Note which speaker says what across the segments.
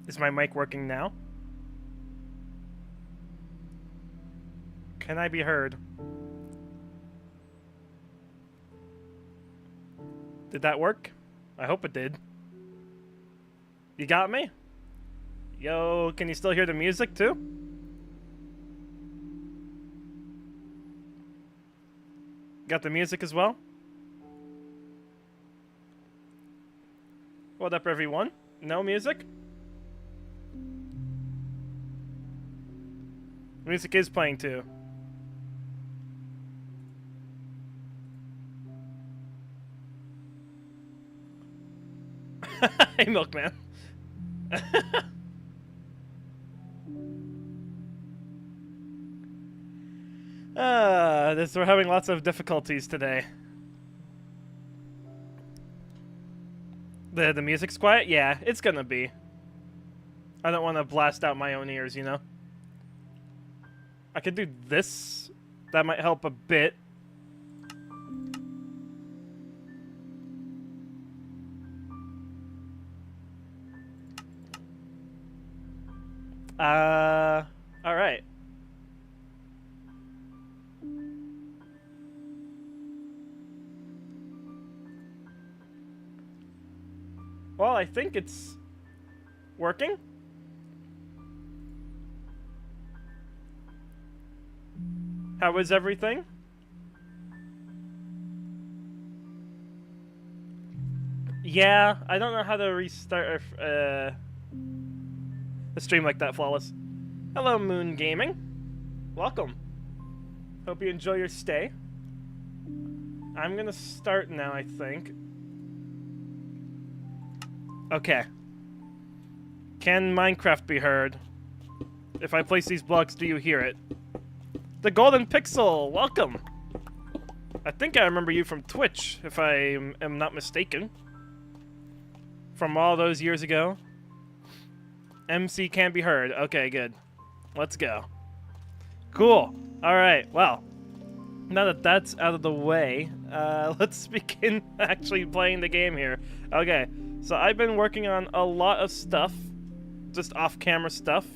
Speaker 1: Is my mic working now? Can I be heard? Did that work? I hope it did. You got me? Yo, can you still hear the music too? Got the music as well? What up, everyone? No music? Music is playing too. Hey, Milkman. We're having lots of difficulties today. The music's quiet? Yeah, it's gonna be. I don't want to blast out my own ears, you know? I could do this. That might help a bit. Alright. Well, I think it's working. How is everything? Yeah, I don't know how to restart the stream like that, Flawless. Hello, Moon Gaming. Welcome. Hope you enjoy your stay. I'm gonna start now, I think. Okay. Can Minecraft be heard? If I place these blocks, do you hear it? The Golden Pixel, welcome! I think I remember you from Twitch, if I am not mistaken. From all those years ago. MC can be heard. Okay, good. Let's go. Cool. Alright, well. Now that that's out of the way, let's begin actually playing the game here. Okay, so I've been working on a lot of stuff. Just off-camera stuff.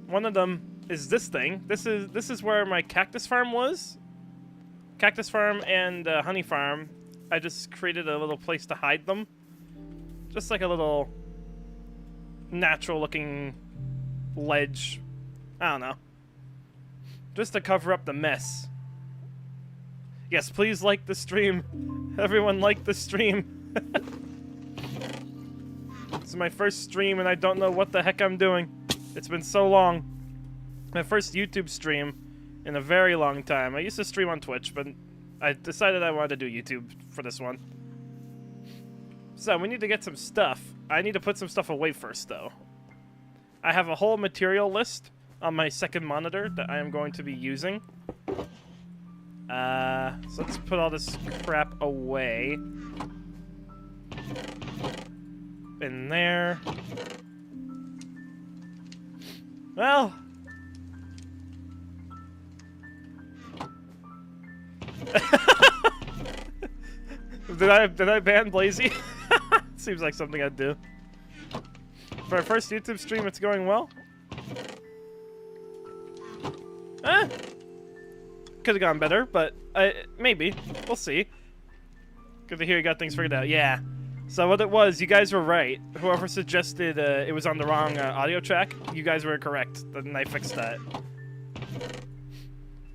Speaker 1: One of them is this thing. This is where my cactus farm was. Cactus farm and honey farm. I just created a little place to hide them. Just like a little natural looking ledge. I don't know. Just to cover up the mess. Yes, please like the stream. Everyone like the stream. This is my first stream and I don't know what the heck I'm doing. It's been so long. My first YouTube stream in a very long time. I used to stream on Twitch, but I decided I wanted to do YouTube for this one. So, we need to get some stuff. I need to put some stuff away first, though. I have a whole material list on my second monitor that I am going to be using. So let's put all this crap away. In there. Well... Did I ban Blazy? Seems like something I'd do. For our first YouTube stream, it's going well. Could have gone better, but maybe. We'll see. Good to hear you got things figured out. Yeah. So what it was, you guys were right. Whoever suggested it was on the wrong audio track, you guys were correct. And I fixed that.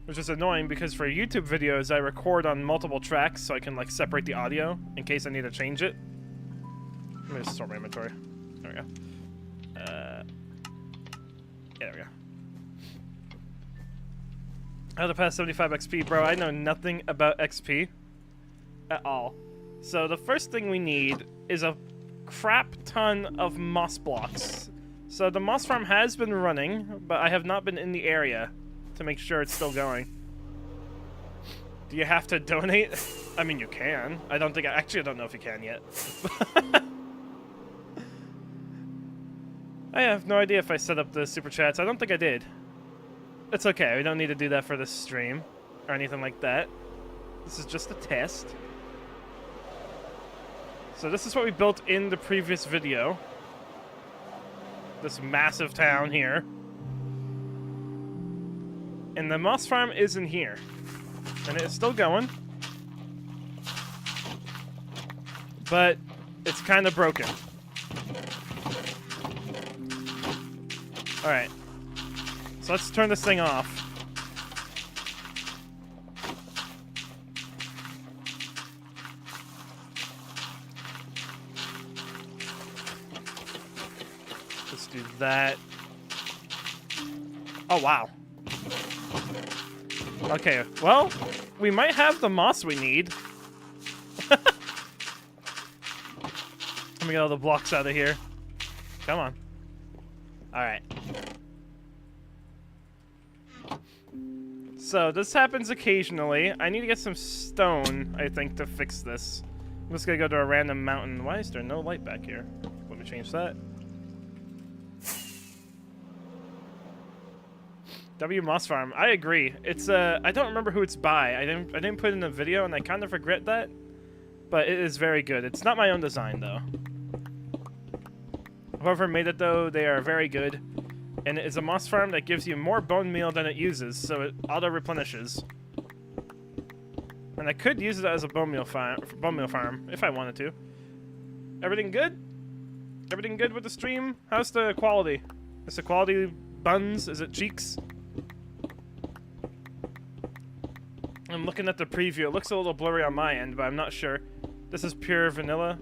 Speaker 1: Which is annoying because for YouTube videos, I record on multiple tracks so I can like separate the audio in case I need to change it. Let me just sort my inventory. There we go. Yeah, there we go. How to pass 75 XP, bro? I know nothing about XP at all. So the first thing we need is a crap ton of moss blocks. So the moss farm has been running, but I have not been in the area. to make sure it's still going. Do you have to donate? I mean, you can. I don't think... Actually, I don't know if you can yet. I have no idea if I set up the super chats. I don't think I did. It's okay. We don't need to do that for this stream or anything like that. This is just a test. So this is what we built in the previous video. This massive town here. And the moss farm is in here. And it's still going. But it's kind of broken. Alright. So let's turn this thing off. Let's do that. Oh, wow. Okay, well, we might have the moss we need. Let me get all the blocks out of here. Come on. Alright. So, this happens occasionally. I need to get some stone, I think, to fix this. I'm just gonna go to a random mountain. Why is there no light back here? Let me change that. W Moss Farm. I agree. It's I don't remember who it's by. I didn't put it in the video, and I kind of regret that. But it is very good. It's not my own design, though. Whoever made it, though, they are very good. And it is a moss farm that gives you more bone meal than it uses, so it auto-replenishes. And I could use it as a bone meal farm if I wanted to. Everything good? Everything good with the stream? How's the quality? Is the quality buns? Is it cheeks? I'm looking at the preview. It looks a little blurry on my end, but I'm not sure. This is pure vanilla.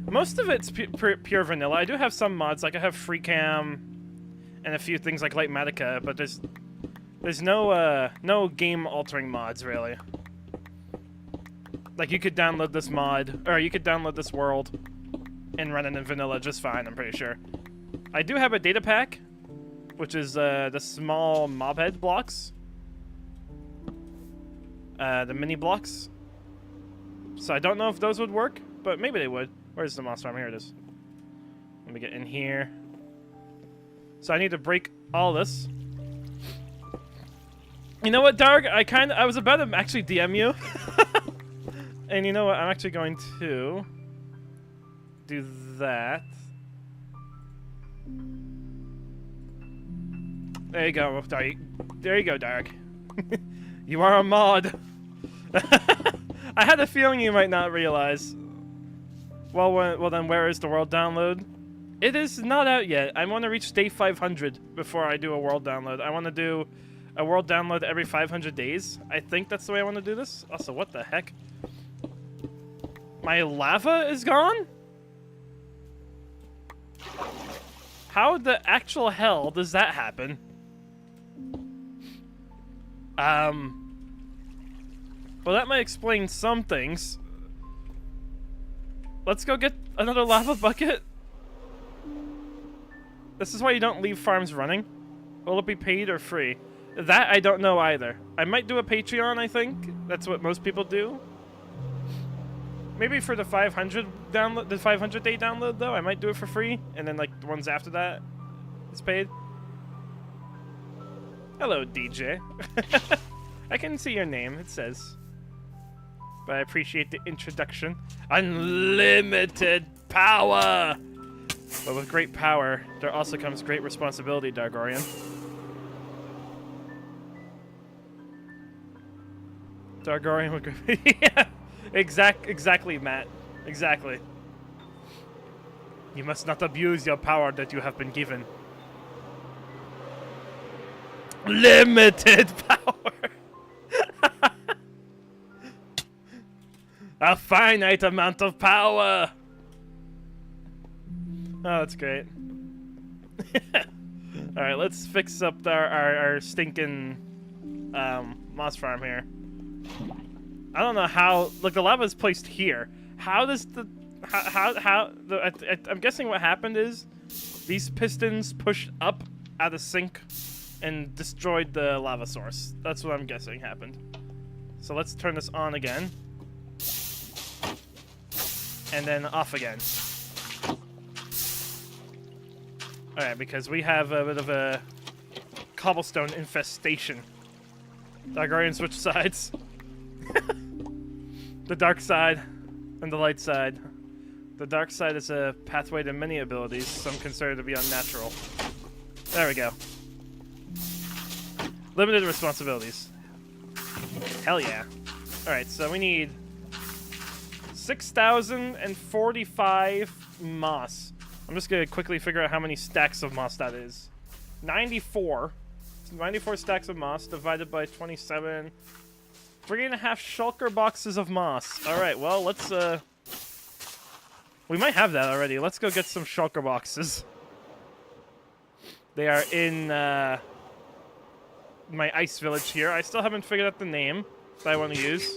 Speaker 1: Most of it's pure vanilla. I do have some mods, like I have free cam and a few things like Magicov, but there's no game altering mods really. Like you could download this mod, or you could download this world and run it in vanilla just fine, I'm pretty sure. I do have a data pack, which is the small mob head blocks. The mini blocks. So I don't know if those would work, but maybe they would. Where's the moss farm? Here it is. Let me get in here. So I need to break all this. You know what, Darg? I was about to actually DM you. And you know what? I'm actually going to do that. There you go, Darg. There you go, Darg. You are a mod. I had a feeling you might not realize. Well, then where is the world download? It is not out yet. I want to reach day 500 before I do a world download. I want to do a world download every 500 days. I think that's the way I want to do this. Also, what the heck? My lava is gone? How the actual hell does that happen? Well, that might explain some things. Let's go get another lava bucket. This is why you don't leave farms running. Will it be paid or free? That I don't know either. I might do a Patreon, I think. That's what most people do. Maybe for the 500 download, the 500 day download though, I might do it for free, and then like the ones after that, it's paid. Hello, DJ. I can see your name. It says. But I appreciate the introduction. Unlimited power! But with great power, there also comes great responsibility, Dargorian. Dargorian with great... Yeah! Exactly, Matt. Exactly. You must not abuse your power that you have been given. Limited power! A finite amount of power! Oh, that's great. Alright, let's fix up our stinking moss farm here. I don't know how... Look, the lava is placed here. How does the... I'm guessing what happened is These pistons pushed up out of sync and destroyed the lava source. That's what I'm guessing happened. So let's turn this on again. And then off again. Alright, because we have a bit of a cobblestone infestation. Targaryen switch sides. The dark side and the light side. The dark side is a pathway to many abilities, some consider to be unnatural. There we go. Limited responsibilities. Hell yeah. Alright, so we need 6,045 moss. I'm just gonna quickly figure out how many stacks of moss that is. 94. 94 stacks of moss divided by 27. 3.5 shulker boxes of moss. Alright, well, let's, we might have that already. Let's go get some shulker boxes. They are in, my ice village here. I still haven't figured out the name that I want to use.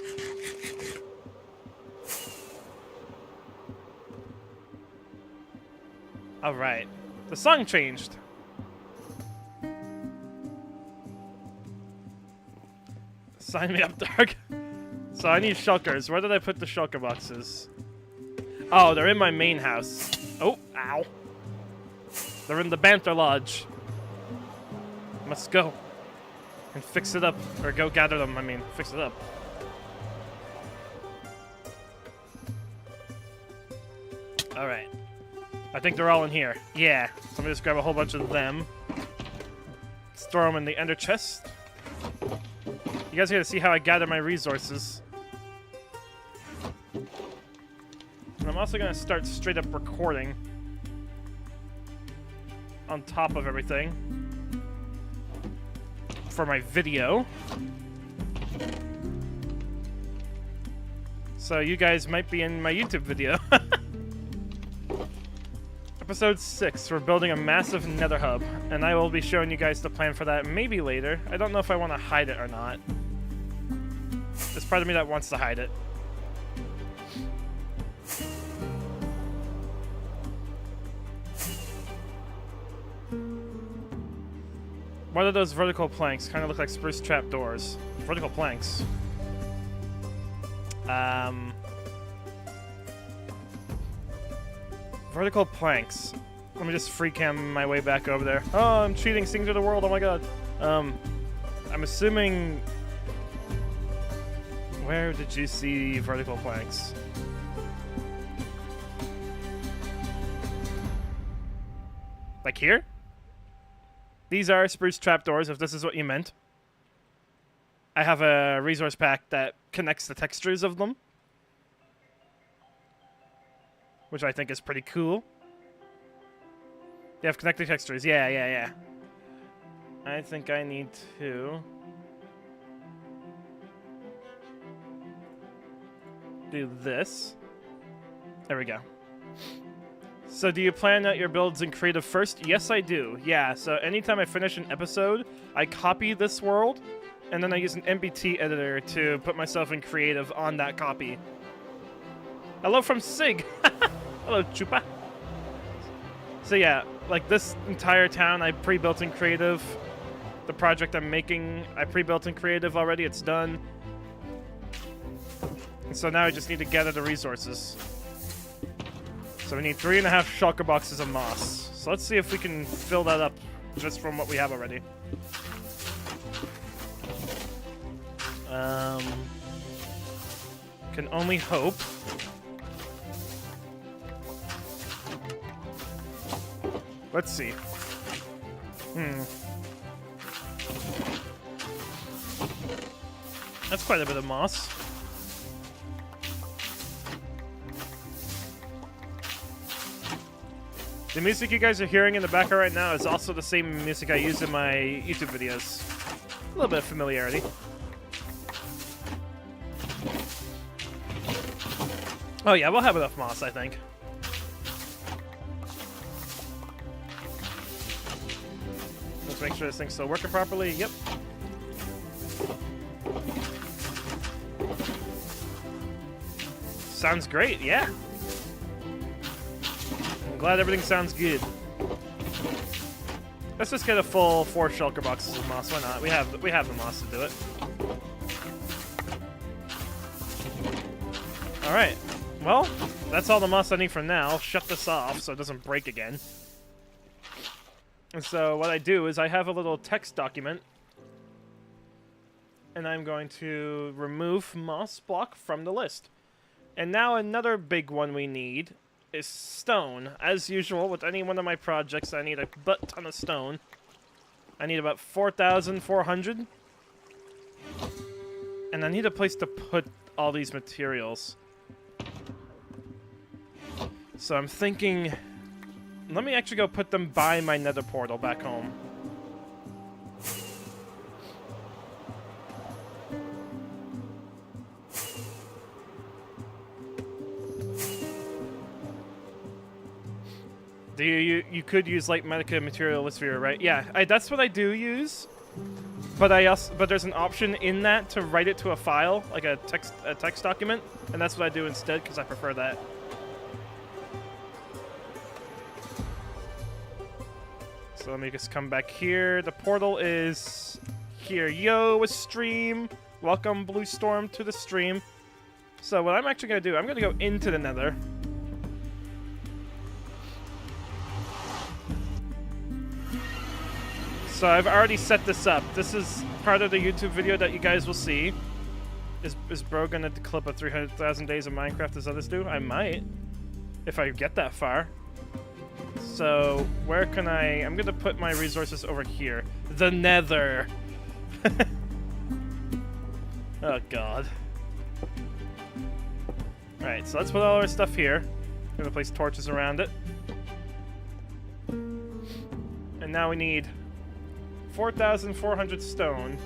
Speaker 1: Alright. The song changed. Sign me up, Dark. So I need shulkers. Where did I put the shulker boxes? Oh, they're in my main house. Oh, ow. They're in the Banter Lodge. Must go and fix it up. Or go gather them, I mean, fix it up. Alright. I think they're all in here. Yeah. So let me just grab a whole bunch of them. Let's throw them in the ender chest. You guys are gonna see how I gather my resources. And I'm also gonna start straight up recording on top of everything for my video. So you guys might be in my YouTube video. Episode 6, we're building a massive nether hub, and I will be showing you guys the plan for that maybe later. I don't know if I want to hide it or not. There's part of me that wants to hide it. What are those vertical planks? Kind of look like spruce trapdoors. Vertical planks. Vertical planks. Let me just free cam my way back over there. Oh, I'm cheating, seeing through the world, oh my god. I'm assuming... Where did you see vertical planks? Like here? These are spruce trapdoors, if this is what you meant. I have a resource pack that connects the textures of them, which I think is pretty cool. They have connected textures. Yeah. I think I need to do this. There we go. So do you plan out your builds in creative first? Yes, I do. Yeah, so anytime I finish an episode, I copy this world, and then I use an MBT editor to put myself in creative on that copy. Hello from Sig! Hello, Chupa! So yeah, like this entire town I pre-built in creative. The project I'm making, I pre-built in creative already, it's done. And so now I just need to gather the resources. So we need 3.5 shulker boxes of moss. So let's see if we can fill that up just from what we have already. Can only hope. Let's see. That's quite a bit of moss. The music you guys are hearing in the background right now is also the same music I use in my YouTube videos. A little bit of familiarity. Oh yeah, we'll have enough moss, I think. Let's make sure this thing's still working properly. Yep. Sounds great, yeah. I'm glad everything sounds good. Let's just get a full 4 shulker boxes of moss. Why not? We have the moss to do it. All right. Well, that's all the moss I need for now. I'll shut this off so it doesn't break again. And so what I do is I have a little text document, and I'm going to remove moss block from the list. And now another big one we need is stone. As usual, with any one of my projects, I need a butt ton of stone. I need about 4,400. And I need a place to put all these materials. So I'm thinking, let me actually go put them by my nether portal back home. You could use like Magicov material sphere, right? Yeah, that's what I do use. But there's an option in that to write it to a file, like a text document, and that's what I do instead because I prefer that. So let me just come back here. The portal is here. Yo, a stream. Welcome, Blue Storm, to the stream. So what I'm actually gonna do, I'm gonna go into the Nether. So I've already set this up. This is part of the YouTube video that you guys will see. Is bro gonna clip up 300,000 days of Minecraft as others do? I might, if I get that far. So where can I'm gonna put my resources over here. The Nether. Oh god. Alright, so let's put all our stuff here. I'm gonna place torches around it. And now we need 4,400 stone.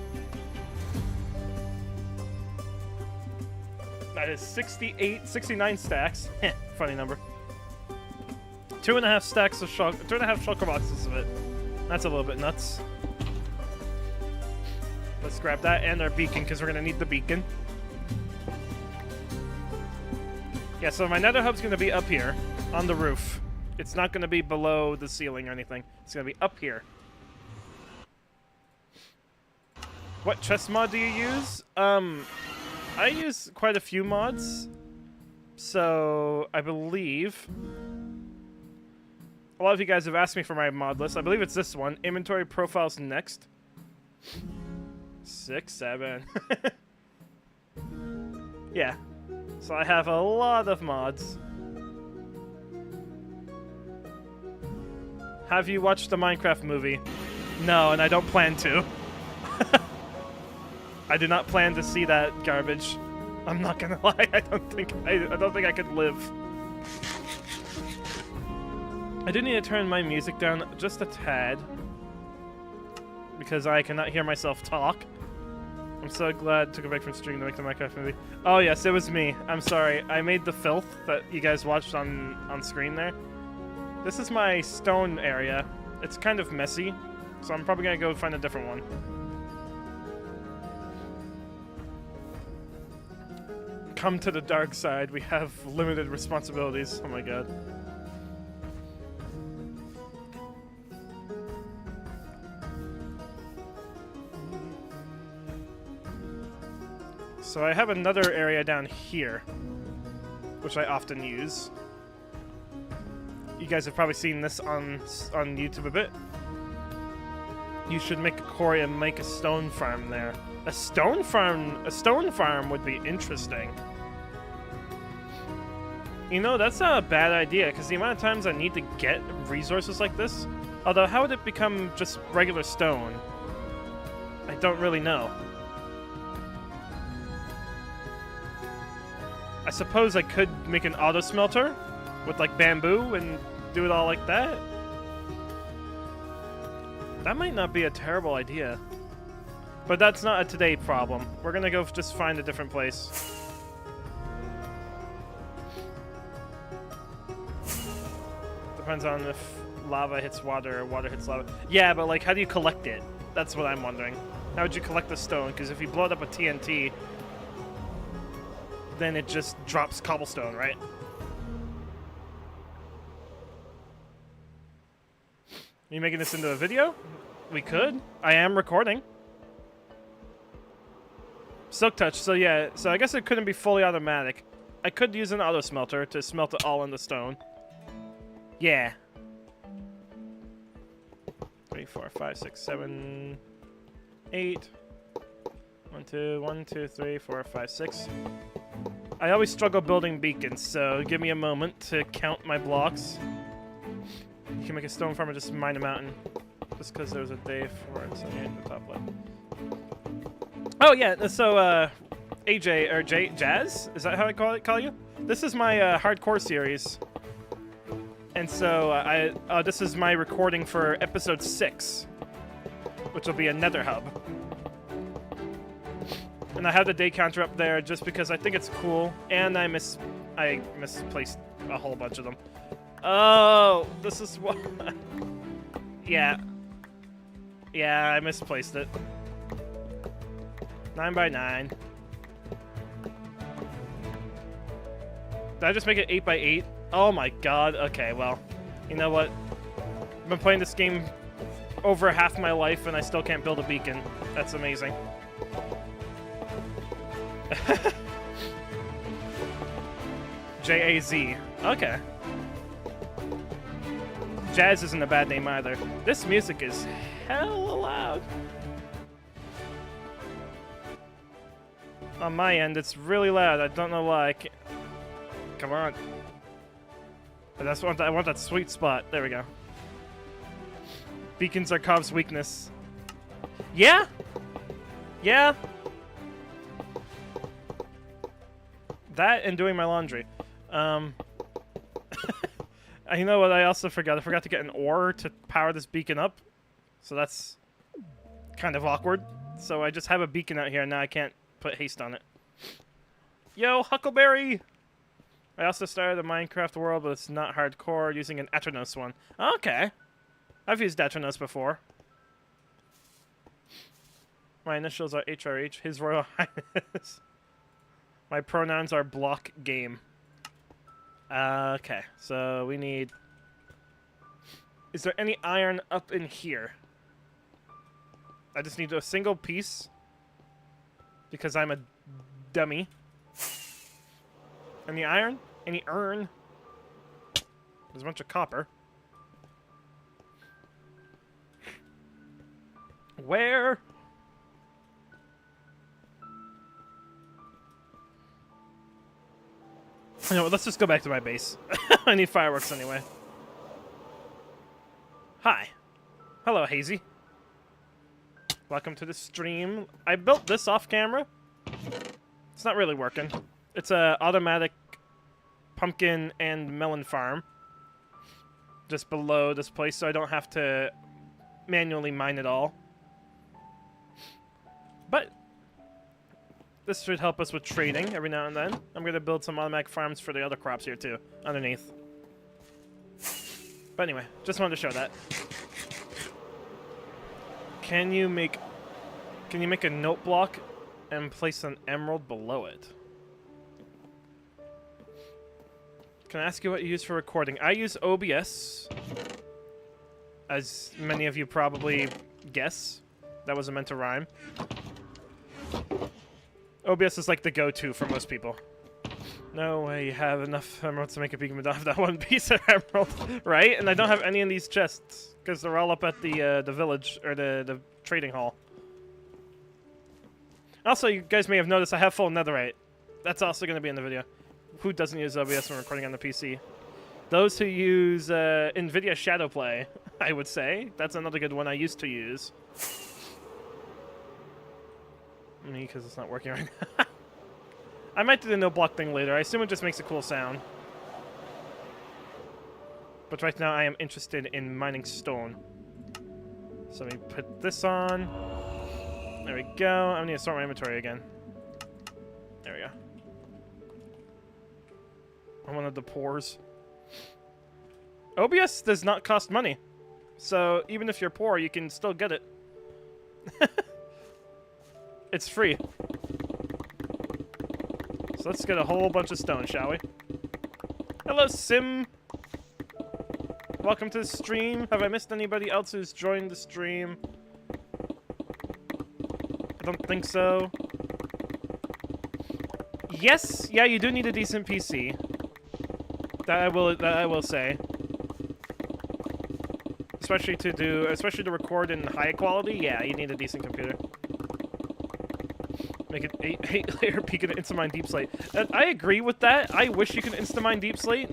Speaker 1: That is 69 stacks. Funny number. 2.5 stacks of 2.5 shulker boxes of it. That's a little bit nuts. Let's grab that and our beacon because we're gonna need the beacon. Yeah, so my nether hub's gonna be up here on the roof. It's not gonna be below the ceiling or anything. It's gonna be up here. What chest mod do you use? I use quite a few mods. So, I believe a lot of you guys have asked me for my mod list. I believe it's this one. Inventory profiles next. 6, 7. Yeah. So I have a lot of mods. Have you watched the Minecraft movie? No, and I don't plan to. I do not plan to see that garbage. I'm not gonna lie. I don't think I could live. I do need to turn my music down just a tad because I cannot hear myself talk. I'm so glad to go back from stream to make the Minecraft movie. Oh yes, it was me. I'm sorry. I made the filth that you guys watched on screen there. This is my stone area. It's kind of messy, so I'm probably gonna go find a different one. Come to the dark side. We have limited responsibilities. Oh my god. So I have another area down here, which I often use. You guys have probably seen this on YouTube a bit. You should make a quarry and make a stone farm there. A stone farm would be interesting. You know, that's not a bad idea, because the amount of times I need to get resources like this... Although, how would it become just regular stone? I don't really know. I suppose I could make an auto smelter with, like, bamboo and do it all like that. That might not be a terrible idea. But that's not a today problem. We're gonna go just find a different place. Depends on if lava hits water or water hits lava. Yeah, but like, how do you collect it? That's what I'm wondering. How would you collect the stone? Because if you blow it up with TNT, then it just drops cobblestone, right? Are you making this into a video? We could. I am recording. Silk touch, so yeah, so I guess it couldn't be fully automatic. I could use an auto smelter to smelt it all into stone. Yeah. 3, 4, 5, 6, 7, 8. 1, 2, 1, 2, 3, 4, 5, 6. I always struggle building beacons, so give me a moment to count my blocks. You can make a stone farm or just mine a mountain. Just because there's a day for it, so yeah, the top left. Oh yeah, so AJ or Jazz, is that how I call you? This is my hardcore series, and so this is my recording for episode 6, which will be a Nether hub. And I have the day counter up there just because I think it's cool, and I misplaced a whole bunch of them. Oh, this is what. Yeah. Yeah, I misplaced it. 9 by 9. Did I just make it 8 by 8? Oh my god. Okay, well, you know what? I've been playing this game over half my life and I still can't build a beacon. That's amazing. J-A-Z. Okay. Jazz isn't a bad name either. This music is hella loud. On my end, it's really loud. I don't know why. Come on. But I want that sweet spot. There we go. Beacons are Cov's weakness. Yeah? Yeah? That and doing my laundry. You know what I also forgot? I forgot to get an ore to power this beacon up. So that's kind of awkward. So I just have a beacon out here and now I can't put haste on it. Yo, Huckleberry! I also started a Minecraft world, but it's not hardcore, using an Atronos one. Okay. I've used Atronos before. My initials are HRH, His Royal Highness. My pronouns are block game. Okay, so we need... Is there any iron up in here? I just need a single piece. Because I'm a dummy. Any iron? Any urn? There's a bunch of copper. Where? You know what, let's just go back to my base. I need fireworks anyway. Hi. Hello, Hazy. Welcome to the stream. I built this off camera. It's not really working. It's a automatic pumpkin and melon farm. Just below this place, so I don't have to manually mine it all. But this should help us with trading every now and then. I'm going to build some automatic farms for the other crops here too, underneath. But anyway, just wanted to show that. Can you make a note block and place an emerald below it? Can I ask you what you use for recording? I use OBS, as many of you probably guess. That wasn't meant to rhyme. OBS is like the go-to for most people. No way you have enough emeralds to make a beacon, but don't have that one piece of emerald, right? And I don't have any in these chests because they're all up at the village or the trading hall. Also, you guys may have noticed I have full netherite. That's also going to be in the video. Who doesn't use OBS when recording on the PC? Those who use NVIDIA Shadowplay, I would say. That's another good one I used to use. Me, because it's not working right now. I might do the no block thing later. I assume it just makes a cool sound. But right now I am interested in mining stone. So let me put this on. There we go. I need to sort my inventory again. There we go. I'm one of the poors. OBS does not cost money. So even if you're poor, you can still get it. It's free. So let's get a whole bunch of stone, shall we? Hello, Sim. welcome to the stream. Have I missed anybody else who's joined the stream? I don't think so. Yes, yeah, you do need a decent PC. That I will say. Especially to record in high quality, yeah, you need a decent computer. Make it 8-layer peak and insta-mine deep slate. I agree with that. I wish you could insta-mine deep slate.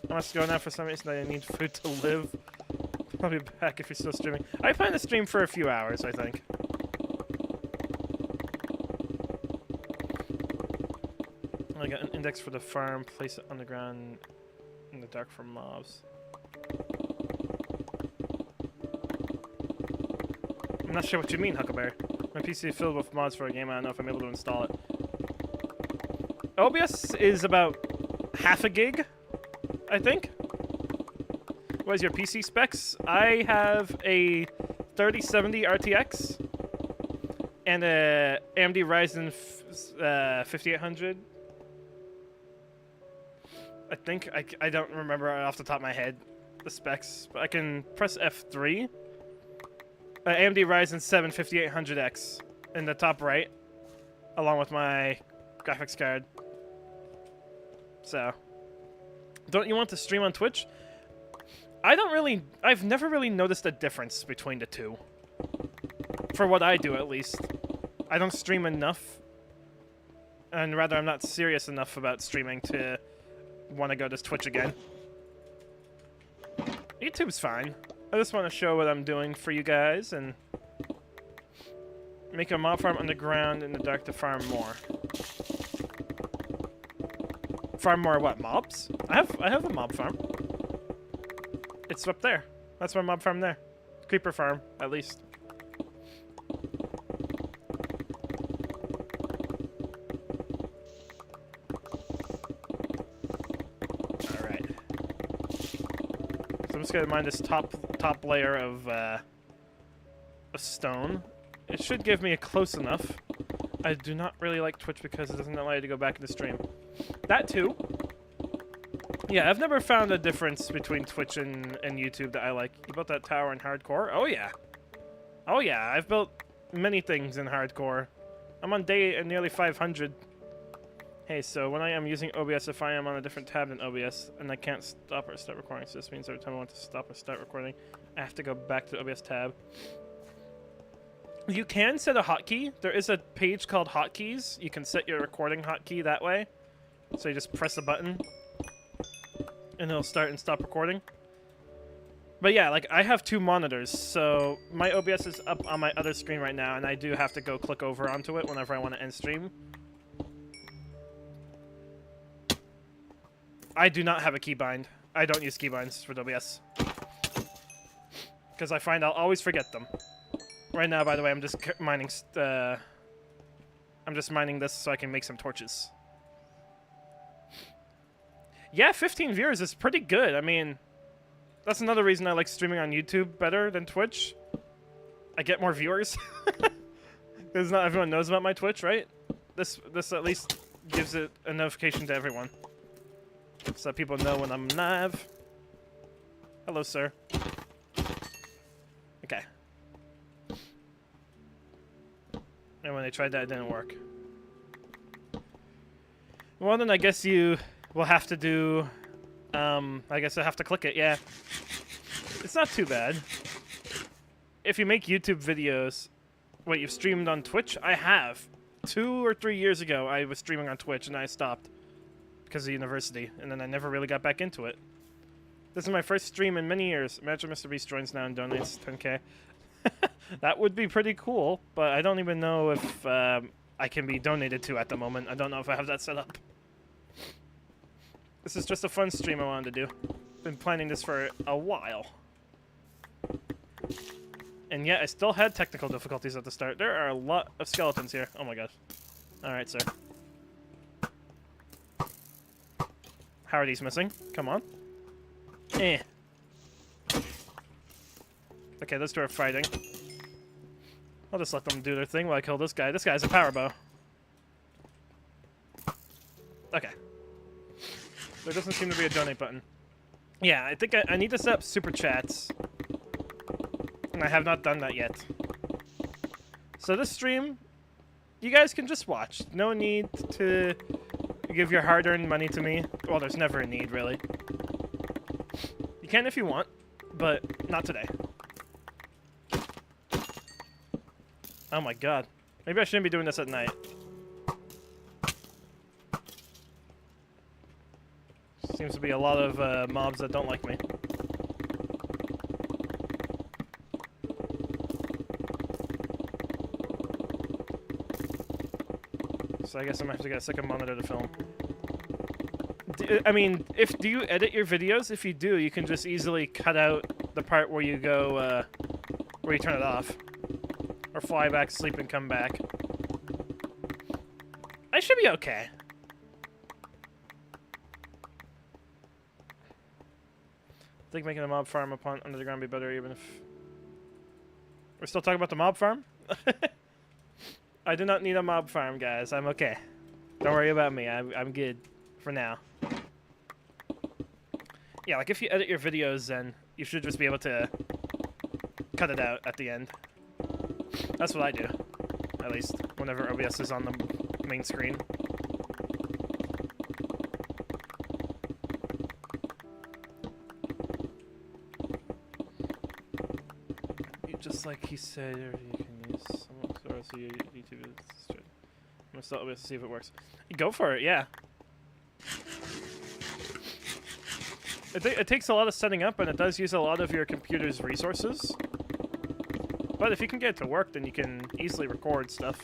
Speaker 1: I must go now for some reason I need food to live. I'll be back if you're still streaming. I plan to stream for a few hours, I think. I got an index for the farm, place it underground in the dark for mobs. I'm not sure what you mean, Huckleberry. My PC is filled with mods for a game, I don't know if I'm able to install it. OBS is about half a gig, I think. What is your PC specs? I have a 3070 RTX and a AMD Ryzen 5800. I think, I don't remember off the top of my head the specs, but I can press F3. AMD Ryzen 7 5800X in the top right, along with my graphics card. So, don't you want to stream on Twitch? I've never really noticed a difference between the two. For what I do, at least. I don't stream enough, and rather I'm not serious enough about streaming to want to go to Twitch again. YouTube's fine. I just want to show what I'm doing for you guys and make a mob farm underground in the dark to farm more. Farm more what? Mobs? I have a mob farm. It's up there. That's my mob farm there. Creeper farm, at least. Alright. So I'm just gonna mine this top layer of stone. It should give me a close enough. I do not really like Twitch because it doesn't allow you to go back into stream. That too. Yeah, I've never found a difference between Twitch and YouTube that I like. You built that tower in hardcore? Oh yeah. Oh yeah, I've built many things in hardcore. I'm on day nearly 500. Hey, so when I am using OBS, if I am on a different tab than OBS, and I can't stop or start recording, so this means every time I want to stop or start recording, I have to go back to the OBS tab. You can set a hotkey. There is a page called hotkeys. You can set your recording hotkey that way. So you just press a button, and it'll start and stop recording. But yeah, like, I have two monitors, so my OBS is up on my other screen right now, and I do have to go click over onto it whenever I want to end stream. I do not have a keybind. I don't use keybinds for OBS. Because I find I'll always forget them. Right now, by the way, I'm just mining this so I can make some torches. Yeah, 15 viewers is pretty good. I mean, that's another reason I like streaming on YouTube better than Twitch. I get more viewers. Because not everyone knows about my Twitch, right? This at least gives it a notification to everyone. So that people know when I'm live. Hello, sir. Okay. And when I tried that, it didn't work. Well, then I guess you will have to do... I guess I have to click it, yeah. It's not too bad. If you make YouTube videos... Wait, you've streamed on Twitch? I have. 2 or 3 years ago, I was streaming on Twitch, and I stopped. Because of university, and then I never really got back into it. This is my first stream in many years. Imagine Mr. Beast joins now and donates 10k. That would be pretty cool, but I don't even know if I can be donated to at the moment. I don't know if I have that set up. This is just a fun stream I wanted to do. Been planning this for a while. And yet I still had technical difficulties at the start. There are a lot of skeletons here. Oh my gosh. Alright, sir. How are these missing? Come on. Eh. Okay, those two are fighting. I'll just let them do their thing while I kill this guy. This guy's a power bow. Okay. There doesn't seem to be a donate button. Yeah, I think I need to set up super chats. And I have not done that yet. So this stream, you guys can just watch. No need to give your hard-earned money to me. Well, there's never a need, really. You can if you want, but not today. Oh my god. Maybe I shouldn't be doing this at night. Seems to be a lot of mobs that don't like me. So I guess I'm gonna have to get a second monitor to film. I mean, do you edit your videos? If you do, you can just easily cut out the part where you go, where you turn it off. Or fly back, sleep, and come back. I should be okay. I think making a mob farm upon under the ground would be better, even if... We're still talking about the mob farm? I do not need a mob farm, guys. I'm okay. Don't worry about me. I'm good for now. Yeah, like if you edit your videos, then you should just be able to cut it out at the end. That's what I do, at least, whenever OBS is on the main screen. Just like he said, you can use some source of YouTube. I'm gonna start OBS to see if it works. Go for it, yeah. It takes a lot of setting up, and it does use a lot of your computer's resources. But if you can get it to work, then you can easily record stuff.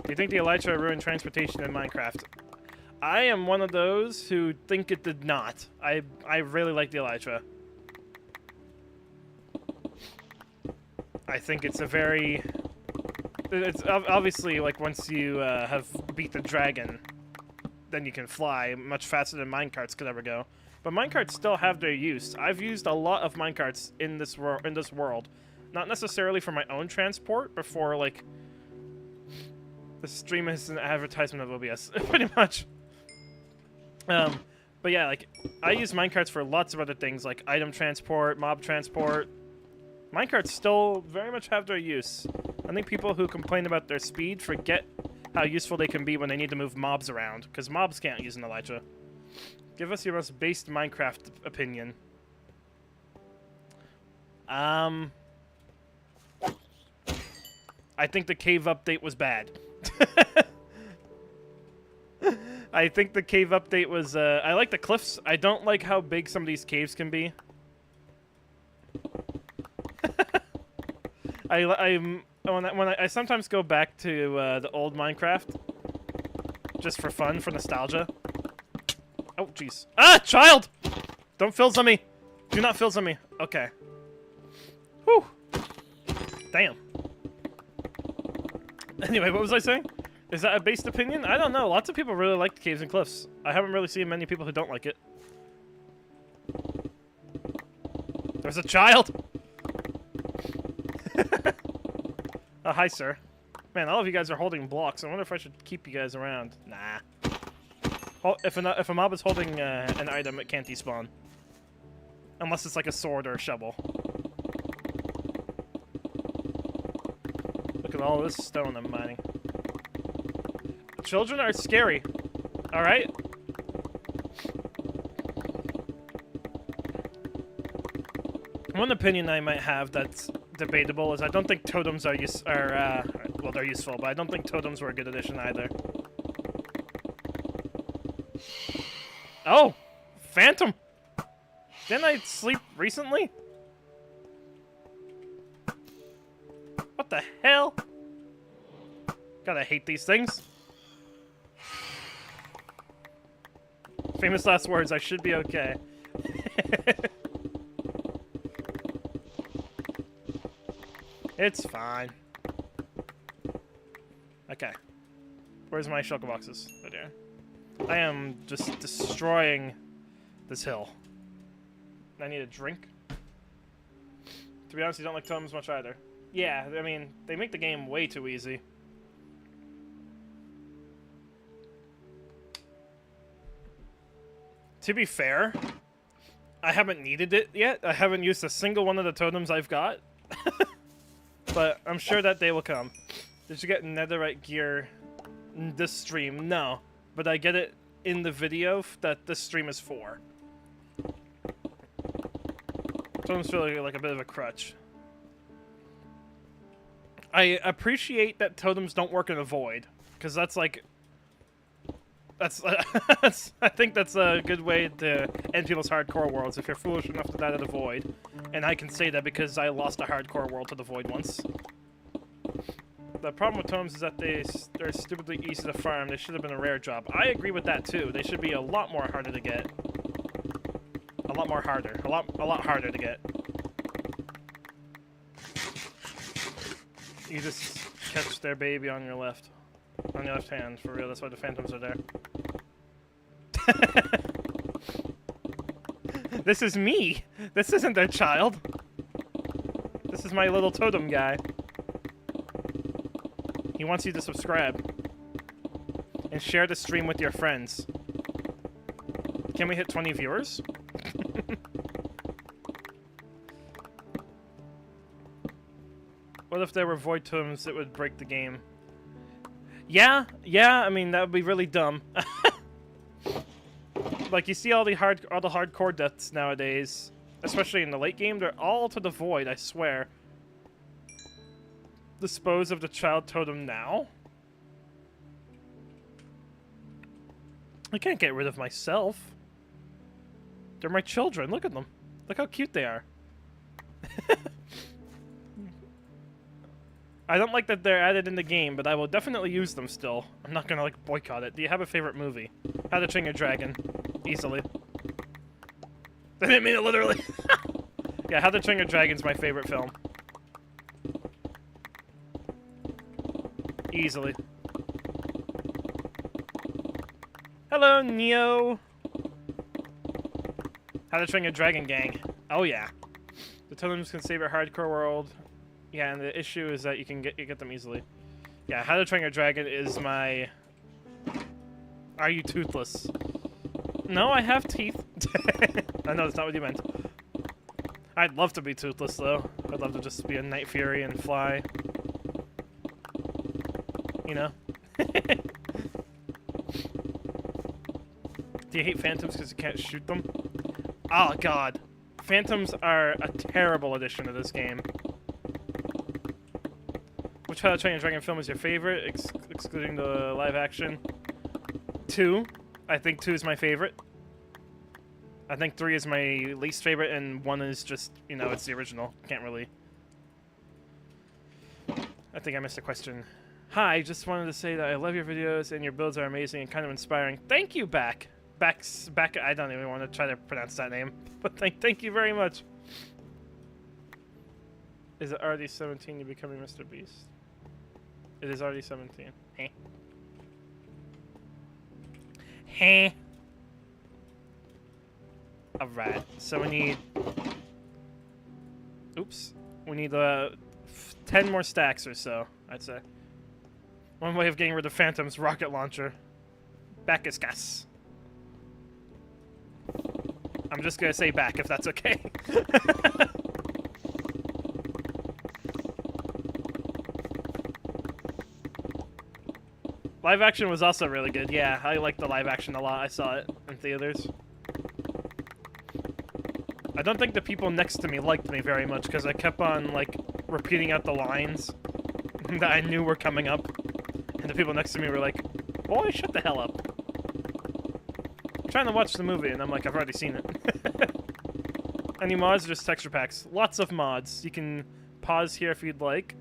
Speaker 1: Do you think the elytra ruined transportation in Minecraft? I am one of those who think it did not. I really like the elytra. I think it's a very... It's obviously, like, once you have beat the dragon, then you can fly much faster than minecarts could ever go. But minecarts still have their use. I've used a lot of minecarts in this world. Not necessarily for my own transport, but for, like... The stream is an advertisement of OBS, pretty much. But yeah, like, I use minecarts for lots of other things, like item transport, mob transport. Minecarts still very much have their use. I think people who complain about their speed forget how useful they can be when they need to move mobs around, because mobs can't use an elytra. Give us your most based Minecraft opinion. I think the cave update was bad. I think the cave update was, I like the cliffs. I don't like how big some of these caves can be. I sometimes go back to the old Minecraft just for fun, for nostalgia. Oh, jeez. Ah, child! Don't fills on me. Do not fills on me. Okay. Whew. Damn. Anyway, what was I saying? Is that a based opinion? I don't know. Lots of people really like the caves and cliffs. I haven't really seen many people who don't like it. There's a child! Oh, hi, sir. Man, all of you guys are holding blocks. I wonder if I should keep you guys around. Nah. Oh, if a mob is holding an item, it can't despawn. Unless it's like a sword or a shovel. Look at all this stone I'm mining. Children are scary. Alright? One opinion I might have that's debatable is I don't think totems are well, they're useful, but I don't think totems were a good addition either. Oh! Phantom! Didn't I sleep recently? What the hell? God, I hate these things. Famous last words, I should be okay. It's fine. Okay. Where's my shulker boxes? Right here. I am just destroying this hill. I need a drink. To be honest, you don't like totems much either. Yeah, I mean, they make the game way too easy. To be fair, I haven't needed it yet. I haven't used a single one of the totems I've got. But I'm sure that day will come. Did you get netherite gear in this stream? No. But I get it in the video that this stream is for. Totems feel like a bit of a crutch. I appreciate that totems don't work in a void. Because that's like... I think that's a good way to end people's hardcore worlds if you're foolish enough to die to the void. And I can say that because I lost a hardcore world to the void once. The problem with totems is that they're stupidly easy to farm. They should have been a rare job. I agree with that too. They should be a lot more harder to get. A lot more harder. A lot harder to get. You just catch their baby on your left. On your left hand, for real. That's why the phantoms are there. This is me! This isn't their child! This is my little totem guy. He wants you to subscribe. And share the stream with your friends. Can we hit 20 viewers? What if there were void totems that would break the game? Yeah, I mean, that would be really dumb. Like, you see all the hardcore deaths nowadays, especially in the late game, they're all to the void, I swear. Dispose of the child totem now? I can't get rid of myself. They're my children, look at them. Look how cute they are. I don't like that they're added in the game, but I will definitely use them still. I'm not gonna, like, boycott it. Do you have a favorite movie? How to Train Your Dragon. Easily. I didn't mean it literally. Yeah, How to Train Your Dragon's my favorite film. Easily. Hello, Neo! How to Train Your Dragon gang. Oh yeah. The totems can save your hardcore world. Yeah, and the issue is that you get them easily. Yeah, How to Train Your Dragon is my... Are you toothless? No, I have teeth. I know, that's not what you meant. I'd love to be toothless, though. I'd love to just be a Night Fury and fly. You know? Do you hate phantoms because you can't shoot them? Oh, God. Phantoms are a terrible addition to this game. Which How to Train Your Dragon film is your favorite, excluding the live action? 2. I think 2 is my favorite. I think 3 is my least favorite, and 1 is just, you know, it's the original. Can't really... I think I missed a question. Hi, just wanted to say that I love your videos, and your builds are amazing and kind of inspiring. Thank you, Back. Back, I don't even want to try to pronounce that name, but thank you very much. Is it already 17 you're becoming Mr. Beast? It is already 17. Heh. Heh. Alright, so we need... Oops. We need 10 more stacks or so, I'd say. One way of getting rid of Phantom's rocket launcher. Backiscas. I'm just gonna say back if that's okay. Live action was also really good. Yeah, I liked the live action a lot. I saw it in theaters. I don't think the people next to me liked me very much because I kept on, like, repeating out the lines that I knew were coming up. And the people next to me were like, boy, shut the hell up. I'm trying to watch the movie and I'm like, I've already seen it. Any mods or just texture packs? Lots of mods. You can pause here if you'd like.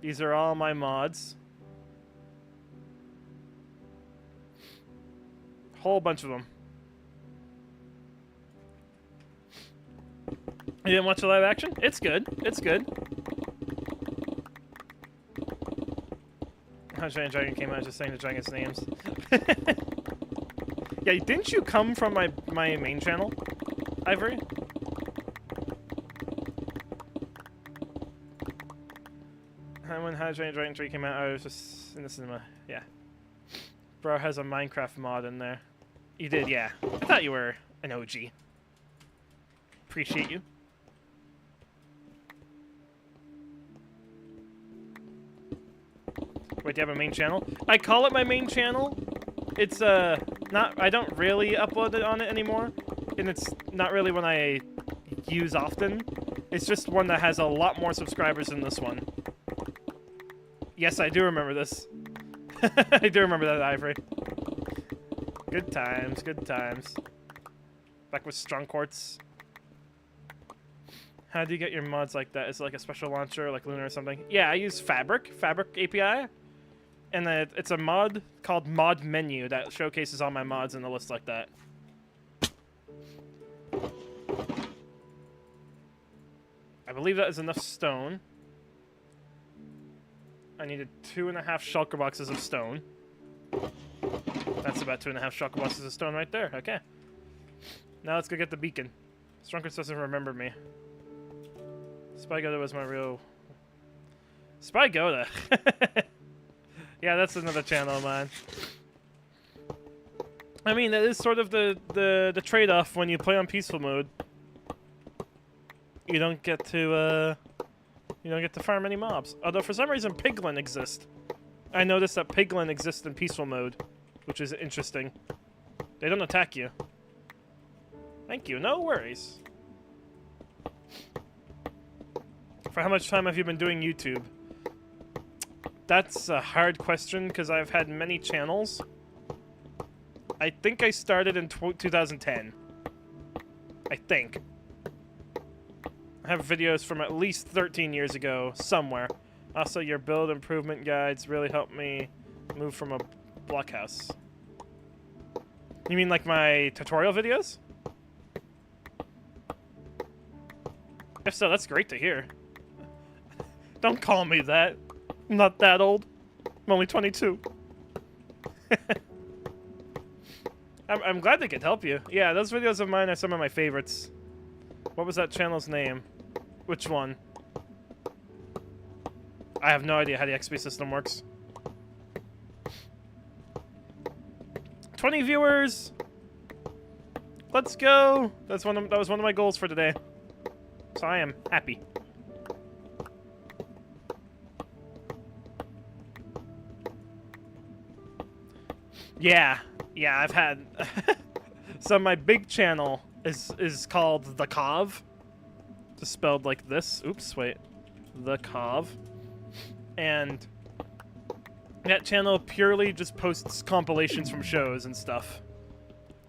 Speaker 1: These are all my mods. Whole bunch of them. You didn't watch the live action? It's good. It's good. How Giant Dragon came out just saying the dragons' names. Yeah, didn't you come from my main channel, Ivory? When How Giant Dragon 3 came out, I was just in the cinema. Yeah. Bro has a Minecraft mod in there. You did, yeah. I thought you were an OG. Appreciate you. Wait, do you have a main channel? I call it my main channel. It's, not... I don't really upload it on it anymore. And it's not really one I use often. It's just one that has a lot more subscribers than this one. Yes, I do remember this. I do remember that, Ivory. Good times, good times. Back with strong quartz. How do you get your mods like that? Is it like a special launcher, like Lunar or something? Yeah, I use Fabric API. And it's a mod called Mod Menu that showcases all my mods in a list like that. I believe that is enough stone. I needed 2.5 shulker boxes of stone. That's about 2.5 shulker boxes of stone right there. Okay. Now let's go get the beacon. Strunkers doesn't remember me. Spygoda was my real... Spygoda! Yeah, that's another channel of mine. I mean, that is sort of the trade-off when you play on peaceful mode. You don't get to farm any mobs. Although for some reason piglin exist. I noticed that piglin exists in peaceful mode, which is interesting. They don't attack you. Thank you, no worries. For how much time have you been doing YouTube? That's a hard question because I've had many channels. I think I started in 2010. I think. I have videos from at least 13 years ago somewhere. Also, your build improvement guides really helped me move from a blockhouse. You mean like my tutorial videos? If so, that's great to hear. Don't call me that. I'm not that old. I'm only 22. I'm glad they could help you. Yeah, those videos of mine are some of my favorites. What was that channel's name? Which one? I have no idea how the XP system works. 20 viewers! Let's go! That was one of my goals for today. So I am happy. Yeah, I've had... So my big channel is called The Cov. Just spelled like this. Oops, wait. The Cov. And that channel purely just posts compilations from shows and stuff.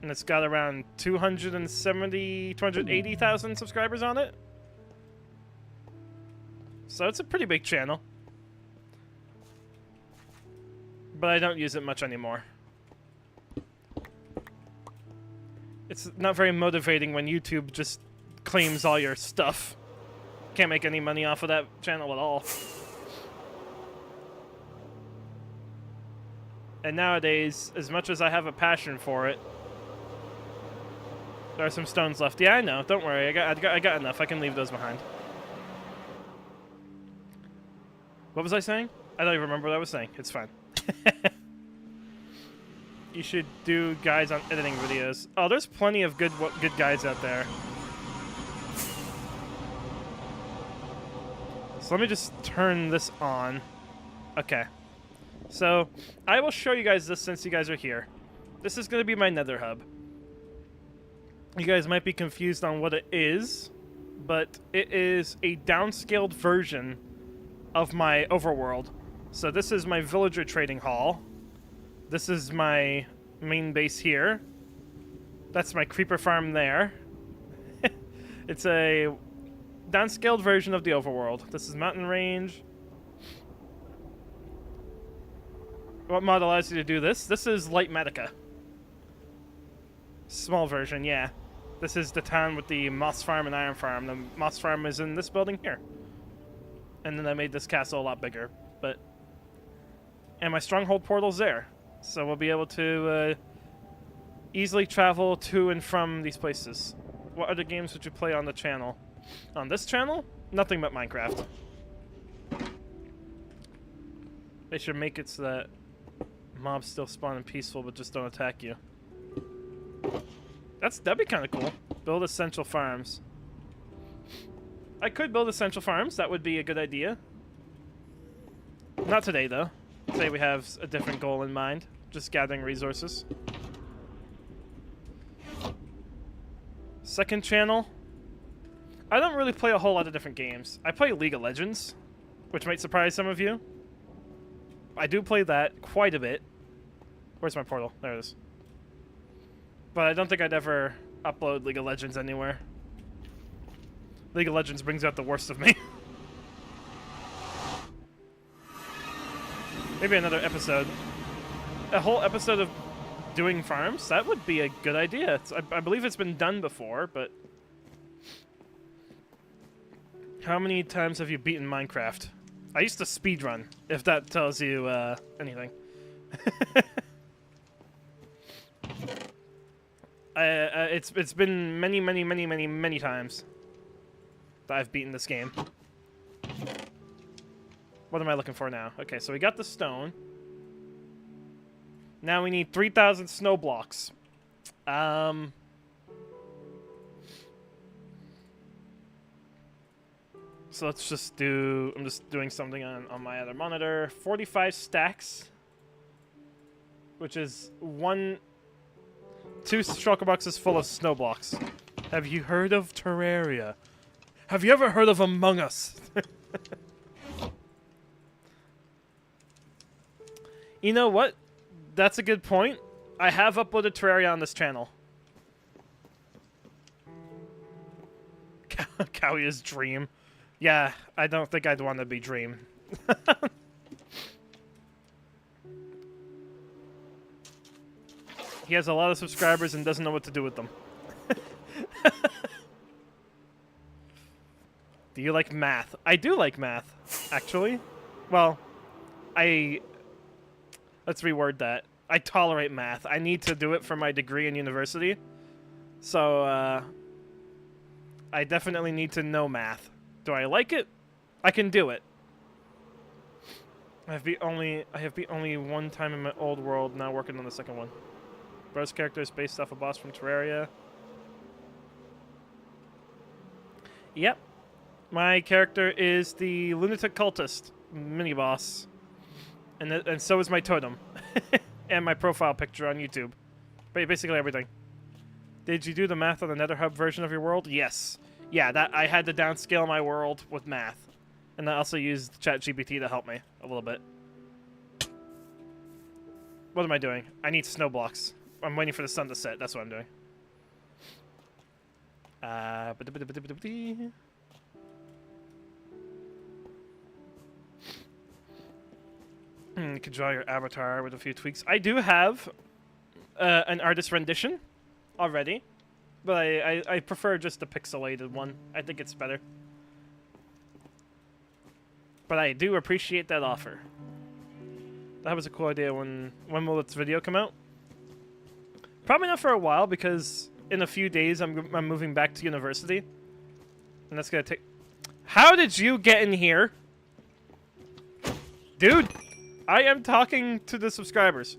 Speaker 1: And it's got around 280,000 subscribers on it. So it's a pretty big channel. But I don't use it much anymore. It's not very motivating when YouTube just claims all your stuff. Can't make any money off of that channel at all. And nowadays, as much as I have a passion for it, there are some stones left. Yeah, I know. Don't worry. I got enough. I can leave those behind. What was I saying? I don't even remember what I was saying. It's fine. You should do guides on editing videos. Oh, there's plenty of good guides out there. So let me just turn this on. Okay. So, I will show you guys this since you guys are here. This is going to be my Nether hub. You guys might be confused on what it is, but it is a downscaled version of my overworld. So this is my villager trading hall. This is my main base here. That's my creeper farm there. It's a downscaled version of the overworld. This is mountain range. What mod allows you to do this? This is Light Medica. Small version, yeah. This is the town with the moss farm and iron farm. The moss farm is in this building here. And then I made this castle a lot bigger. But... And my stronghold portal's there. So we'll be able to easily travel to and from these places. What other games would you play on the channel? On this channel? Nothing but Minecraft. They should make it so that mobs still spawn in peaceful but just don't attack you. That'd be kind of cool. Build essential farms. I could build essential farms. That would be a good idea. Not today, though. Today we have a different goal in mind. Just gathering resources. Second channel. I don't really play a whole lot of different games. I play League of Legends, which might surprise some of you. I do play that quite a bit. Where's my portal? There it is. But I don't think I'd ever upload League of Legends anywhere. League of Legends brings out the worst of me. Maybe another episode. A whole episode of doing farms? That would be a good idea. I believe it's been done before, but... How many times have you beaten Minecraft? I used to speedrun, if that tells you anything. It's been many times that I've beaten this game. What am I looking for now? Okay, so we got the stone. Now we need 3,000 snow blocks. So let's just do... I'm just doing something on my other monitor. 45 stacks. Which is 2 shulker boxes full of snow blocks. Have you heard of Terraria? Have you ever heard of Among Us? You know what? That's a good point. I have uploaded Terraria on this channel. Kawia's dream. Yeah, I don't think I'd want to be Dream. He has a lot of subscribers and doesn't know what to do with them. Do you like math? I do like math, actually. Well, let's reword that. I tolerate math. I need to do it for my degree in university. So, I definitely need to know math. Do I like it? I can do it. I have beat only one time in my old world, now working on the second one. Bro's character is based off a boss from Terraria. Yep. My character is the lunatic cultist mini-boss. And so is my totem. And my profile picture on YouTube. Basically everything. Did you do the math on the Nether Hub version of your world? Yes. Yeah, that I had to downscale my world with math. And I also used ChatGPT to help me a little bit. What am I doing? I need snow blocks. I'm waiting for the sun to set. That's what I'm doing. You can draw your avatar with a few tweaks. I do have an artist rendition already, but I prefer just the pixelated one. I think it's better. But I do appreciate that offer. That was a cool idea. When will this video come out? Probably not for a while, because in a few days I'm moving back to university. And that's gonna take... How did you get in here? Dude, I am talking to the subscribers.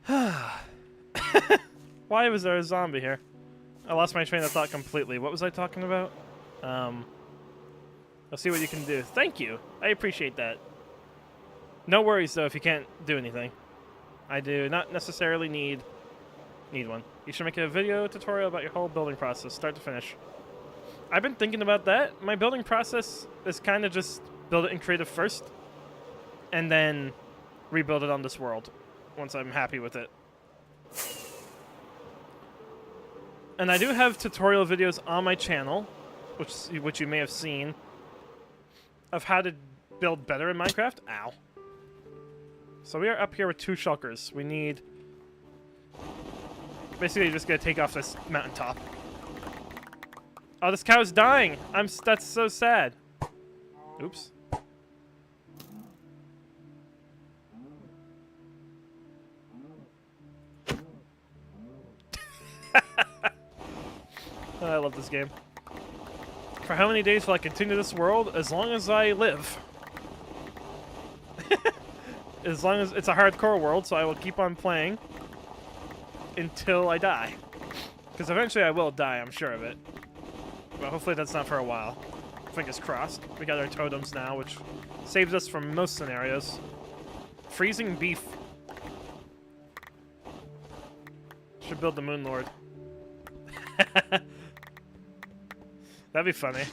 Speaker 1: Why was there a zombie here? I lost my train of thought completely. What was I talking about? I'll see what you can do. Thank you. I appreciate that. No worries, though, if you can't do anything. I do not necessarily need one. You should make a video tutorial about your whole building process, start to finish. I've been thinking about that. My building process is kind of just build it in creative first, and then rebuild it on this world once I'm happy with it. And I do have tutorial videos on my channel, which you may have seen, of how to build better in Minecraft. Ow. So we are up here with 2 shulkers. We need... Basically, you're just gonna take off this mountaintop. Oh, this cow's dying! That's so sad. Oops. I love this game. For how many days will I continue this world? As long as I live. As long as it's a hardcore world, so I will keep on playing. until I die. Because eventually I will die, I'm sure of it. But hopefully that's not for a while. Fingers crossed. We got our totems now, which saves us from most scenarios. Freezing beef. Should build the Moon Lord. That'd be funny.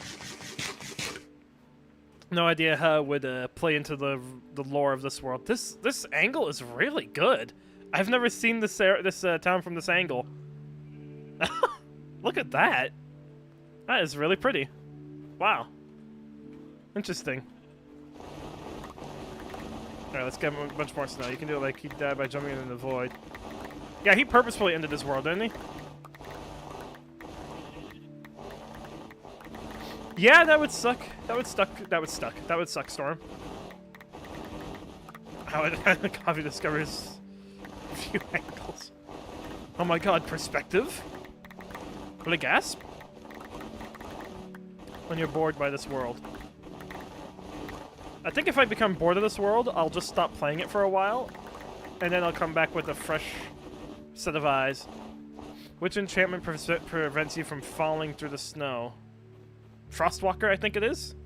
Speaker 1: No idea how it would play into the lore of this world. This angle is really good. I've never seen this town from this angle. Look at that. That is really pretty. Wow. Interesting. Alright, let's get a bunch more snow. You can do it like he died by jumping into the void. Yeah, he purposefully ended this world, didn't he? Yeah, that would suck. That would suck, Storm. How the coffee discovers a few angles. Oh my god, perspective? What a gasp? When you're bored by this world. I think if I become bored of this world, I'll just stop playing it for a while, and then I'll come back with a fresh set of eyes. Which enchantment prevents you from falling through the snow? Frostwalker, I think it is?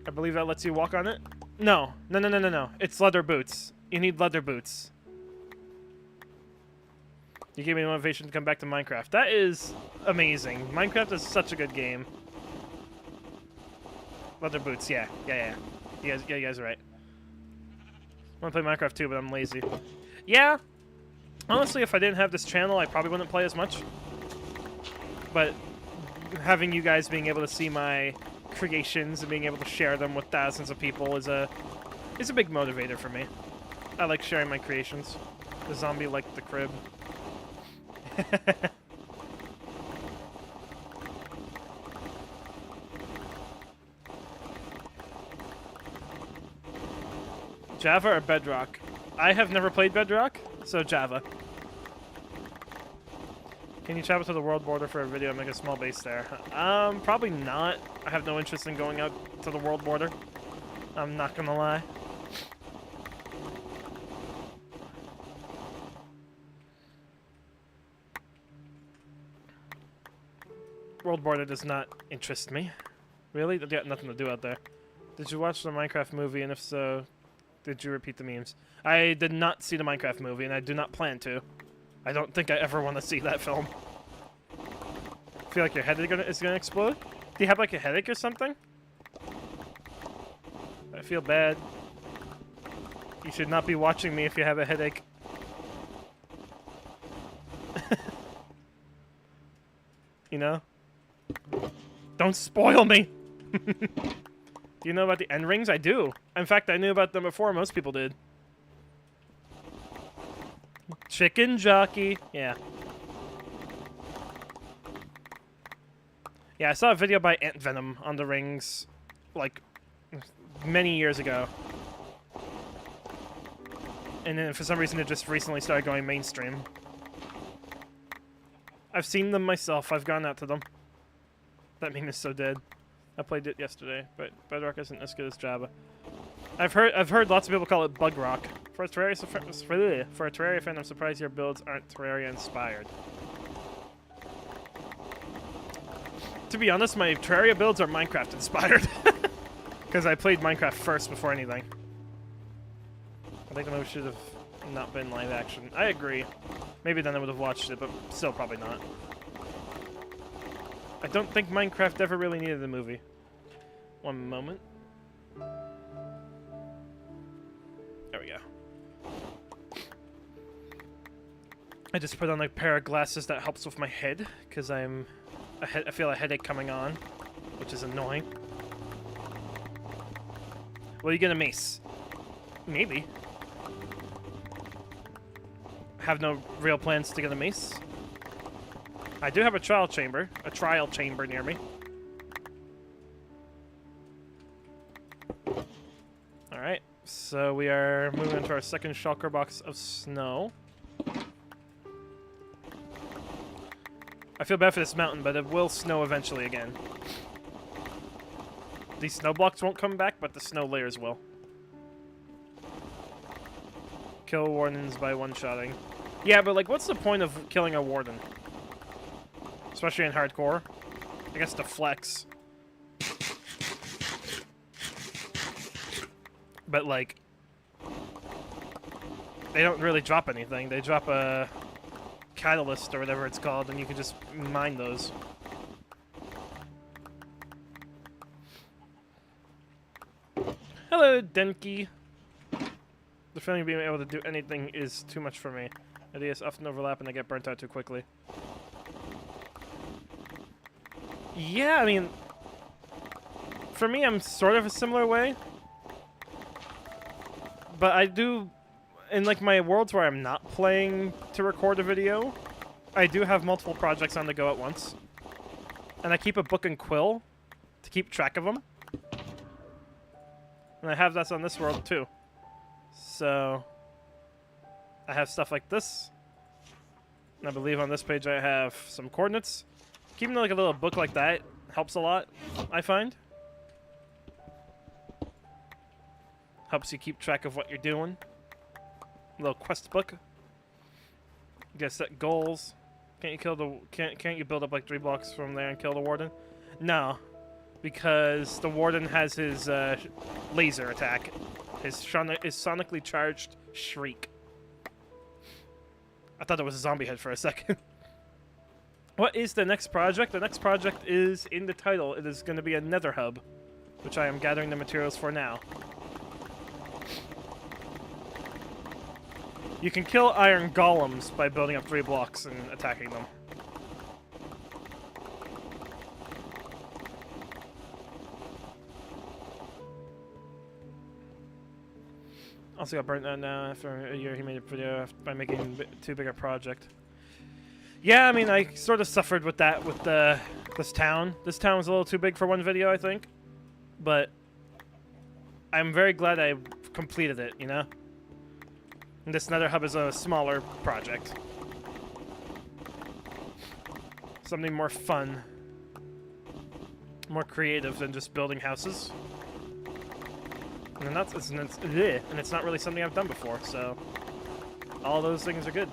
Speaker 1: I believe that lets you walk on it? No. No. It's leather boots. You need leather boots. You gave me the motivation to come back to Minecraft. That is amazing. Minecraft is such a good game. Leather boots, yeah. You guys are right. I want to play Minecraft too, but I'm lazy. Yeah. Honestly, if I didn't have this channel, I probably wouldn't play as much. But having you guys being able to see my creations and being able to share them with thousands of people is a big motivator for me. I like sharing my creations. The zombie liked the crib. Java or Bedrock? I have never played Bedrock, so Java. Can you travel to the world border for a video and make a small base there? Probably not. I have no interest in going out to the world border. I'm not gonna lie. World border does not interest me. Really? They got nothing to do out there. Did you watch the Minecraft movie, and if so, did you repeat the memes? I did not see the Minecraft movie, and I do not plan to. I don't think I ever want to see that film. Feel like your head is gonna explode? Do you have like a headache or something? I feel bad. You should not be watching me if you have a headache. You know? Don't spoil me! Do you know about the end rings? I do. In fact, I knew about them before most people did. Chicken jockey. Yeah. Yeah, I saw a video by Ant Venom on the rings, like, many years ago. And then for some reason it just recently started going mainstream. I've seen them myself. I've gone out to them. That meme is so dead. I played it yesterday, but Bedrock isn't as good as Java. I've heard lots of people call it Bug Rock. For a Terraria fan, I'm surprised your builds aren't Terraria inspired. To be honest, my Terraria builds are Minecraft inspired. Because I played Minecraft first before anything. I think the movie should have not been live action. I agree. Maybe then I would have watched it, but still probably not. I don't think Minecraft ever really needed a movie. One moment. There we go. I just put on a pair of glasses that helps with my head, because I feel a headache coming on, which is annoying. Will you get a mace? Maybe. Have no real plans to get a mace. I do have a trial chamber near me. Alright, so we are moving into our second shulker box of snow. I feel bad for this mountain, but it will snow eventually again. These snow blocks won't come back, but the snow layers will. Kill wardens by one-shotting. Yeah, but like, what's the point of killing a warden? Especially in hardcore. I guess to flex. But like, they don't really drop anything. They drop a catalyst or whatever it's called, and you can just mine those. Hello, Denki. The feeling of being able to do anything is too much for me. Ideas often overlap and I get burnt out too quickly. Yeah, I mean, for me, I'm sort of a similar way. But I do, in like my worlds where I'm not playing to record a video, I do have multiple projects on the go at once. And I keep a book and quill to keep track of them. And I have that on this world too. So I have stuff like this. And I believe on this page I have some coordinates. Keeping like a little book like that helps a lot, I find. Helps you keep track of what you're doing. A little quest book. You gotta set goals. Can't you kill the can't you build up like 3 blocks from there and kill the warden? No. Because the warden has his laser attack. His sonically charged shriek. I thought it was a zombie head for a second. What is the next project? The next project is in the title. It is going to be a Nether hub, which I am gathering the materials for now. You can kill iron golems by building up 3 blocks and attacking them. Also got burnt out now. After a year he made a video by making too big a project. Yeah, I mean, I sort of suffered with that with this town. This town was a little too big for one video, I think. But I'm very glad I completed it, you know? And this Nether hub is a smaller project. Something more fun. More creative than just building houses. And it's not really something I've done before, so all those things are good.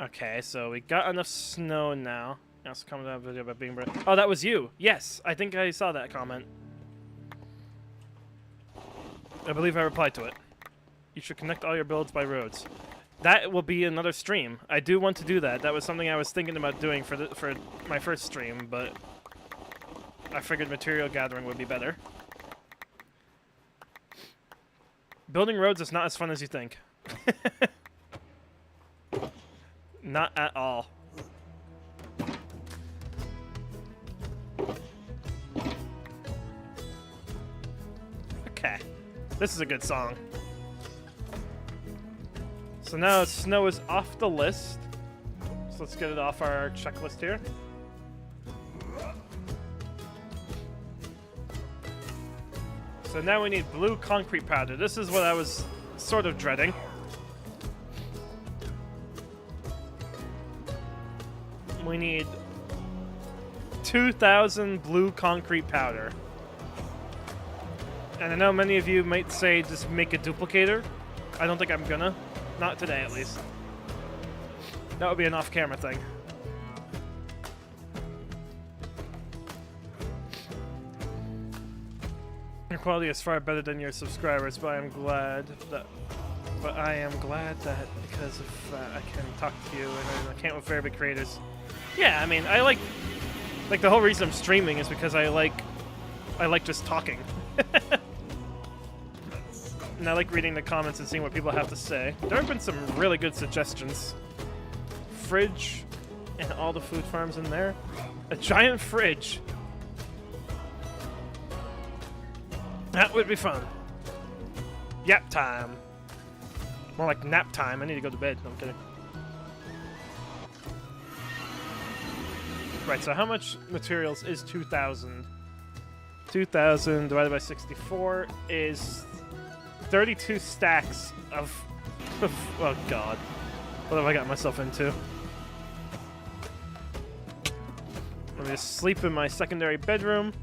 Speaker 1: Okay, so we got enough snow now. Also comment on a video about being brave. Oh, that was you. Yes, I think I saw that comment. I believe I replied to it. You should connect all your builds by roads. That will be another stream. I do want to do that. That was something I was thinking about doing for my first stream, but I figured material gathering would be better. Building roads is not as fun as you think. Not at all. Okay. This is a good song. So now snow is off the list. So let's get it off our checklist here. So now we need blue concrete powder. This is what I was sort of dreading. We need 2,000 blue concrete powder. And I know many of you might say just make a duplicator. I don't think I'm gonna. Not today, at least. That would be an off-camera thing. Your quality is far better than your subscribers, but I am glad that because of I can talk to you and I can't with very big creators. Yeah, I mean, I like the whole reason I'm streaming is because I like just talking. And I like reading the comments and seeing what people have to say. There have been some really good suggestions. Fridge and all the food farms in there. A giant fridge. That would be fun. Yap time. More like nap time. I need to go to bed. No, I'm kidding. Right, so how much materials is 2,000? 2,000 divided by 64 is 32 stacks of oh god. What have I got myself into? I'm gonna sleep in my secondary bedroom.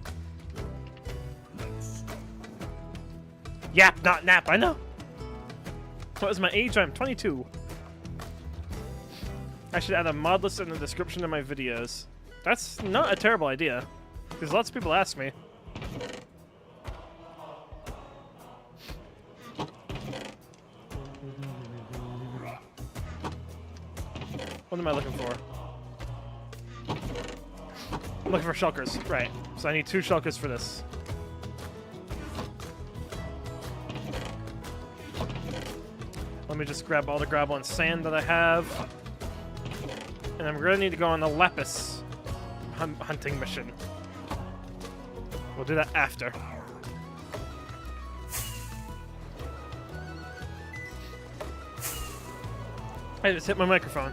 Speaker 1: Yap, not nap, I know. What is my age? I'm 22. I should add a mod list in the description of my videos. That's not a terrible idea, because lots of people ask me. What am I looking for? I'm looking for shulkers, right. So I need 2 shulkers for this. Let me just grab all the gravel and sand that I have. And I'm gonna need to go on the Lapis hunting mission. We'll do that after. I just hit my microphone.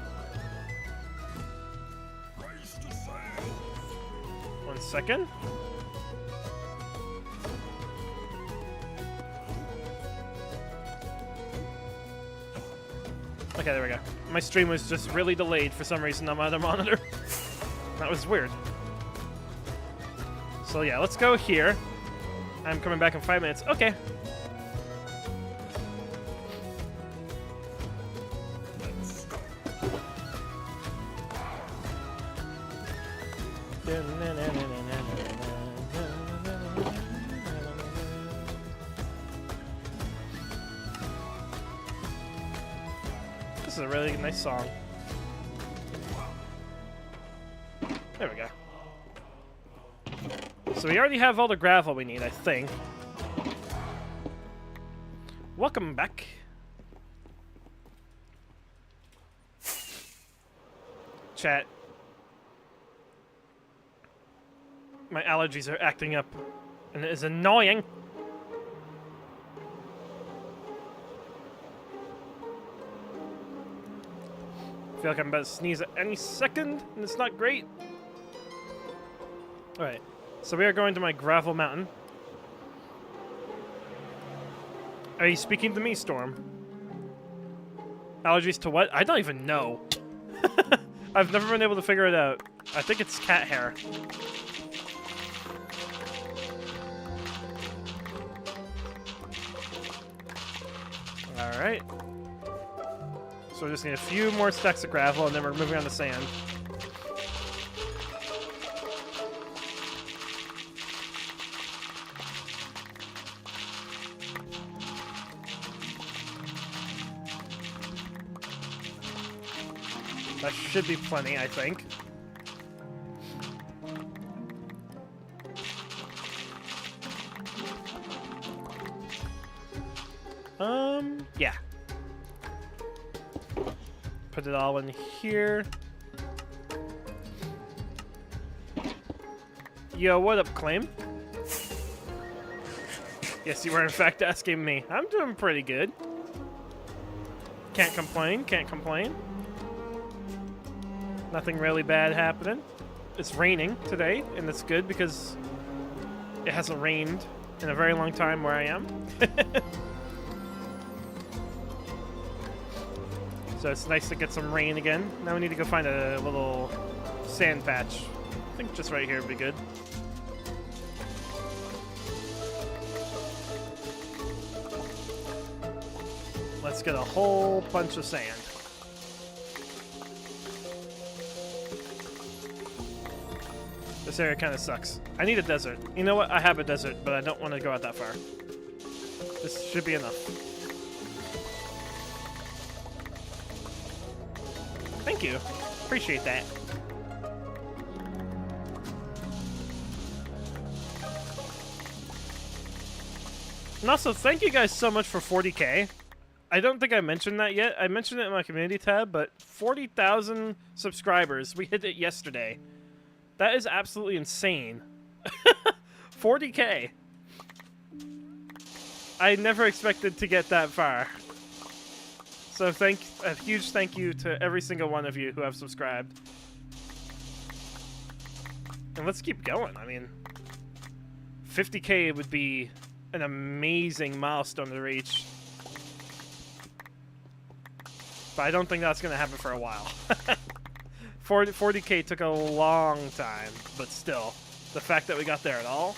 Speaker 1: 1 second. Okay, there we go. My stream was just really delayed for some reason on my other monitor. That was weird. So yeah, let's go here. I'm coming back in 5 minutes. Okay. This is a really nice song. There we go. So we already have all the gravel we need, I think. Welcome back. Chat. My allergies are acting up, and it is annoying. I feel like I'm about to sneeze at any second, and it's not great. Alright, so we are going to my gravel mountain. Are you speaking to me, Storm? Allergies to what? I don't even know. I've never been able to figure it out. I think it's cat hair. Alright. So we just need a few more stacks of gravel, and then we're moving on to sand. That should be plenty, I think. Yeah. Put it all in here. Yo, what up, Claim? Yes, you were in fact asking me. I'm doing pretty good. Can't complain, can't complain. Nothing really bad happening. It's raining today, and it's good because it hasn't rained in a very long time where I am. So it's nice to get some rain again. Now we need to go find a little sand patch. I think just right here would be good. Let's get a whole bunch of sand. This area kind of sucks. I need a desert. You know what? I have a desert, but I don't want to go out that far. This should be enough. Thank you. Appreciate that. And also, thank you guys so much for 40K. I don't think I mentioned that yet. I mentioned it in my community tab, but 40,000 subscribers. We hit it yesterday. That is absolutely insane. 40K. I never expected to get that far. So a huge thank you to every single one of you who have subscribed. And let's keep going. I mean, 50K would be an amazing milestone to reach. But I don't think that's going to happen for a while. 40K took a long time, but still, the fact that we got there at all,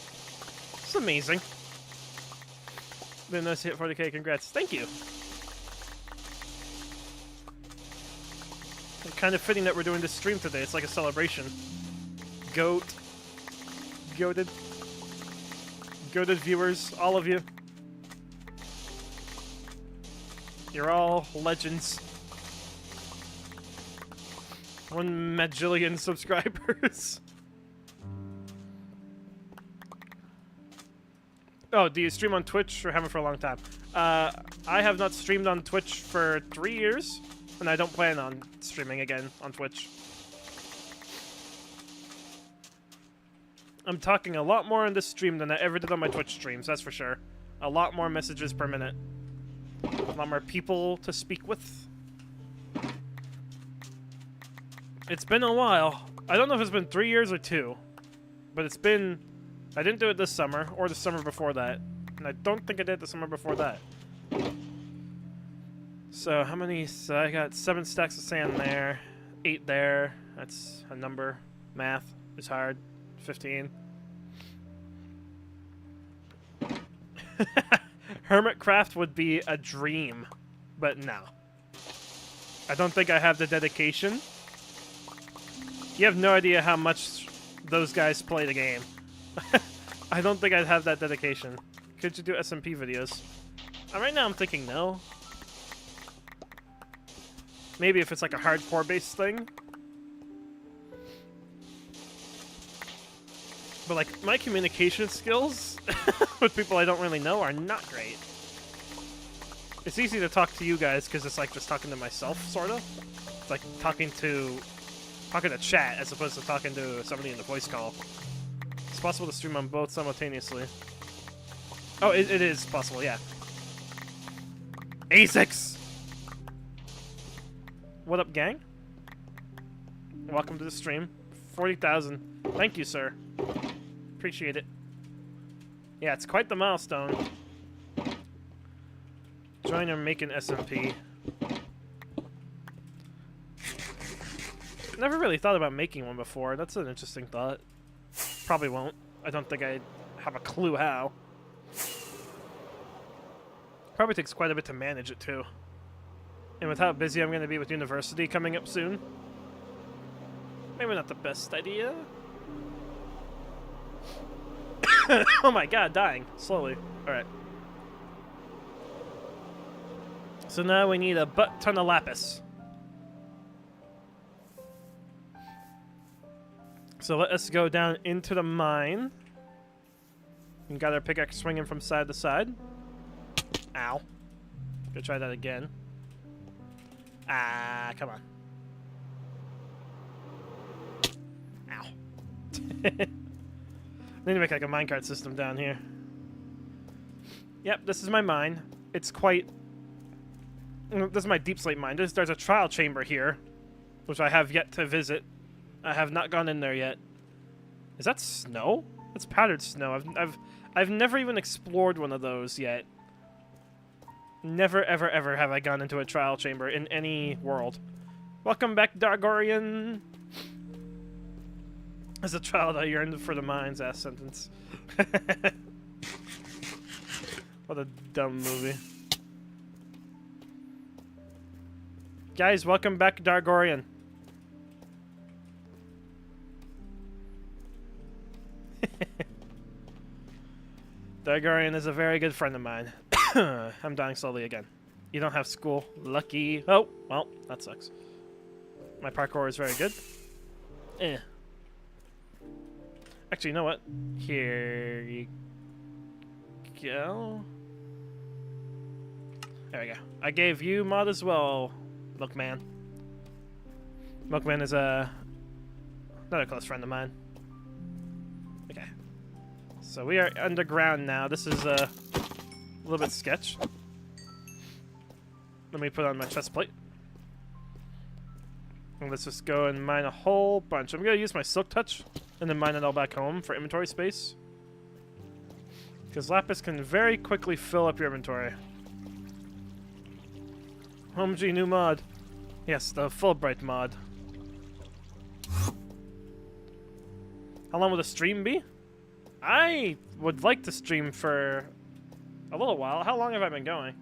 Speaker 1: it's amazing. Been nice to hit 40K. Congrats. Thank you. It's kind of fitting that we're doing this stream today. It's like a celebration. Goated viewers, all of you. You're all legends. 1 majillion subscribers. Oh, do you stream on Twitch or haven't for a long time? I have not streamed on Twitch for 3 years, and I don't plan on streaming again on Twitch. I'm talking a lot more on this stream than I ever did on my Twitch streams, that's for sure. A lot more messages per minute. A lot more people to speak with. It's been a while. I don't know if it's been 3 years or 2, but it's been... I didn't do it this summer, or the summer before that. And I don't think I did the summer before that. So, how many... So I got 7 stacks of sand there. 8 there. That's a number. Math is hard. 15. Hermitcraft would be a dream. But no. I don't think I have the dedication. You have no idea how much those guys play the game. I don't think I'd have that dedication. Could you do SMP videos? Right now I'm thinking no. Maybe if it's like a hardcore based thing. But like, my communication skills with people I don't really know are not great. It's easy to talk to you guys because it's like just talking to myself, sort of. It's like talking to chat as opposed to talking to somebody in the voice call. It's possible to stream on both simultaneously. Oh, it is possible, yeah. A6! What up, gang? Welcome to the stream. 40,000. Thank you, sir. Appreciate it. Yeah, it's quite the milestone. Join or make an SMP. Never really thought about making one before. That's an interesting thought. Probably won't. I don't think I have a clue how. Probably takes quite a bit to manage it, too. And with how busy I'm going to be with university coming up soon, maybe not the best idea. Oh my god, dying. Slowly. Alright. So now we need a butt-ton of Lapis. So let us go down into the mine. We got our pickaxe swinging from side to side. Ow. Go try that again. Ah, come on. Ow. Need to make like a minecart system down here. Yep, this is my mine. It's quite... This is my deep slate mine. There's a trial chamber here, which I have yet to visit. I have not gone in there yet. Is that snow? That's powdered snow. I've never even explored one of those yet. Never, ever, ever have I gone into a trial chamber in any world. Welcome back, Dargorian. As a child, I yearned for the mines, ass sentence. What a dumb movie. Guys, welcome back, Dargorian. Dargorian is a very good friend of mine. I'm dying slowly again. You don't have school. Lucky. Oh, well, that sucks. My parkour is very good. Eh. Actually, you know what? Here you go. There we go. I gave you mod as well, Milkman. Milkman is another close friend of mine. Okay. So we are underground now. This is a little bit sketch. Let me put on my chest plate. And let's just go and mine a whole bunch. I'm going to use my Silk Touch and then mine it all back home for inventory space. Because Lapis can very quickly fill up your inventory. HomeG new mod. Yes, the Fulbright mod. How long will the stream be? I would like to stream for a little while. How long have I been going?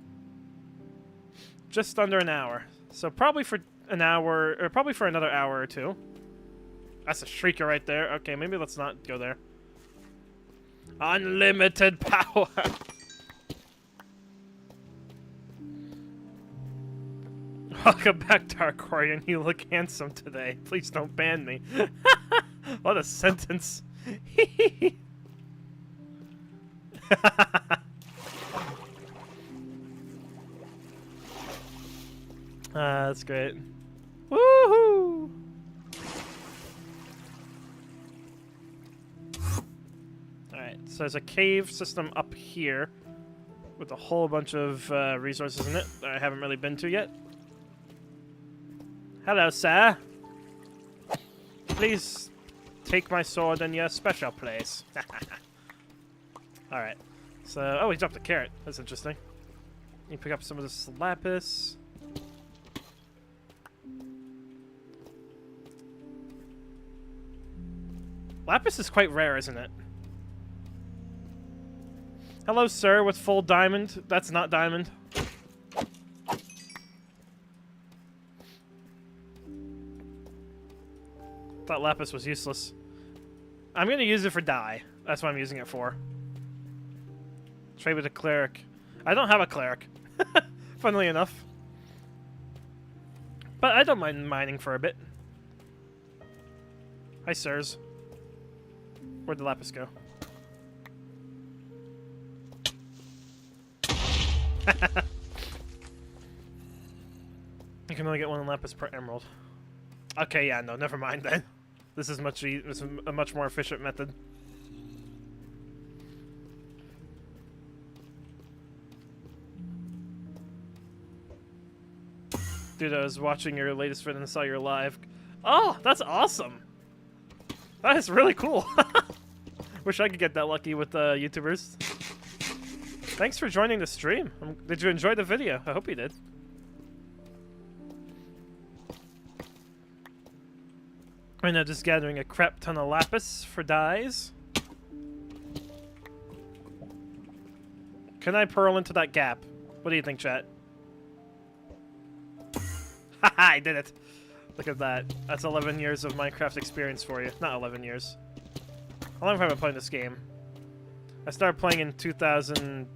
Speaker 1: Just under an hour. So probably for an hour, or probably for another hour or two. That's a shrieker right there. Okay, maybe let's not go there. Unlimited power! Welcome back, Darkorian. You look handsome today. Please don't ban me. What a sentence. That's great. Woohoo! Alright, so there's a cave system up here with a whole bunch of resources in it that I haven't really been to yet. Hello, sir. Please take my sword in your special place. Alright. So, oh, he dropped a carrot. That's interesting. You pick up some of this lapis. Lapis is quite rare, isn't it? Hello, sir, with full diamond. That's not diamond. Thought lapis was useless. I'm gonna use it for dye. That's what I'm using it for. Trade with a cleric. I don't have a cleric. Funnily enough. But I don't mind mining for a bit. Hi, sirs. Where'd the lapis go? You can only get one lapis per emerald. Okay, yeah, no, never mind then. This is a much more efficient method. Dude, I was watching your latest video and saw your live. Oh, that's awesome! That is really cool. Wish I could get that lucky with YouTubers. Thanks for joining the stream. Did you enjoy the video? I hope you did. Right now, just gathering a crap ton of lapis for dyes. Can I pearl into that gap? What do you think, chat? Haha, I did it! Look at that. That's 11 years of Minecraft experience for you. Not 11 years. How long have I been playing this game? I started playing in 2000...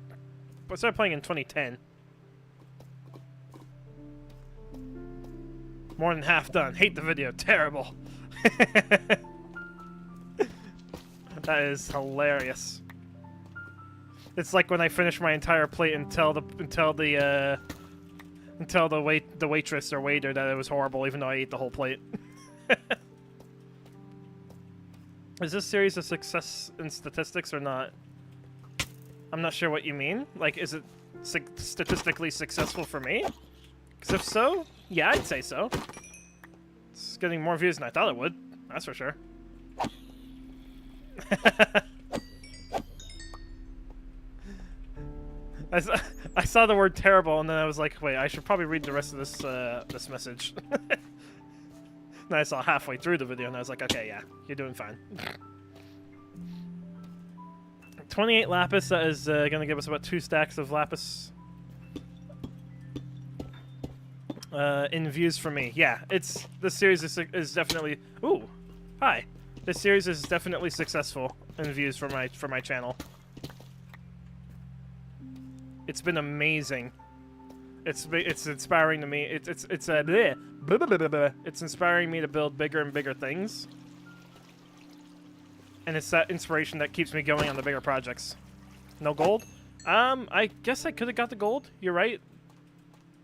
Speaker 1: I started playing in 2010. More than half done. Hate the video. Terrible. That is hilarious. It's like when I finish my entire plate and tell the waitress or waiter that it was horrible, even though I ate the whole plate. Is this series a success in statistics or not? I'm not sure what you mean. Like, is it statistically successful for me? Because if so, yeah, I'd say so. It's getting more views than I thought it would. That's for sure. I saw the word terrible, and then I was like, wait, I should probably read the rest of this this message. Then I saw halfway through the video, and I was like, okay, yeah, you're doing fine. 28 lapis, that is going to give us about 2 stacks of lapis. In views for me. Yeah, this series is definitely... Ooh, hi. This series is definitely successful in views for my channel. It's been amazing. It's inspiring to me. It's inspiring me to build bigger and bigger things. And it's that inspiration that keeps me going on the bigger projects. No gold? I guess I could have got the gold. You're right.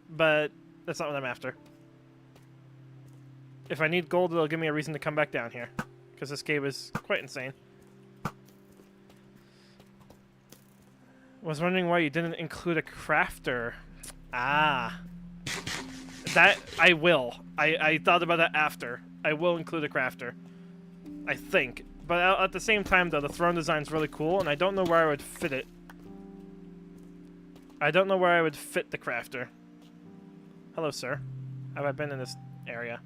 Speaker 1: But that's not what I'm after. If I need gold, it'll give me a reason to come back down here. Because this cave is quite insane. Was wondering why you didn't include a crafter. Ah. That, I will. I thought about that after. I will include a crafter. I think. But at the same time, though, the throne design's really cool, and I don't know where I would fit it. I don't know where I would fit the crafter. Hello, sir. Have I been in this area?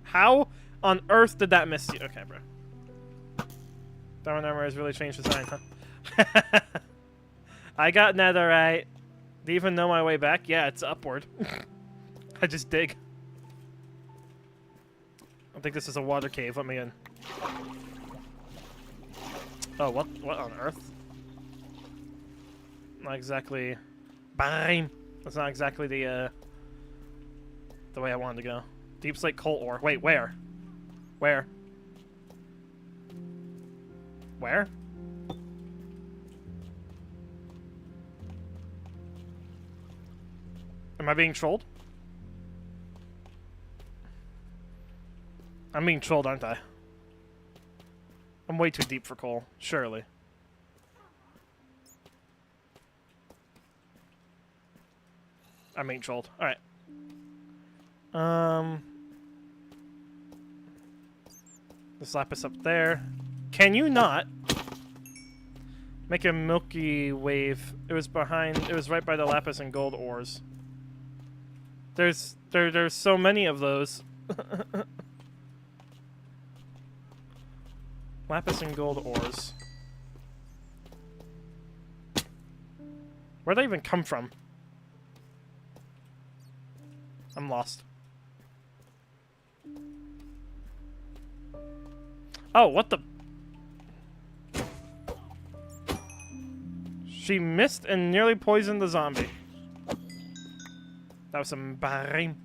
Speaker 1: How on earth did that miss you? Okay, bro. Diamond armor has really changed design, huh? I got netherite. Do you even know my way back? Yeah, it's upward. I just dig. I think this is a water cave. Let me in. Oh, what? What on earth? Not exactly. Bang! That's not exactly the way I wanted to go. Deep slate coal ore. Wait, where? Where? Where? Am I being trolled? I'm being trolled, aren't I? I'm way too deep for coal, surely. I'm being trolled. Alright. This lapis up there. Can you not make a Milky Wave? It was right by the lapis and gold ores. There's so many of those. Lapis and gold ores. Where'd they even come from? I'm lost. Oh, what the? She missed and nearly poisoned the zombie. That was some barring.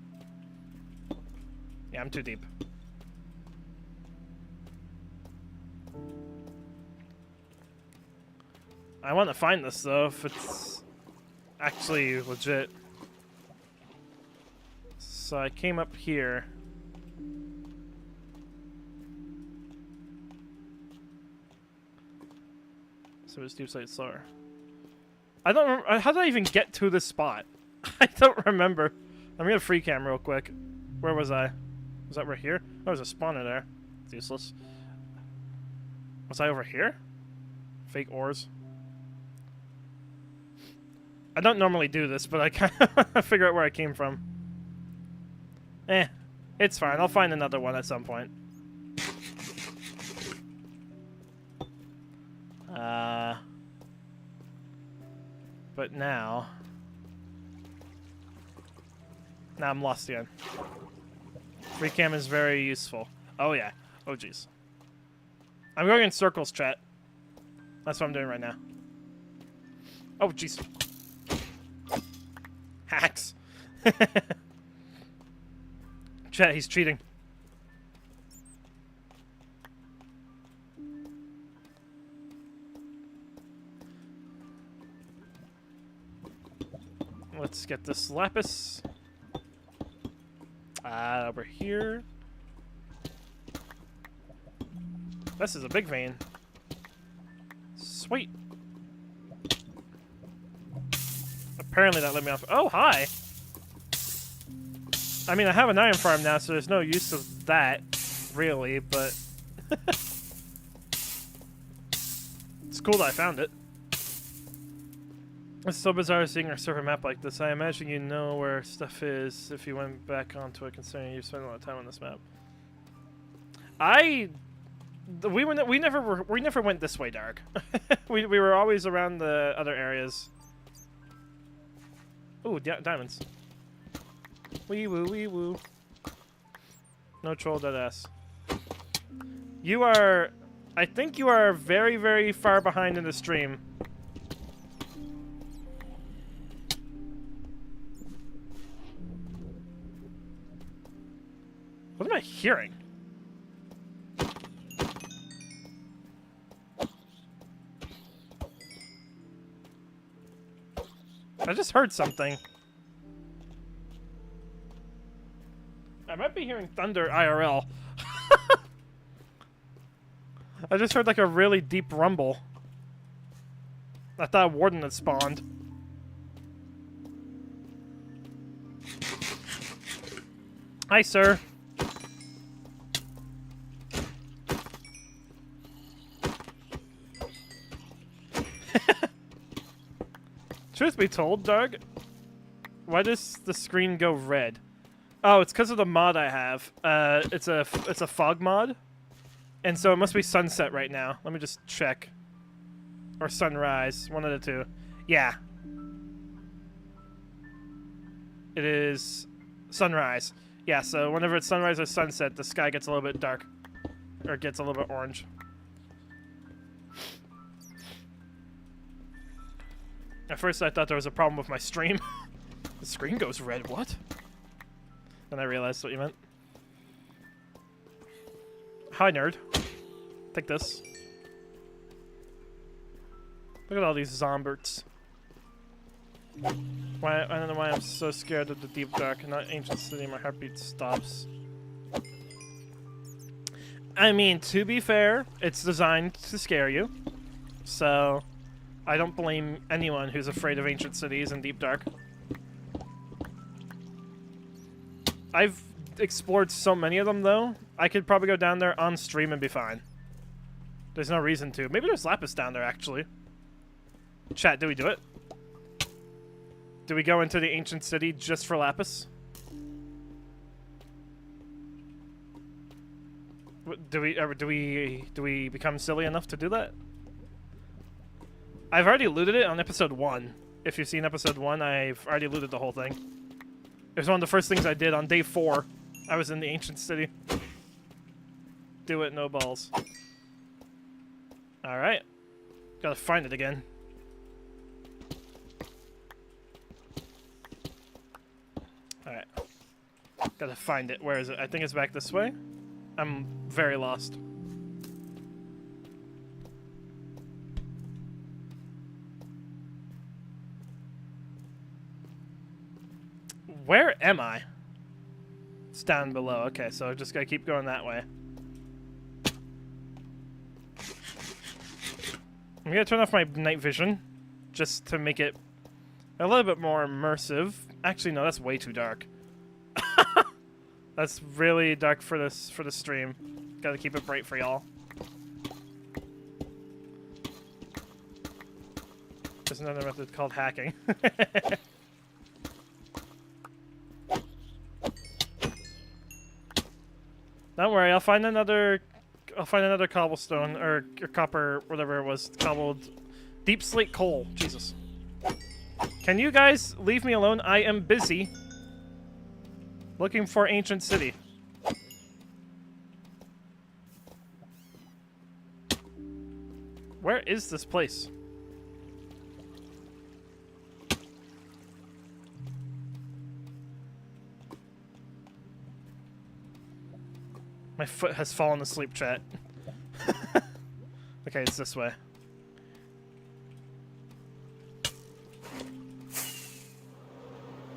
Speaker 1: Yeah, I'm too deep. I want to find this, though, if it's actually legit. So I came up here. So it's deep slate solar. I don't remember. How did I even get to this spot? I don't remember. I'm gonna free cam real quick. Where was I? Was that right here? Oh, there's a spawner there. It's useless. Was I over here? Fake ores. I don't normally do this, but I kind of figure out where I came from. Eh, it's fine. I'll find another one at some point. But now I'm lost again. Free cam is very useful. Oh yeah. Oh jeez. I'm going in circles, chat. That's what I'm doing right now. Oh jeez. Hacks. Chat, he's cheating. Let's get this lapis. Over here. This is a big vein. Sweet. Apparently that let me off. Oh, hi! I mean, I have an iron farm now, so there's no use of that, really, but... It's cool that I found it. It's so bizarre seeing our server map like this. I imagine you know where stuff is if you went back onto it, considering you spent a lot of time on this map. We never went this way, Dark. we were always around the other areas. Ooh, diamonds. Wee woo, wee woo. No troll dead ass. You are... I think you are very, very far behind in the stream. What am I hearing? I just heard something. I might be hearing thunder IRL. I just heard like a really deep rumble. I thought a warden had spawned. Hi, sir. Truth be told, Doug, why does the screen go red? Oh, it's because of the mod I have. It's a fog mod. And so it must be sunset right now. Let me just check. Or sunrise. One of the two. Yeah. It is sunrise. Yeah, so whenever it's sunrise or sunset, the sky gets a little bit dark. Or gets a little bit orange. At first I thought there was a problem with my stream. The screen goes red, what? Then I realized what you meant. Hi, nerd. Take this. Look at all these zomberts. Why? I don't know why I'm so scared of the deep dark and not ancient city. My heartbeat stops. I mean, to be fair, it's designed to scare you. So, I don't blame anyone who's afraid of ancient cities and deep dark. I've explored so many of them, though. I could probably go down there on stream and be fine. There's no reason to. Maybe there's Lapis down there, actually. Chat, do we do it? Do we go into the ancient city just for Lapis? Do we become silly enough to do that? I've already looted it on episode 1. If you've seen episode 1, I've already looted the whole thing. It was one of the first things I did on day 4. I was in the ancient city. Do it, no balls. Alright. Gotta find it again. Alright. Gotta find it. Where is it? I think it's back this way. I'm very lost. Where am I? It's down below. Okay, so I just gotta keep going that way. I'm gonna turn off my night vision just to make it a little bit more immersive. Actually, no, that's way too dark. That's really dark for the stream. Gotta keep it bright for y'all. There's another method called hacking. Don't worry, I'll find another cobblestone or copper, whatever it was, cobbled deep slate coal. Jesus. Can you guys leave me alone? I am busy looking for ancient city. Where is this place? My foot has fallen asleep, chat. Okay, it's this way.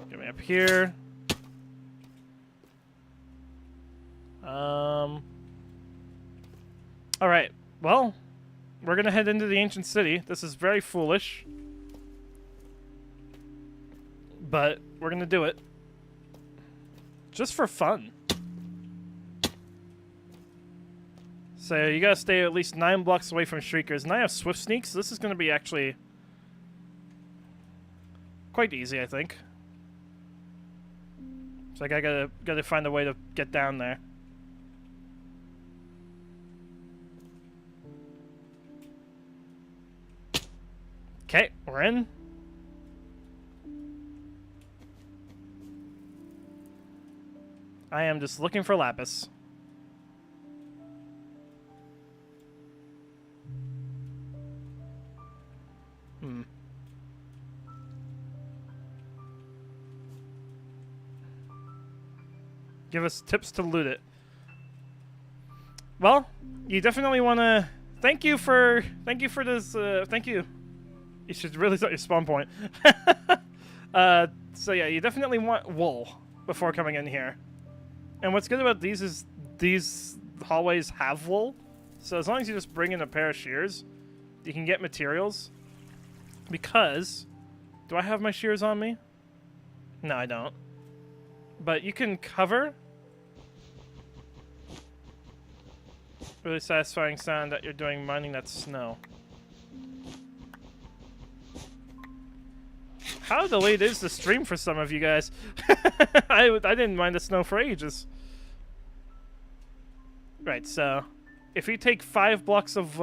Speaker 1: Get me up here. Alright, well, we're gonna head into the ancient city. This is very foolish. But we're gonna do it. Just for fun. So you gotta stay at least 9 blocks away from Shriekers. And I have Swift Sneak, so this is gonna be actually quite easy, I think. So like I gotta find a way to get down there. Okay, we're in. I am just looking for Lapis. Give us tips to loot it. Well, you definitely want to. Thank you for this. Thank you. You should really set your spawn point. So yeah, you definitely want wool before coming in here. And what's good about these is these hallways have wool. So as long as you just bring in a pair of shears, you can get materials. Because, do I have my shears on me? No, I don't. But you can cover. Really satisfying sound that you're doing mining that snow. How delayed is the stream for some of you guys? I didn't mind the snow for ages. Right, so if you take 5 blocks of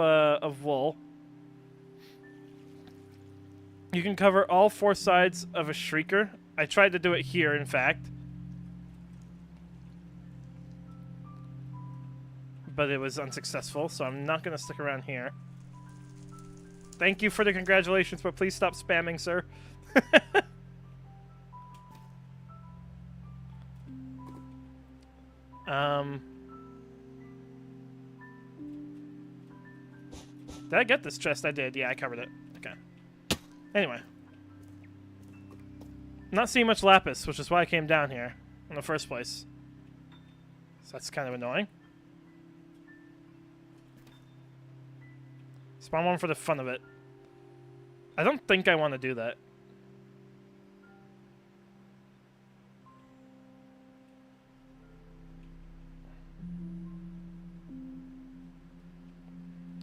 Speaker 1: wool, you can cover all 4 sides of a shrieker. I tried to do it here, in fact. But it was unsuccessful, so I'm not going to stick around here. Thank you for the congratulations, but please stop spamming, sir. Did I get this chest? I did. Yeah, I covered it. Okay. Anyway. Not seeing much lapis, which is why I came down here in the first place. So that's kind of annoying. Spawn one for the fun of it. I don't think I want to do that.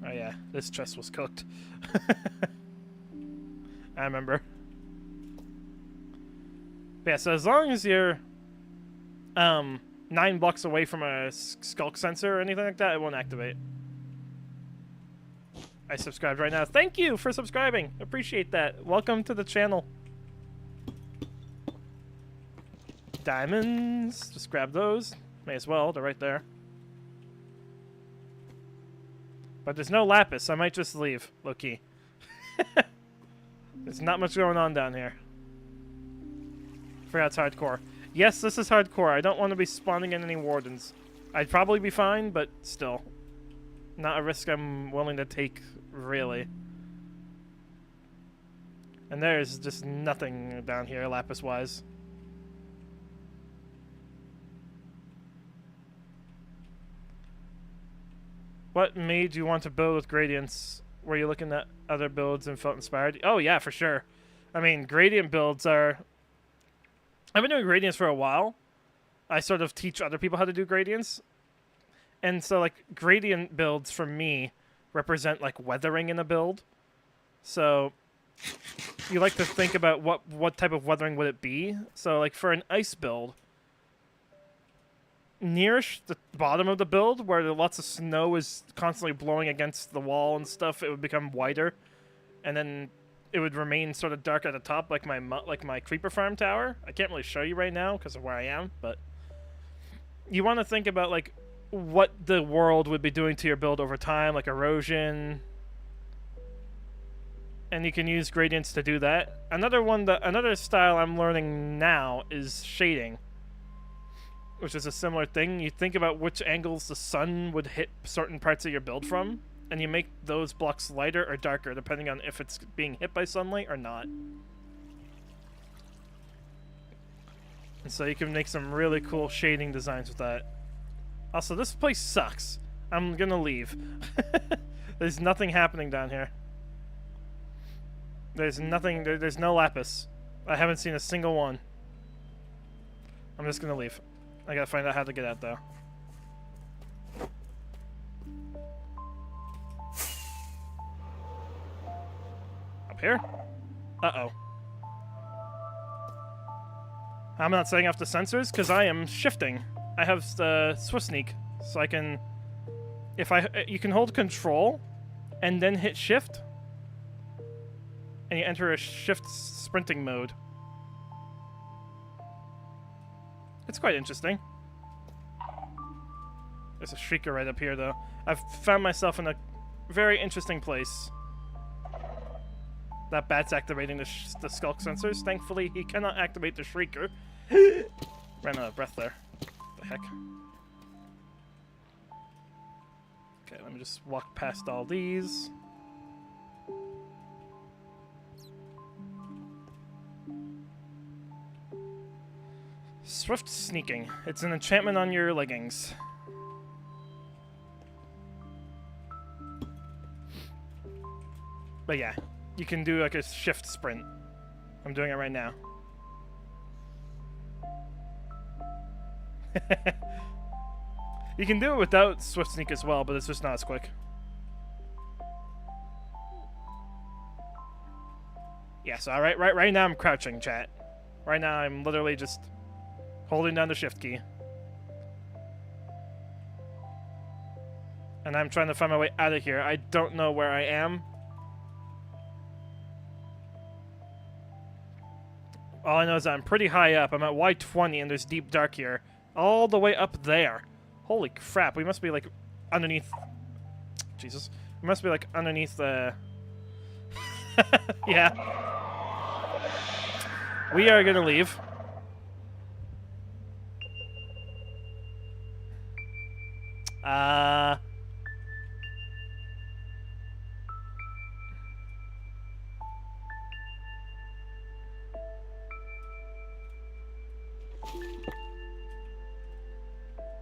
Speaker 1: Oh yeah, this chest was cooked. I remember. But yeah, so as long as you're 9 blocks away from a skulk sensor or anything like that, it won't activate. I subscribed right now. Thank you for subscribing. Appreciate that. Welcome to the channel. Diamonds. Just grab those. May as well. They're right there. But there's no lapis. I might just leave. Low-key. There's not much going on down here. Forgot it's hardcore. Yes, this is hardcore. I don't want to be spawning in any wardens. I'd probably be fine, but still. Not a risk I'm willing to take, really. And there's just nothing down here, lapis-wise. What made you want to build with gradients? Were you looking at other builds and felt inspired? Oh, yeah, for sure. I mean, gradient builds are... I've been doing gradients for a while. I sort of teach other people how to do gradients. And so, like, gradient builds for me represent, like, weathering in a build. So, you like to think about what type of weathering would it be. So, like, for an ice build, nearish the bottom of the build, where lots of snow is constantly blowing against the wall and stuff, it would become whiter. And then it would remain sort of dark at the top, like my creeper farm tower. I can't really show you right now because of where I am, but you want to think about, like, what the world would be doing to your build over time, like erosion, and you can use gradients to do that. Another style I'm learning now is shading, which is a similar thing. You think about which angles the sun would hit certain parts of your build from, and you make those blocks lighter or darker depending on if it's being hit by sunlight or not. And so you can make some really cool shading designs with that. Also, this place sucks. I'm gonna leave. There's nothing happening down here. There's nothing, there's no lapis. I haven't seen a single one. I'm just gonna leave. I gotta find out how to get out, though. Up here? Uh-oh. I'm not setting off the sensors because I am shifting. I have the Swift Sneak, so I can... You can hold Control and then hit Shift, and you enter a shift sprinting mode. It's quite interesting. There's a Shrieker right up here, though. I've found myself in a very interesting place. That bat's activating the skulk sensors. Thankfully, he cannot activate the Shrieker. Ran out of breath there. What the heck? Okay, let me just walk past all these. Swift Sneaking. It's an enchantment on your leggings. But yeah, you can do like a shift sprint. I'm doing it right now. You can do it without Swift Sneak as well, but it's just not as quick. Yeah, so right now I'm crouching, chat. Right now I'm literally just holding down the shift key. And I'm trying to find my way out of here. I don't know where I am. All I know is that I'm pretty high up. I'm at Y20 and there's deep dark here. All the way up there. Holy crap, we must be like underneath... Jesus. We must be like underneath the... Yeah. We are gonna leave.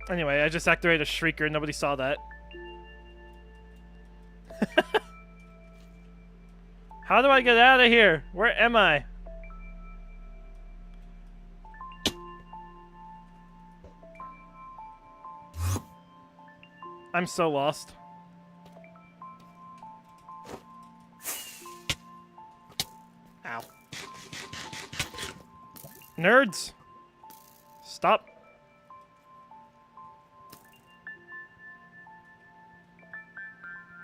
Speaker 1: Anyway, I just activated a shrieker. Nobody saw that. How do I get out of here? Where am I? I'm so lost. Ow. Nerds! Stop.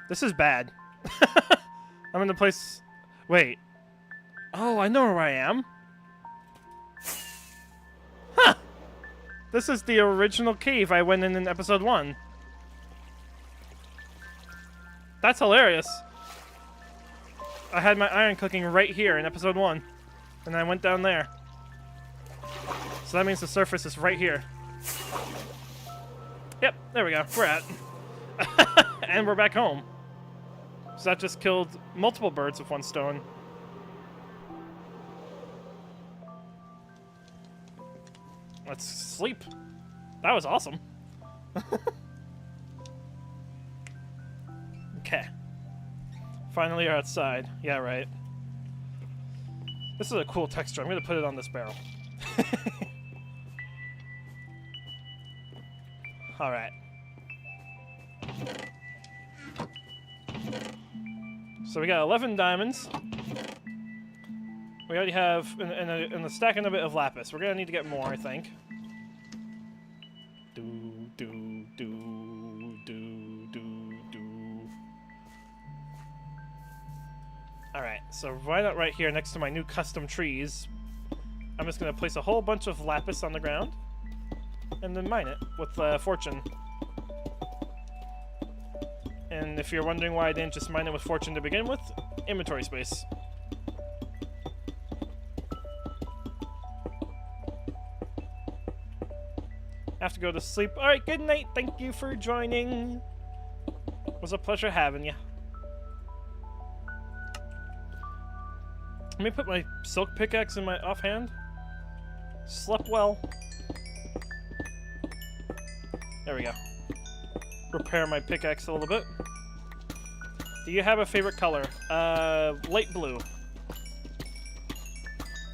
Speaker 1: This is bad. I'm in the place... Wait. Oh, I know where I am. Huh! This is the original cave I went in episode 1. That's hilarious. I had my iron cooking right here in episode 1. And I went down there. So that means the surface is right here. Yep, there we go. We're at. And we're back home. So that just killed multiple birds with one stone. Let's sleep. That was awesome. Okay. Finally you're outside. Yeah, right. This is a cool texture. I'm gonna put it on this barrel. Alright. So we got 11 diamonds. We already have in the stack and a bit of lapis. We're gonna need to get more, I think. Alright, so right out right here next to my new custom trees, I'm just gonna place a whole bunch of lapis on the ground and then mine it with fortune. And if you're wondering why I didn't just mine it with fortune to begin with, inventory space. I have to go to sleep. Alright, good night. Thank you for joining. It was a pleasure having you. Let me put my silk pickaxe in my offhand. Slept well. There we go. Repair my pickaxe a little bit. Do you have a favorite color? Light blue.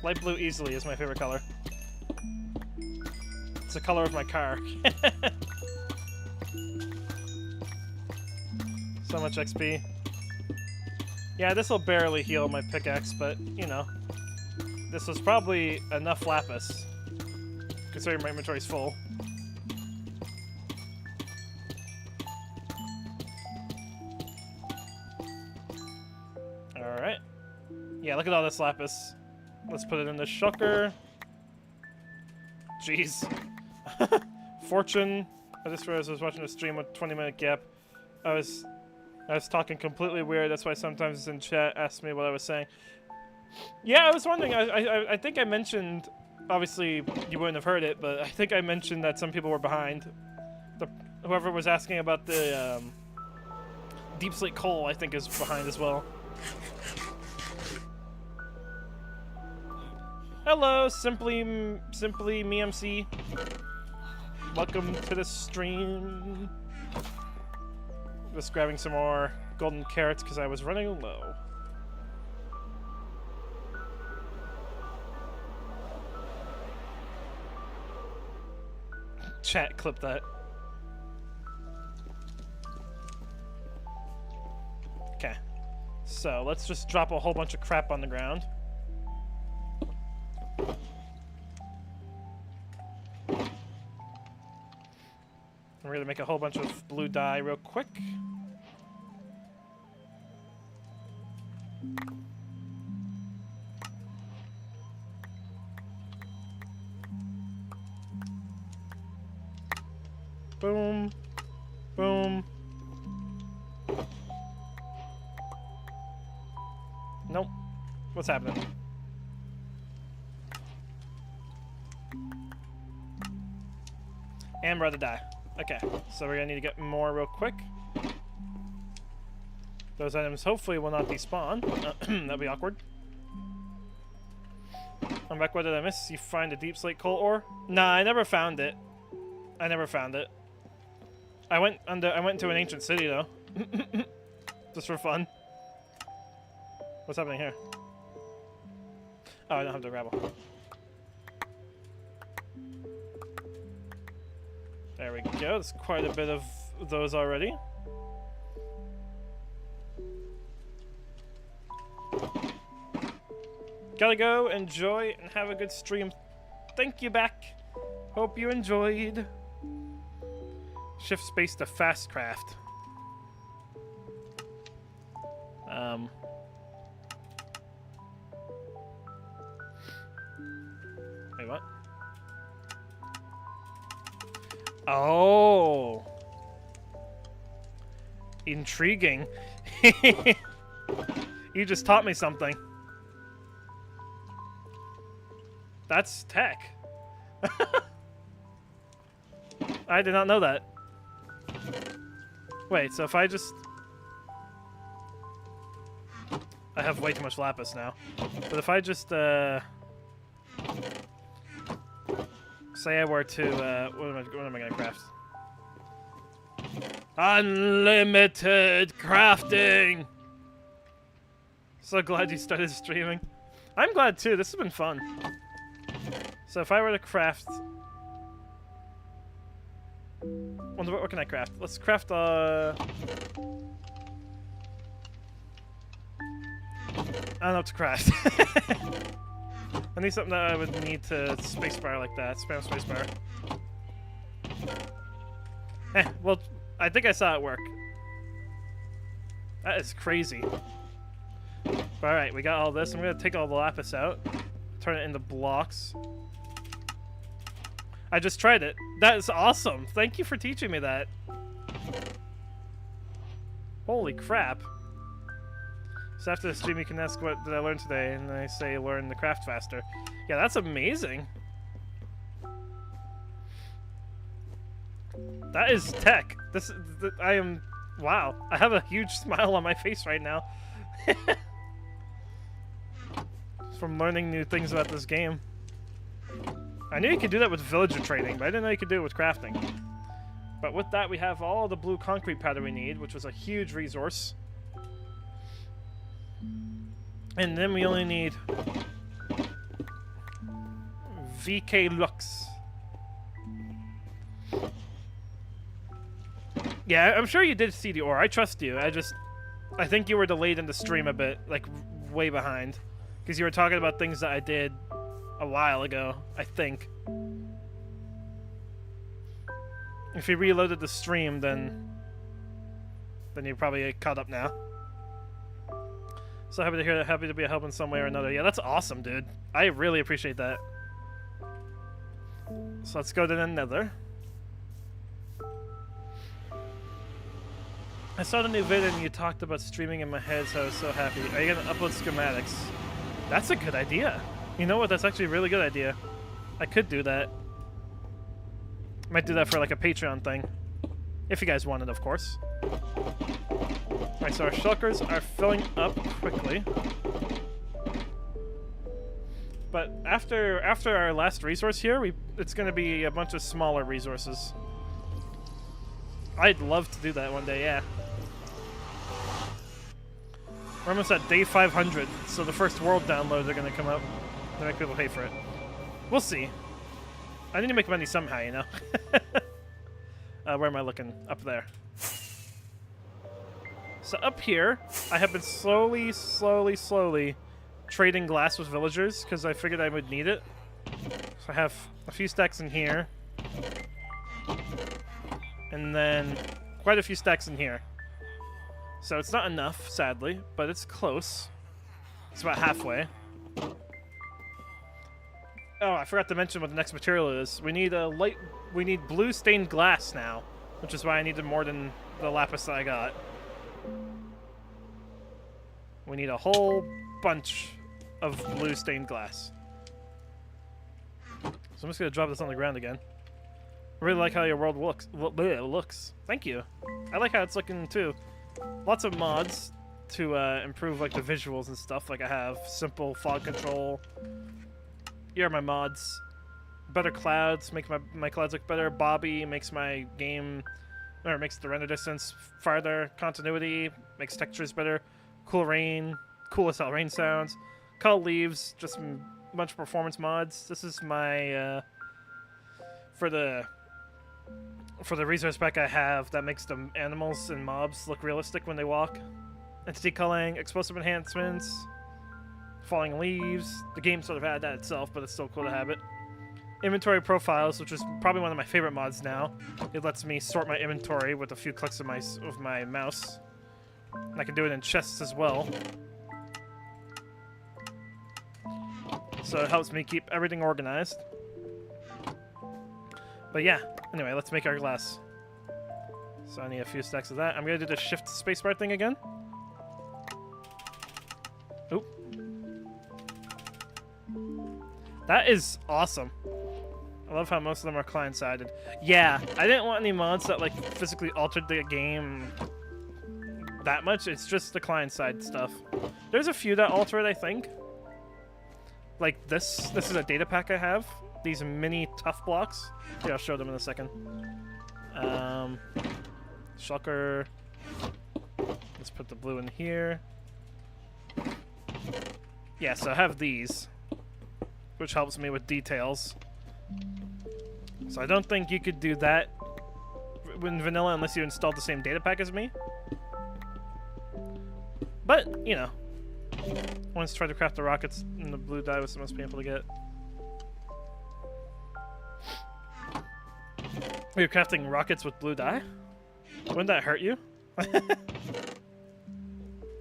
Speaker 1: Light blue easily is my favorite color. It's the color of my car. So much XP. Yeah, this will barely heal my pickaxe, but, you know. This was probably enough lapis, considering my inventory's full. Alright. Yeah, look at all this lapis. Let's put it in the shulker. Jeez. Fortune. I just realized I was watching a stream with 20-minute gap. I was talking completely weird. That's why sometimes it's in chat asks me what I was saying. Yeah, I was wondering. I think I mentioned. Obviously, you wouldn't have heard it, but I think I mentioned that some people were behind. Whoever was asking about the deep slate coal, I think, is behind as well. Hello, simply me MC. Welcome to the stream. Just grabbing some more golden carrots because I was running low. Chat, clip that. Okay. So, let's just drop a whole bunch of crap on the ground. We're gonna make a whole bunch of blue dye real quick. Boom. Boom. Nope. What's happening? And we're out of dye. Okay, so we're gonna need to get more real quick. Those items hopefully will not despawn. That'd be awkward. I'm back. What did I miss? You find a deep slate coal ore? Nah, I never found it. I never found it. I went to an ancient city though. Just for fun. What's happening here? Oh, I don't have the gravel. There we go. There's quite a bit of those already. Gotta go, enjoy, and have a good stream. Thank you back. Hope you enjoyed. Shift space to fast craft. Wait, what? Oh. Intriguing. You just taught me something. That's tech. I did not know that. Wait, so if I just... I have way too much lapis now. But if I just, say I were to, what am I gonna craft? Unlimited crafting! So glad you started streaming. I'm glad too, this has been fun. So if I were to craft... What can I craft? Let's craft, I don't know what to craft. I need something that I would need to spacebar like that. Spam spacebar. Well, I think I saw it work. That is crazy. Alright, we got all this. I'm gonna take all the lapis out. Turn it into blocks. I just tried it. That is awesome. Thank you for teaching me that. Holy crap. So after the stream, you can ask, what did I learn today? And I say, learn the craft faster. Yeah, that's amazing. That is tech. I am... Wow. I have a huge smile on my face right now. From learning new things about this game. I knew you could do that with villager trading, but I didn't know you could do it with crafting. But with that, we have all the blue concrete powder we need, which was a huge resource. And then we only need VK Lux. Yeah, I'm sure you did see the ore. I trust you. I think you were delayed in the stream a bit, like way behind. Because you were talking about things that I did a while ago, I think. If you reloaded the stream, then you're probably caught up now. So happy to hear that. Happy to be a help in some way or another. Yeah, that's awesome, dude. I really appreciate that. So let's go to the Nether. I saw the new video and you talked about streaming in my head, so I was so happy. Are you gonna upload schematics? That's a good idea. You know what? That's actually a really good idea. I could do that. Might do that for like a Patreon thing. If you guys want it, of course. Alright, so our shulkers are filling up quickly. But after our last resource here, it's going to be a bunch of smaller resources. I'd love to do that one day, yeah. We're almost at day 500, so the first world downloads are going to come up. They make people pay for it. We'll see. I need to make money somehow, you know? Where am I looking? Up there. So up here, I have been slowly trading glass with villagers, because I figured I would need it. So I have a few stacks in here. And then quite a few stacks in here. So it's not enough, sadly, but it's close. It's about halfway. Oh, I forgot to mention what the next material is. We need blue stained glass now, which is why I needed more than the lapis that I got. We need a whole bunch of blue stained glass. So I'm just gonna drop this on the ground again. I really like how your world looks. Thank you. I like how it's looking too. Lots of mods to improve like the visuals and stuff. Like I have simple fog control. Here are my mods. Better clouds make my clouds look better. Bobby makes my game, or makes the render distance farther. Continuity makes textures better. Cool rain, cool as hell rain sounds. Call leaves, just a bunch of performance mods. This is my for the resource pack I have that makes the animals and mobs look realistic when they walk. Entity culling, explosive enhancements, falling leaves. The game sort of had that itself, but it's still cool to have it. Inventory profiles, which is probably one of my favorite mods now. It lets me sort my inventory with a few clicks of my mouse. And I can do it in chests as well. So it helps me keep everything organized. But yeah, anyway, let's make our glass. So I need a few stacks of that. I'm gonna do the shift spacebar thing again. Oop. That is awesome. I love how most of them are client-sided. Yeah, I didn't want any mods that like physically altered the game that much. It's just the client-side stuff. There's a few that alter it, I think. Like this is a data pack I have. These mini tough blocks. Yeah, I'll show them in a second. Shulker. Let's put the blue in here. Yeah, so I have these, which helps me with details. So I don't think you could do that in vanilla unless you installed the same data pack as me. But, you know. Once tried to craft the rockets, and the blue dye was the most painful to get. You're crafting rockets with blue dye? Wouldn't that hurt you?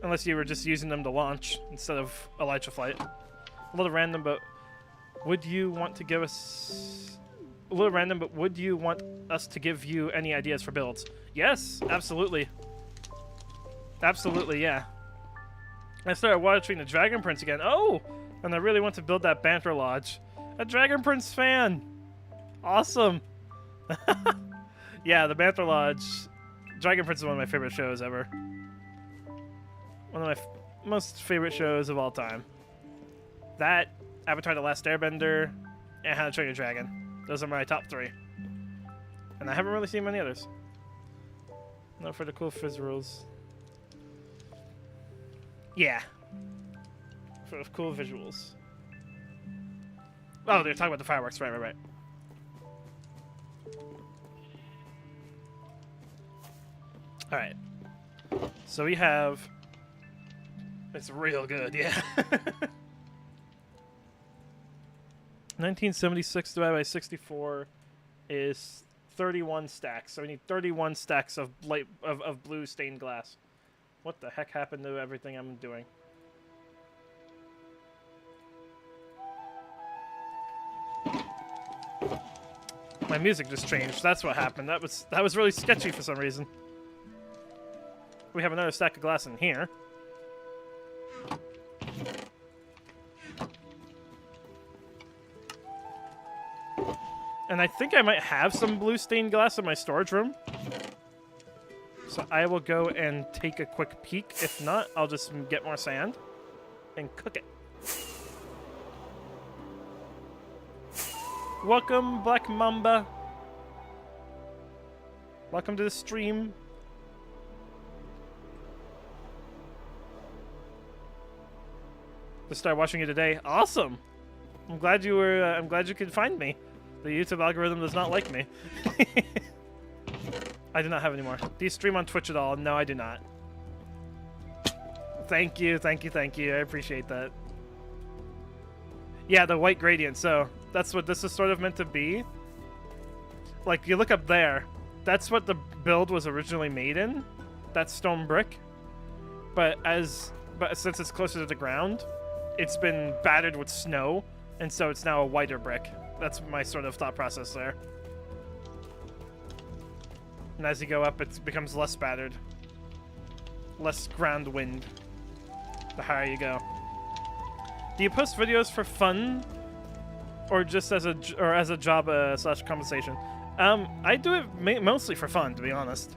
Speaker 1: Unless you were just using them to launch instead of Elytra Flight. A little random, but would you want to give us... A little random, but would you want us to give you any ideas for builds? Yes, absolutely. Absolutely, yeah. I started watching the Dragon Prince again. Oh! And I really want to build that Banter Lodge. A Dragon Prince fan! Awesome! Yeah, the Banter Lodge. Dragon Prince is one of my favorite shows ever. One of my most favorite shows of all time. That, Avatar The Last Airbender, and How to Train Your Dragon. Those are my top 3. And I haven't really seen many others. No further cool fizz rules. Yeah. For cool visuals. Oh, they're talking about the fireworks. Right. Alright. So we have... It's real good, yeah. 1976 divided by 64 is 31 stacks. So we need 31 stacks of blue stained glass. What the heck happened to everything I'm doing? My music just changed. That's what happened. That was really sketchy for some reason. We have another stack of glass in here. And I think I might have some blue stained glass in my storage room. So I will go and take a quick peek. If not, I'll just get more sand and cook it. Welcome, Black Mamba. Welcome to the stream. Just started watching you today. Awesome. I'm glad you were. I'm glad you could find me. The YouTube algorithm does not like me. I do not have any more. Do you stream on Twitch at all? No, I do not. Thank you. I appreciate that. Yeah, the white gradient. So that's what this is sort of meant to be. Like, you look up there, that's what the build was originally made in. That stone brick. But since it's closer to the ground, it's been battered with snow, and so it's now a whiter brick. That's my sort of thought process there. And as you go up, it becomes less battered. Less ground wind. The higher you go. Do you post videos for fun, or just as a job slash compensation? I do it mostly for fun, to be honest.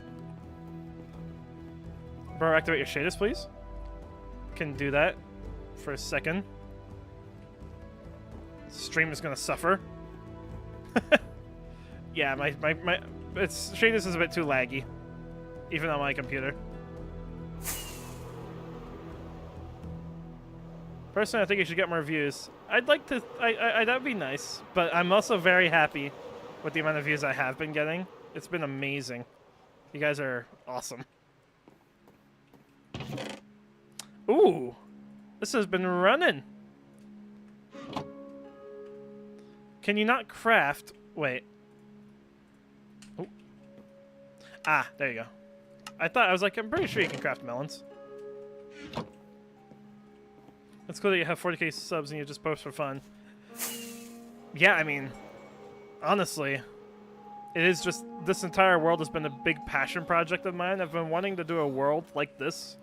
Speaker 1: Bro, activate your shaders, please. Can do that for a second. Stream is gonna suffer. Yeah, my shaders is a bit too laggy, even on my computer. Personally, I think you should get more views. I'd like to. That'd be nice, but I'm also very happy with the amount of views I have been getting. It's been amazing. You guys are awesome. Ooh, this has been running. Can you not craft? Wait. Ooh. Ah, there you go. I was like, I'm pretty sure you can craft melons. It's cool that you have 40k subs and you just post for fun. Yeah, I mean, honestly, it is just, this entire world has been a big passion project of mine. I've been wanting to do a world like this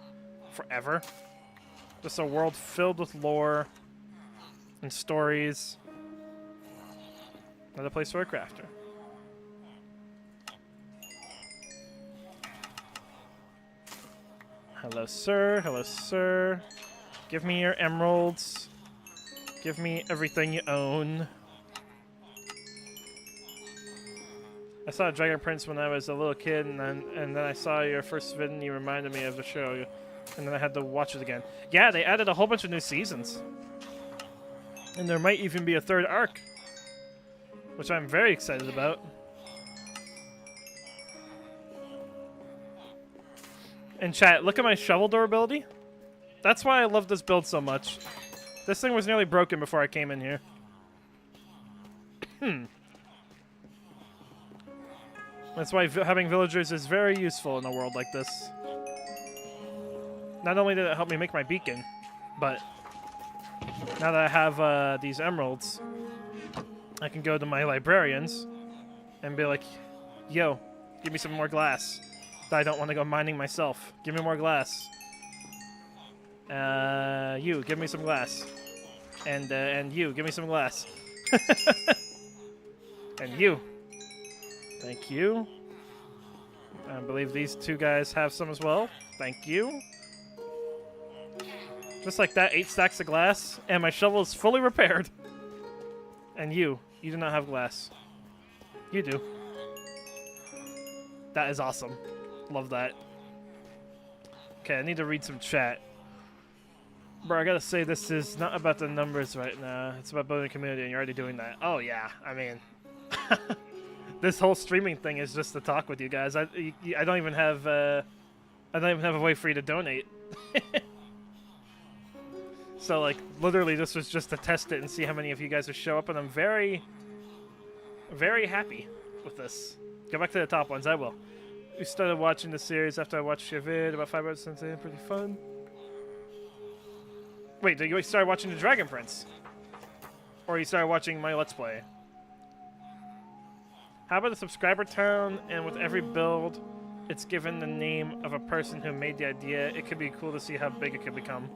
Speaker 1: forever. Just a world filled with lore and stories. Another place for a crafter. Hello, sir. Hello, sir. Give me your emeralds. Give me everything you own. I saw Dragon Prince when I was a little kid, and then I saw your first vid and you reminded me of the show, and then I had to watch it again. Yeah, they added a whole bunch of new seasons. And there might even be a third arc, which I'm very excited about. And chat, look at my shovel durability. That's why I love this build so much. This thing was nearly broken before I came in here. That's why having villagers is very useful in a world like this. Not only did it help me make my beacon, but now that I have these emeralds, I can go to my librarians and be like, yo, give me some more glass. I don't want to go mining myself. Give me more glass. You, give me some glass. And you, give me some glass. And you. Thank you. I believe these two guys have some as well. Thank you. Just like that, 8 stacks of glass, and my shovel is fully repaired. And you do not have glass. You do. That is awesome. Love that. Okay, I need to read some chat. Bro, I gotta say, this is not about the numbers right now. It's about building a community, and you're already doing that. Oh, yeah. I mean, this whole streaming thing is just to talk with you guys. I don't even have a way for you to donate. So, like, literally, this was just to test it and see how many of you guys would show up, and I'm very, very happy with this. Go back to the top ones. I will. We started watching the series after I watched your vid about 5 hours since. Pretty fun. Wait, did you start watching the Dragon Prince? Or you started watching my Let's Play? How about a subscriber town, and with every build, it's given the name of a person who made the idea? It could be cool to see how big it could become.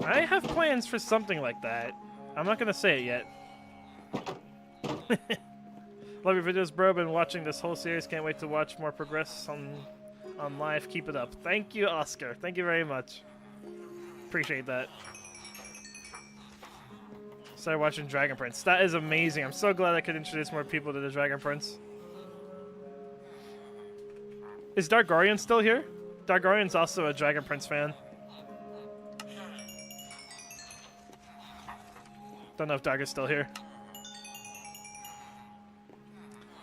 Speaker 1: I have plans for something like that. I'm not going to say it yet. Love your videos, bro. Been watching this whole series. Can't wait to watch more progress on live. Keep it up. Thank you, Oscar. Thank you very much. Appreciate that. Started watching Dragon Prince. That is amazing. I'm so glad I could introduce more people to the Dragon Prince. Is Dargorian still here? Dargorian's also a Dragon Prince fan. Don't know if Darga's still here.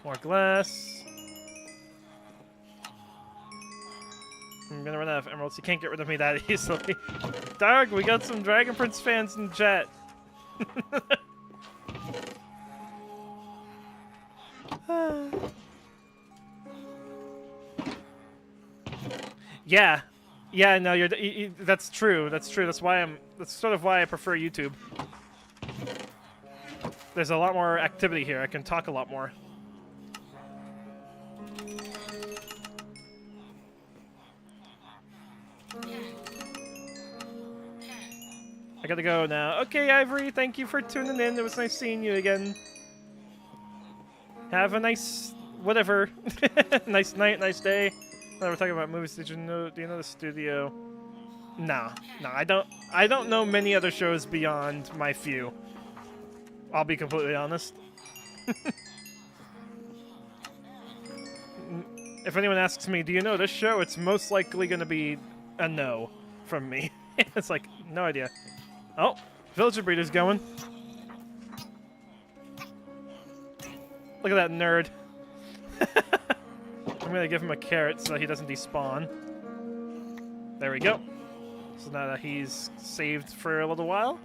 Speaker 1: More glass. I'm gonna run out of emeralds. You can't get rid of me that easily. Darg, we got some Dragon Prince fans in chat. Yeah, yeah. No, that's true. That's true. That's why I'm. That's sort of why I prefer YouTube. There's a lot more activity here. I can talk a lot more. I gotta go now. Okay, Ivory, thank you for tuning in. It was nice seeing you again. Have a nice whatever. Nice night, nice day. We're talking about movies. Did you know? Do you know the studio? No, I don't know many other shows beyond my few. I'll be completely honest. If anyone asks me, do you know this show? It's most likely gonna be a no from me. It's like, no idea. Oh, villager breeder's going. Look at that nerd. I'm gonna give him a carrot so that he doesn't despawn. There we go. So now that he's saved for a little while.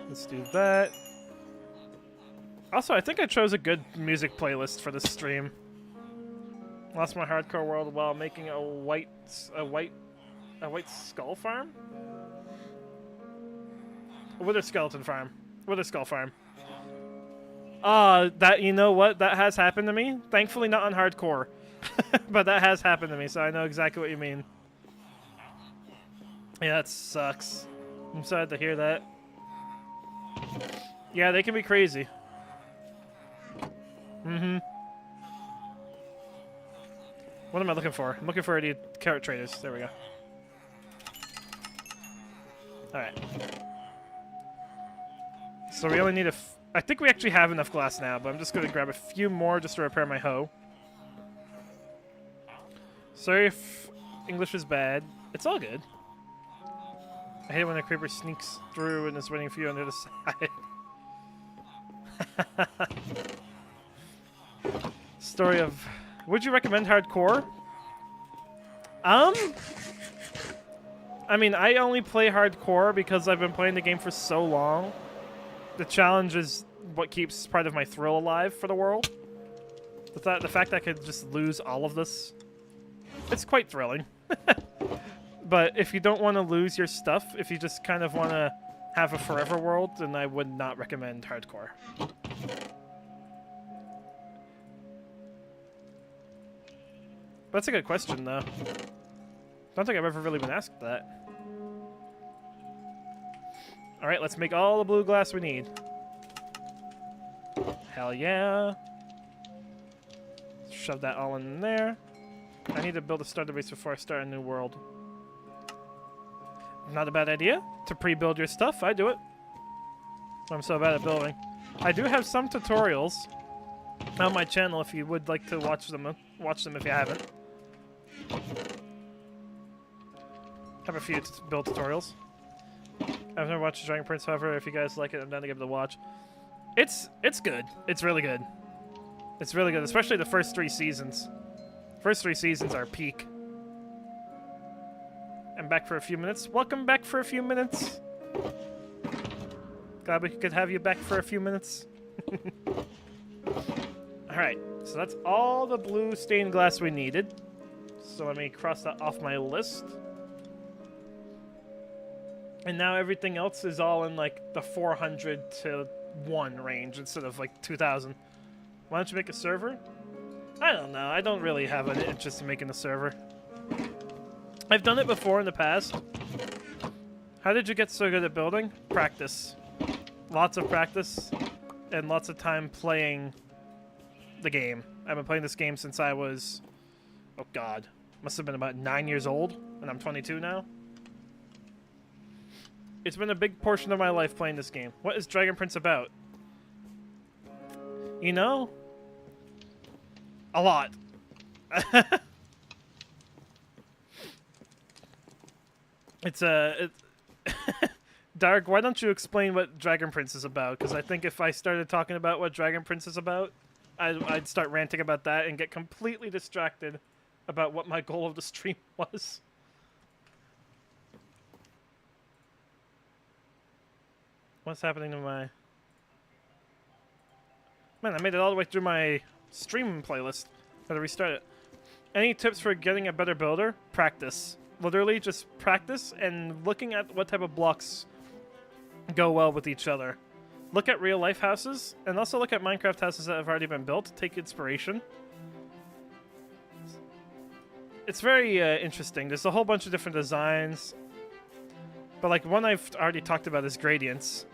Speaker 1: Let's do that. Also, I think I chose a good music playlist for this stream. Lost my hardcore world while making a white skull farm? A wither skeleton farm. Wither skull farm. That, you know what? That has happened to me. Thankfully not on hardcore. But that has happened to me, so I know exactly what you mean. Yeah, that sucks. I'm sad to hear that. Yeah, they can be crazy. Mm-hmm. What am I looking for? I'm looking for the carrot traders. There we go. Alright. So we only need I think we actually have enough glass now, but I'm just going to grab a few more just to repair my hoe. Sorry if English is bad. It's all good. I hate it when a creeper sneaks through and is waiting for you on the other side. Story of... Would you recommend hardcore? I mean, I only play hardcore because I've been playing the game for so long. The challenge is what keeps part of my thrill alive for the world. The fact that I could just lose all of this, it's quite thrilling. But if you don't want to lose your stuff, if you just kind of want to have a forever world, then I would not recommend hardcore. That's a good question, though. Don't think I've ever really been asked that. Alright, let's make all the blue glass we need. Hell yeah. Shove that all in there. I need to build a starter base before I start a new world. Not a bad idea to pre-build your stuff. I do it. I'm so bad at building. I do have some tutorials on my channel if you would like to watch them if you haven't. Have a few build tutorials. I've never watched Dragon Prince, however, if you guys like it, I'm down to give it a watch. It's good. It's really good. It's really good, especially the first 3 seasons. First 3 seasons are peak. I'm back for a few minutes. Welcome back for a few minutes. Glad we could have you back for a few minutes. Alright, so that's all the blue stained glass we needed. So let me cross that off my list. And now everything else is all in like the 400 to 1 range instead of like 2,000. Why don't you make a server? I don't know. I don't really have an interest in making a server. I've done it before in the past. How did you get so good at building? Practice. Lots of practice and lots of time playing the game. I've been playing this game since I was, oh god, must have been about 9 years old, and I'm 22 now. It's been a big portion of my life playing this game. What is Dragon Prince about? You know? A lot. It's Dark, why don't you explain what Dragon Prince is about? Because I think if I started talking about what Dragon Prince is about, I'd start ranting about that and get completely distracted about what my goal of the stream was. What's happening to my... Man, I made it all the way through my stream playlist. Gotta restart it. Any tips for getting a better builder? Practice. Literally just practice and looking at what type of blocks go well with each other. Look at real life houses and also look at Minecraft houses that have already been built. Take inspiration. It's very interesting. There's a whole bunch of different designs. But like one I've already talked about is gradients.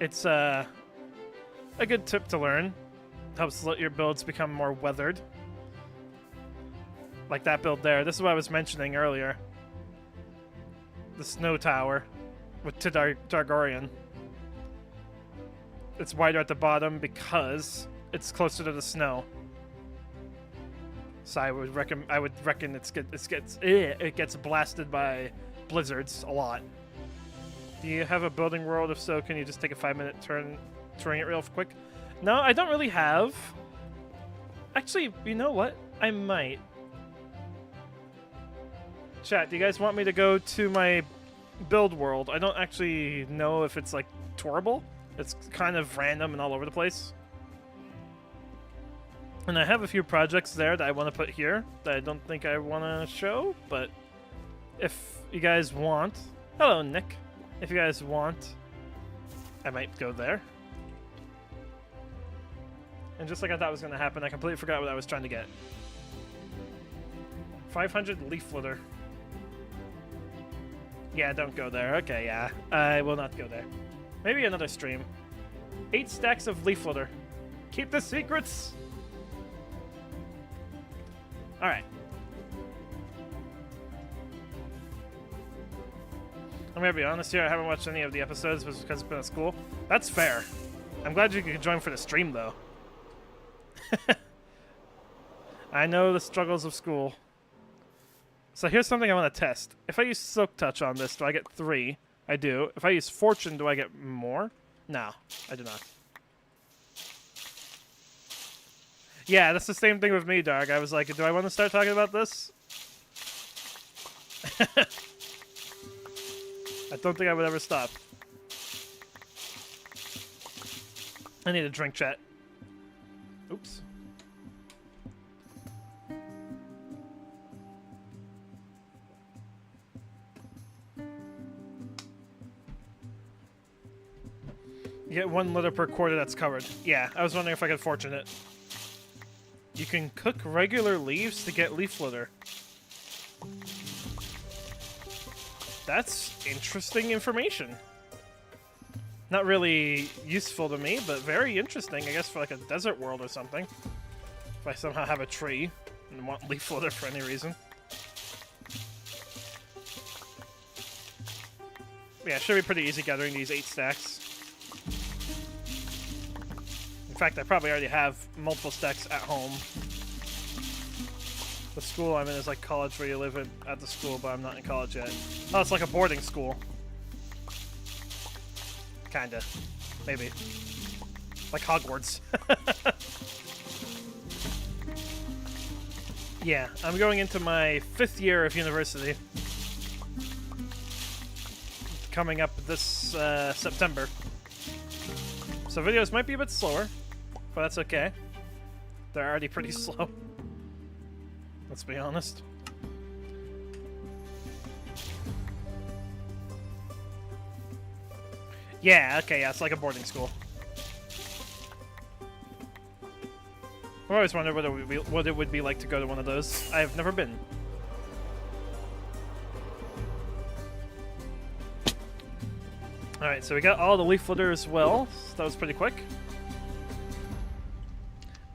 Speaker 1: It's a good tip to learn. Helps let your builds become more weathered. Like that build there. This is what I was mentioning earlier. The snow tower with Targaryen. It's wider at the bottom because it's closer to the snow. So I would reckon it gets blasted by blizzards a lot. Do you have a building world? If so, can you just take a 5-minute turn touring it real quick? No, I don't really have. Actually, you know what? I might. Chat, do you guys want me to go to my build world? I don't actually know if it's like tourable. It's kind of random and all over the place. And I have a few projects there that I want to put here that I don't think I want to show, but if you guys want... Hello, Nick. If you guys want, I might go there. And just like I thought was going to happen, I completely forgot what I was trying to get. 500 leaf litter. Yeah, don't go there. Okay, yeah. I will not go there. Maybe another stream. 8 stacks of leaf litter. Keep the secrets! Alright. I'm gonna be honest here, I haven't watched any of the episodes because it's been at school. That's fair. I'm glad you could join for the stream, though. I know the struggles of school. So here's something I want to test. If I use Silk Touch on this, do I get 3? I do. If I use Fortune, do I get more? No, I do not. Yeah, that's the same thing with me, Dark. I was like, do I want to start talking about this? I don't think I would ever stop. I need a drink, chat. Oops. You get 1 litter per quarter that's covered. Yeah, I was wondering if I could fortune it. You can cook regular leaves to get leaf litter. That's interesting information. Not really useful to me, but very interesting, I guess, for like a desert world or something. If I somehow have a tree and want leaf litter for any reason. Yeah, it should be pretty easy gathering these 8 stacks. In fact, I probably already have multiple stacks at home. The school I'm in is like college where you live at the school, but I'm not in college yet. Oh, it's like a boarding school. Kinda. Maybe. Like Hogwarts. Yeah, I'm going into my 5th year of university. Coming up this September. So videos might be a bit slower, but that's okay. They're already pretty slow. Let's be honest. Yeah, okay, yeah, it's like a boarding school. I've always wondered what it would be like to go to one of those. I've never been. Alright, so we got all the leaf litter as well. So that was pretty quick.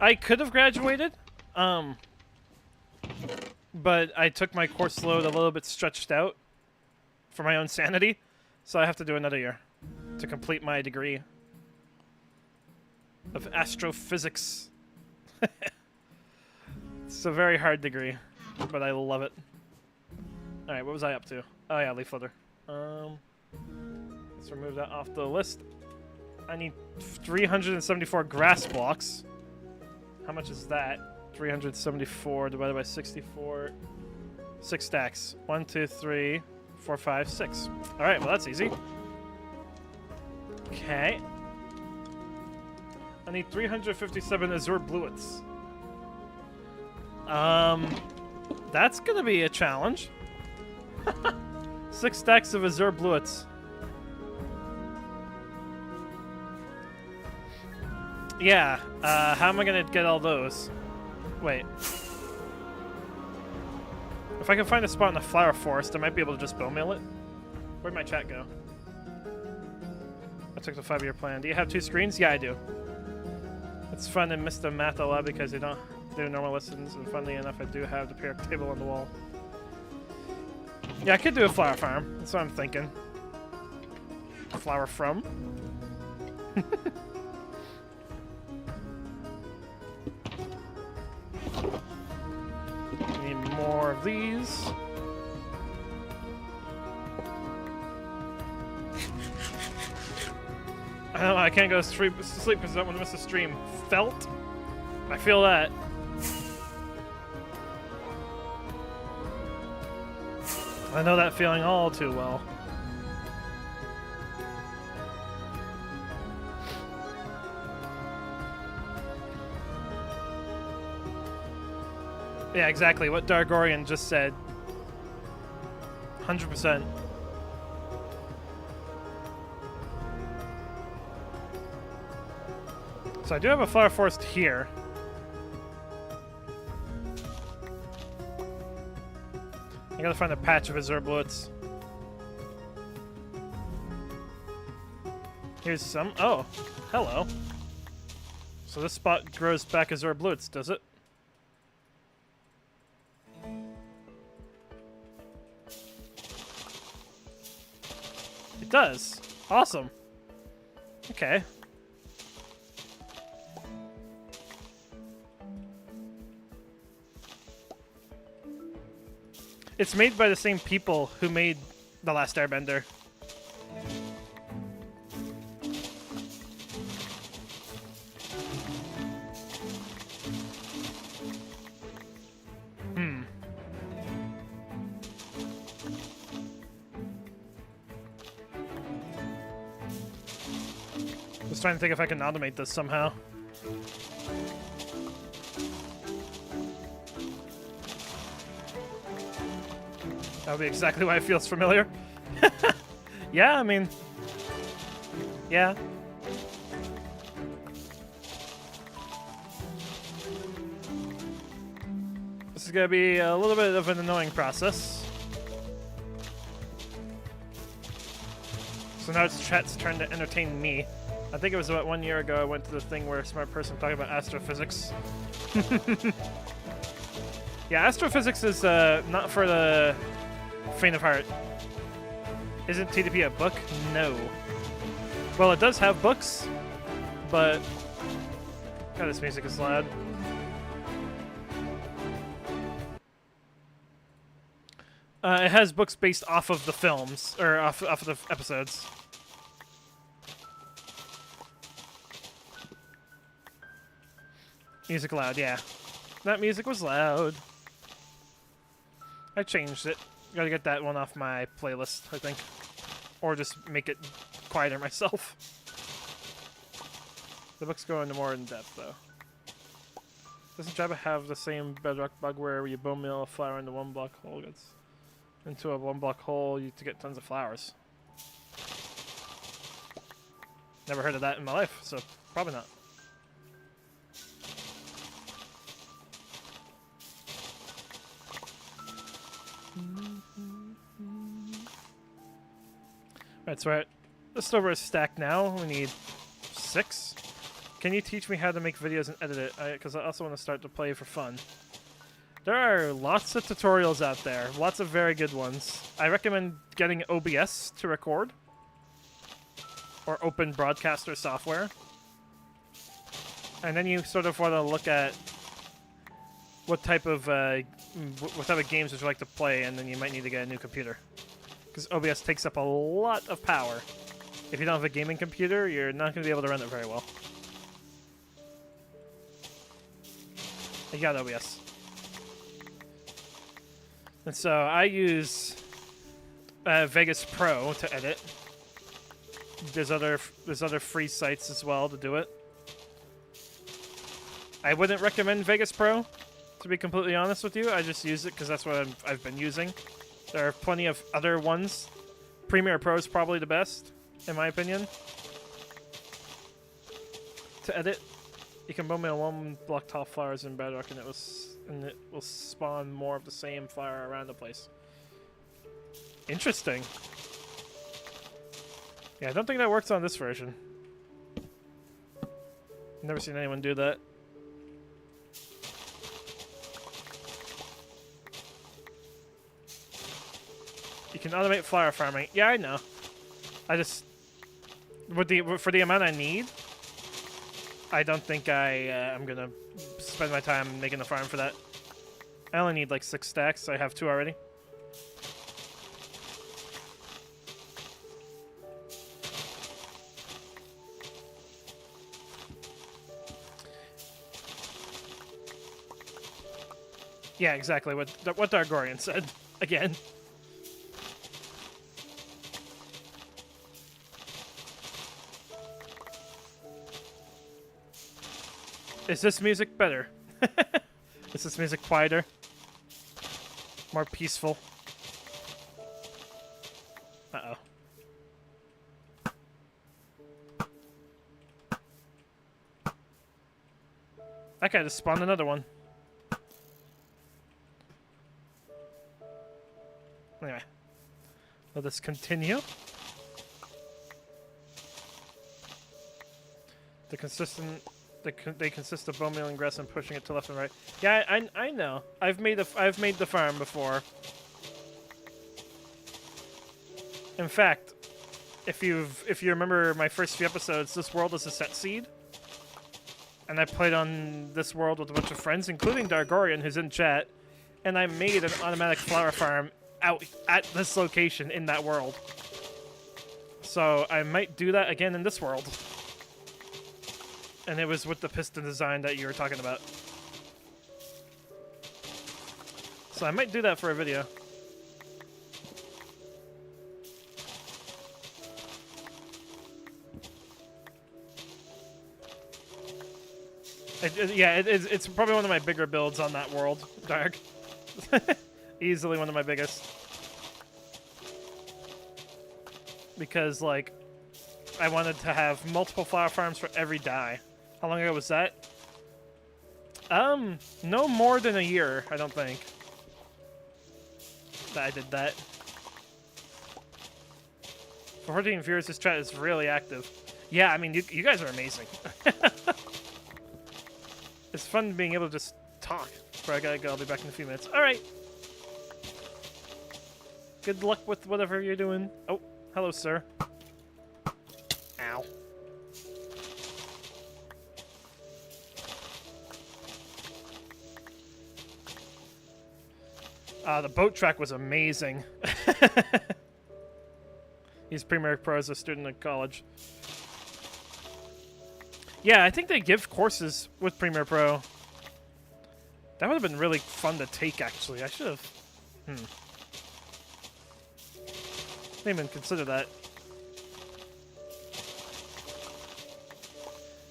Speaker 1: I could have graduated, but I took my course load a little bit stretched out for my own sanity, so I have to do another year to complete my degree of astrophysics. It's a very hard degree, but I love it. Alright, what was I up to? Oh yeah, leaf litter. Let's remove that off the list. I need 374 grass blocks. How much is that? 374 divided by 64. 6 stacks. 1, 2, 3, 4, 5, 6. Alright, well that's easy. Okay. I need 357 azure bluets. That's gonna be a challenge. 6 stacks of Azure Bluets. Yeah, how am I gonna get all those? Wait. If I can find a spot in the flower forest, I might be able to just bone meal it. Where'd my chat go? I took the 5-year plan. Do you have 2 screens? Yeah, I do. It's fun and miss the math a lot because they don't do normal lessons, and funnily enough, I do have the periodic table on the wall. Yeah, I could do a flower farm. That's what I'm thinking. Flower from? Need more of these. I don't know, I can't go to sleep because I don't want to miss the stream. Felt? I feel that. I know that feeling all too well. Yeah, exactly what Dargorian just said. 100%. So I do have a flower forest here. I gotta find a patch of Azure Bluets. Here's some. Oh, hello. So this spot grows back Azure Bluets, does it? It does. Awesome. Okay. It's made by the same people who made The Last Airbender. Just trying to think if I can automate this somehow. That would be exactly why it feels familiar. Yeah, I mean... Yeah. This is gonna be a little bit of an annoying process. So now it's chat's turn to entertain me. I think it was about 1 year ago I went to the thing where a smart person talking about astrophysics. Yeah, astrophysics is not for the faint of heart. Isn't TDP a book? No. Well, it does have books, but... God, this music is loud. It has books based off of the films, or off of the episodes. Music loud, yeah. That music was loud. I changed it. Gotta get that one off my playlist, I think. Or just make it quieter myself. The books go into more in depth, though. Doesn't Java have the same bedrock bug where you bone meal a flower into 1 block hole gets into a 1 block hole to get tons of flowers? Never heard of that in my life, so probably not. Alright, so we're at just over a stack now. We need 6. Can you teach me how to make videos and edit it? Because I also want to start to play for fun. There are lots of tutorials out there. Lots of very good ones. I recommend getting OBS to record. Or Open Broadcaster software. And then you sort of want to look at what type of games would you like to play, and then you might need to get a new computer. Because OBS takes up a lot of power. If you don't have a gaming computer, you're not going to be able to run it very well. You got OBS. And so I use Vegas Pro to edit. There's other free sites as well to do it. I wouldn't recommend Vegas Pro, to to be completely honest with you. I just use it because that's what I've been using. There are plenty of other ones. Premiere Pro is probably the best, in my opinion. To edit, you can bone meal 1 block tall flowers in Bedrock, and it will spawn more of the same flower around the place. Interesting. Yeah, I don't think that works on this version. Never seen anyone do that. You can automate flower farming. Yeah, I know. I just for the amount I need, I don't think I'm gonna spend my time making a farm for that. I only need like 6 stacks, so I have 2 already. Yeah, exactly what Dargorian said. Again. Is this music better? Is this music quieter? More peaceful? Uh-oh. Okay, just spawned another one. Anyway. Let us continue. They consist of bone meal and grass and pushing it to left and right. Yeah, I know. I've made the farm before. In fact, if you remember my first few episodes, this world is a set seed, and I played on this world with a bunch of friends, including Dargorian, who's in chat, and I made an automatic flower farm out at this location in that world. So I might do that again in this world. And it was with the piston design that you were talking about. So I might do that for a video. It's probably one of my bigger builds on that world, Dark. Easily one of my biggest. Because, like, I wanted to have multiple flower farms for every dye. How long ago was that? No more than a year, I don't think. That I did that. For 14 viewers, this chat is really active. Yeah, I mean, you guys are amazing. It's fun being able to just talk. But I gotta go, I'll be back in a few minutes. Alright. Good luck with whatever you're doing. Oh, hello, sir. Ow. The boat track was amazing. He's Premiere Pro as a student at college. Yeah, I think they give courses with Premiere Pro. That would have been really fun to take, actually. I should have... Didn't even consider that.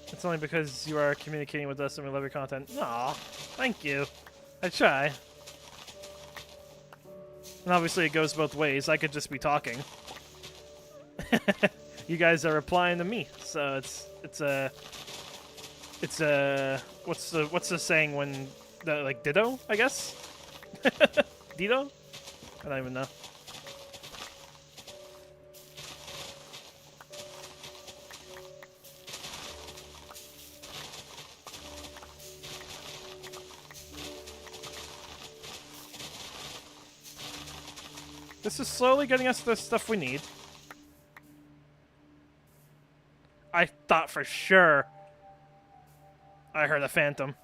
Speaker 1: It's only because you are communicating with us and we love your content. Aw, thank you. I try. And obviously it goes both ways. I could just be talking. You guys are replying to me, so it's a what's the saying when like ditto, I guess? Ditto? I don't even know. This is slowly getting us the stuff we need. I thought for sure I heard a phantom.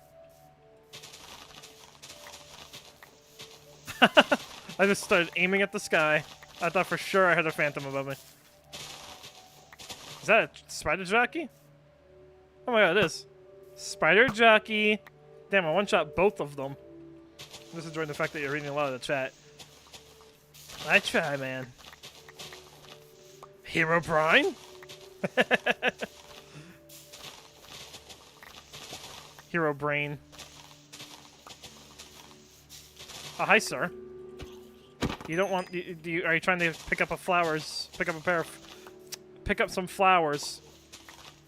Speaker 1: I just started aiming at the sky. I thought for sure I heard a phantom above me. Is that a spider jockey? Oh my god, it is. Spider jockey. Damn, I one-shot both of them. I'm just enjoying the fact that you're reading a lot of the chat. I try, man. Hero Prime? Hero Brain. Oh, hi, sir. You don't want... are you trying to pick up pick up some flowers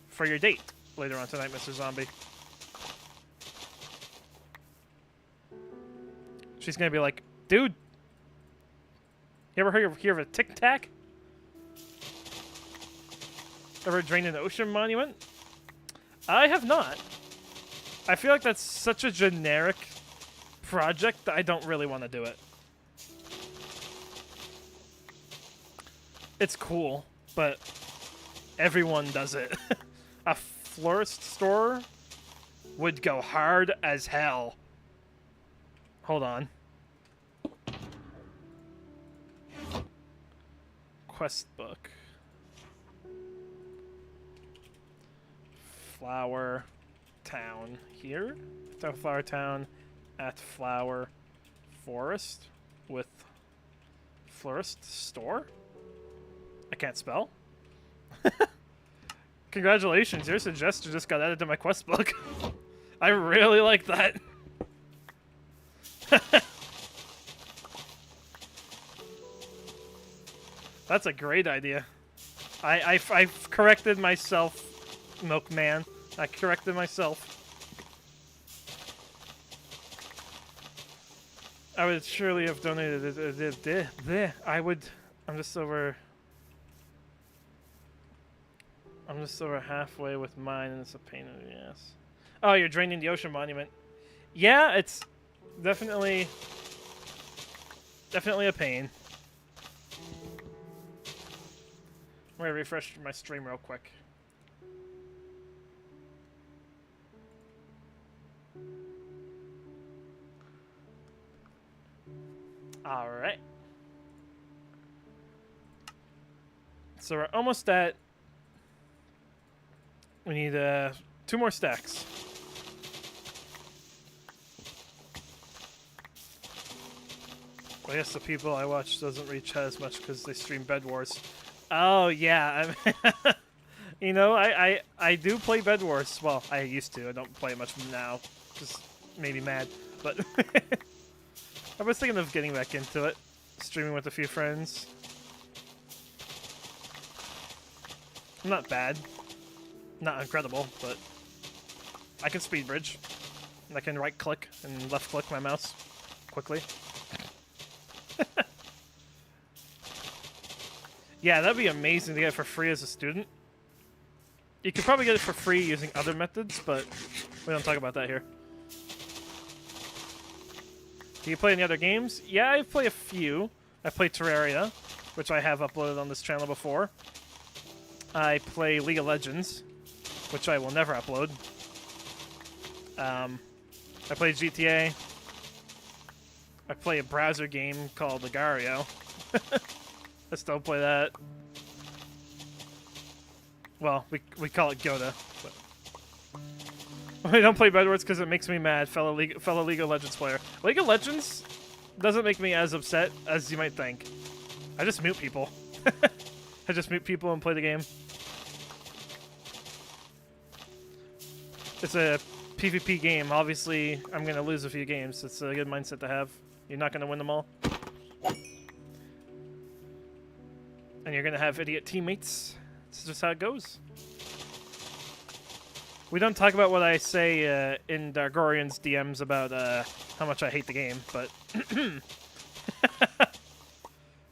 Speaker 1: for your date later on tonight, Mr. Zombie? She's gonna be like, dude, you ever hear of a Tic Tac? Ever drained an ocean monument? I have not. I feel like that's such a generic project that I don't really want to do it. It's cool, but everyone does it. A florist store would go hard as hell. Hold on. Quest book. Flower Town here. Flower Town at Flower Forest with florist store. I can't spell. Congratulations, your suggestion just got added to my quest book. I really like that. That's a great idea. I've corrected myself, Milkman. I corrected myself. I would surely have donated. I would. I'm just over halfway with mine, and it's a pain in the ass. Oh, you're draining the ocean monument. Yeah, it's definitely a pain. I'm gonna refresh my stream real quick. All right. So we're almost at. We need 2 more stacks. I guess the people I watch doesn't reach chat as much because they stream Bed Wars. Oh yeah, you know, I do play Bed Wars. Well, I used to. I don't play it much now. Just made me mad. But I was thinking of getting back into it, streaming with a few friends. Not bad. Not incredible, but I can speed bridge. And I can right click and left click my mouse quickly. Yeah, that'd be amazing to get it for free as a student. You could probably get it for free using other methods, but we don't talk about that here. Do you play any other games? Yeah, I play a few. I play Terraria, which I have uploaded on this channel before. I play League of Legends, which I will never upload. I play GTA. I play a browser game called Agario. I still play that. Well, we call it Goda. But I don't play Bedwars because it makes me mad, fellow League of Legends player. League of Legends doesn't make me as upset as you might think. I just mute people. I just mute people and play the game. It's a PvP game. Obviously, I'm going to lose a few games. It's a good mindset to have. You're not going to win them all. And you're going to have idiot teammates. It's just how it goes. We don't talk about what I say in Dargorian's DMs about how much I hate the game, but...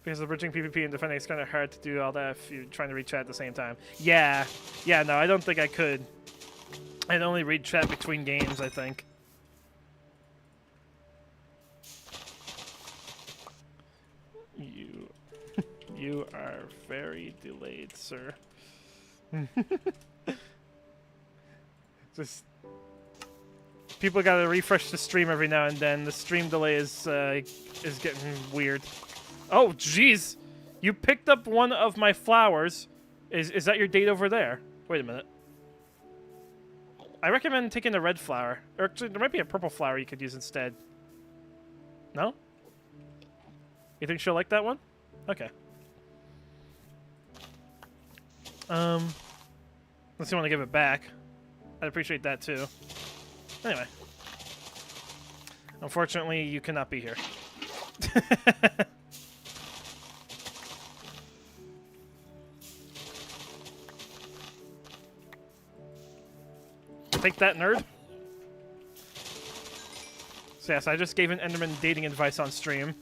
Speaker 1: because of bridging PvP and defending, it's kind of hard to do all that if you're trying to read chat at the same time. Yeah. Yeah, no, I don't think I could. I'd only read chat between games, I think. You are very delayed, sir. Just people gotta refresh the stream every now and then. The stream delay is getting weird. Oh, jeez! You picked up one of my flowers. Is that your date over there? Wait a minute. I recommend taking the red flower. Or actually, there might be a purple flower you could use instead. No? You think she'll like that one? Okay. Unless you want to give it back. I'd appreciate that too. Anyway. Unfortunately, you cannot be here. Take that, nerd. So yes, I just gave an Enderman dating advice on stream.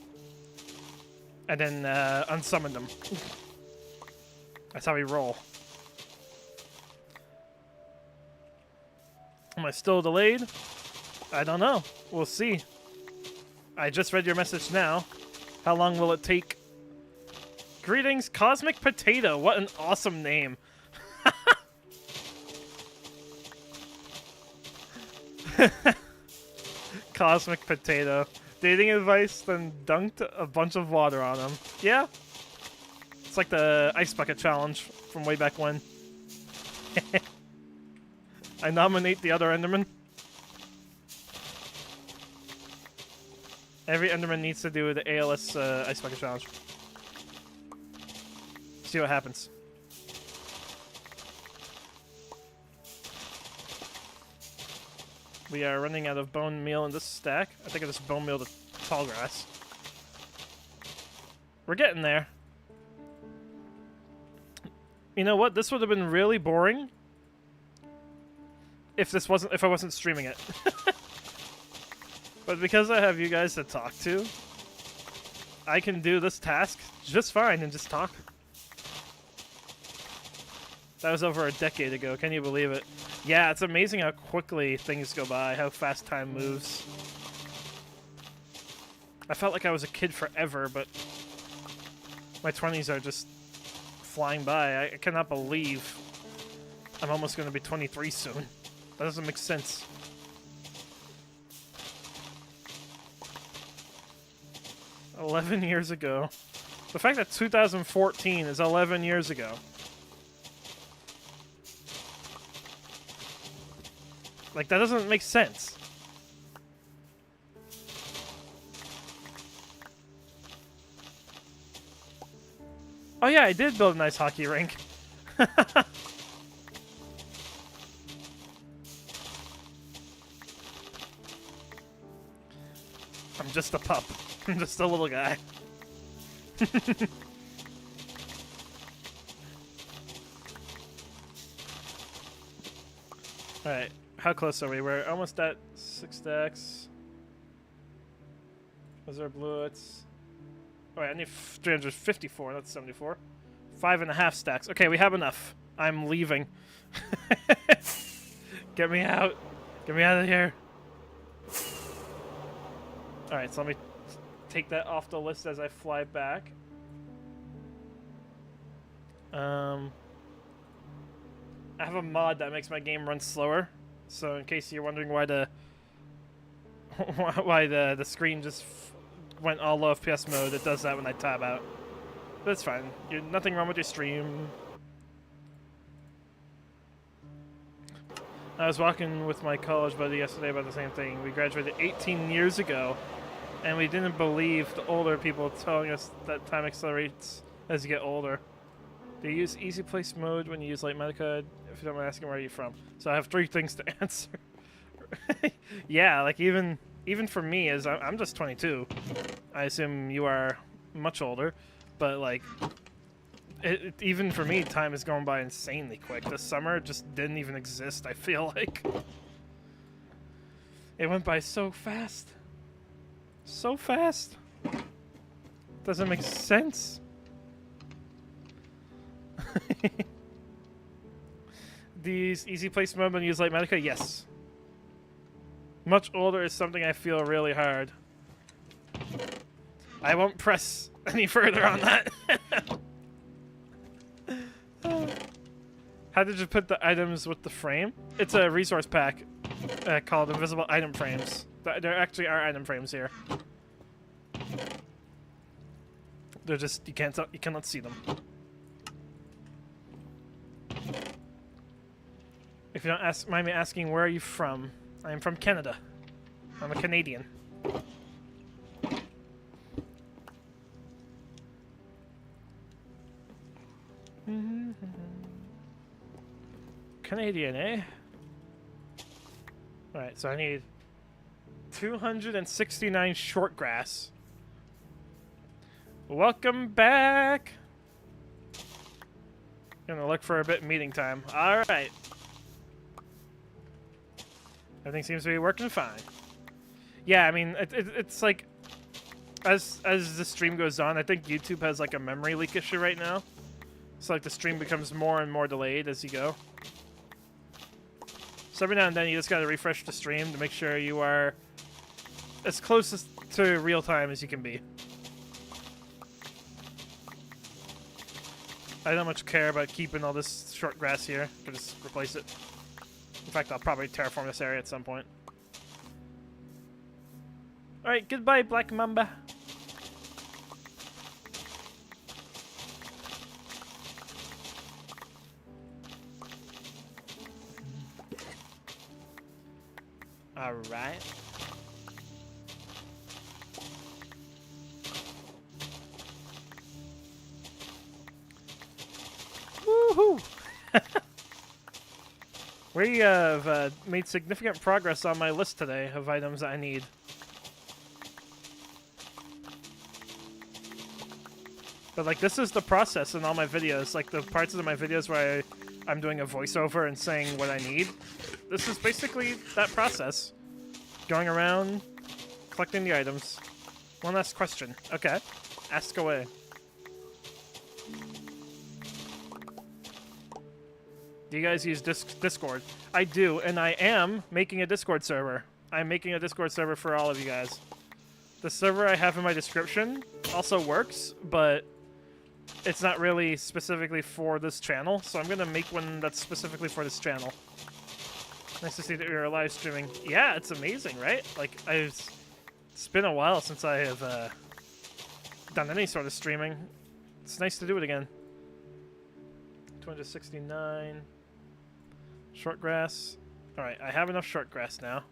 Speaker 1: And then unsummoned him. That's how we roll. Am I still delayed? I don't know. We'll see. I just read your message now. How long will it take? Greetings, Cosmic Potato. What an awesome name. Cosmic Potato. Dating advice, then dunked a bunch of water on him. Yeah. It's like the Ice Bucket Challenge from way back when. I nominate the other Enderman. Every Enderman needs to do the ALS Ice Bucket Challenge. See what happens. We are running out of bone meal in this stack. I think I just bone meal the tall grass. We're getting there. You know what? This would have been really boring if I wasn't streaming it. But because I have you guys to talk to, I can do this task just fine and just talk. That was over a decade ago. Can you believe it? Yeah, it's amazing how quickly things go by, how fast time moves. I felt like I was a kid forever, but my 20s are just flying by. I cannot believe I'm almost going to be 23 soon. That doesn't make sense. "11 years ago." The fact that 2014 is 11 years ago. Like, that doesn't make sense. Oh yeah, I did build a nice hockey rink. I'm just a pup. I'm just a little guy. Alright, how close are we? We're almost at 6 stacks. Those are bullets. Alright, I need 354, that's 74. 5.5 stacks. Okay, we have enough. I'm leaving. Get me out. Get me out of here. Alright, so let me take that off the list as I fly back. I have a mod that makes my game run slower, so in case you're wondering why the screen just went all low FPS mode, it does that when I tab out. But it's fine. Nothing wrong with your stream. I was walking with my college buddy yesterday about the same thing. We graduated 18 years ago, and we didn't believe the older people telling us that time accelerates as you get older. Do you use easy place mode when you use light Magicov? If you don't mind asking, where are you from? So I have 3 things to answer. Yeah, like even for me, as I'm just 22. I assume you are much older, but like even for me, time is going by insanely quick. This summer just didn't even exist. I feel like it went by so fast, so fast. Doesn't make sense. These easy place mode when you use light Magicov? Yes. Much older is something I feel really hard. I won't press any further on that. How did you put the items with the frame? It's a resource pack called Invisible Item Frames. There actually are item frames here. They're just you cannot see them. If you don't mind me asking, where are you from? I am from Canada. I'm a Canadian. Canadian, eh? Alright, so I need 269 short grass. Welcome back. Gonna look for a bit meeting time. All right. Everything seems to be working fine. Yeah, I mean, it's like, as the stream goes on, I think YouTube has like a memory leak issue right now. So like the stream becomes more and more delayed as you go. So every now and then you just gotta refresh the stream to make sure you are as close to real time as you can be. I don't much care about keeping all this short grass here. I can just replace it. In fact, I'll probably terraform this area at some point. Alright, goodbye, Black Mamba. Alright. Woohoo! We have made significant progress on my list today of items that I need. But like, this is the process in all my videos. Like the parts of my videos where I'm doing a voiceover and saying what I need. This is basically that process. Going around, collecting the items. One last question. Okay. Ask away. Do you guys use Discord? I do, and I am making a Discord server. I'm making a Discord server for all of you guys. The server I have in my description also works, but it's not really specifically for this channel, so I'm going to make one that's specifically for this channel. Nice to see that you're live streaming. Yeah, it's amazing, right? Like, it's been a while since I have done any sort of streaming. It's nice to do it again. 269. Short grass. Alright, I have enough short grass now.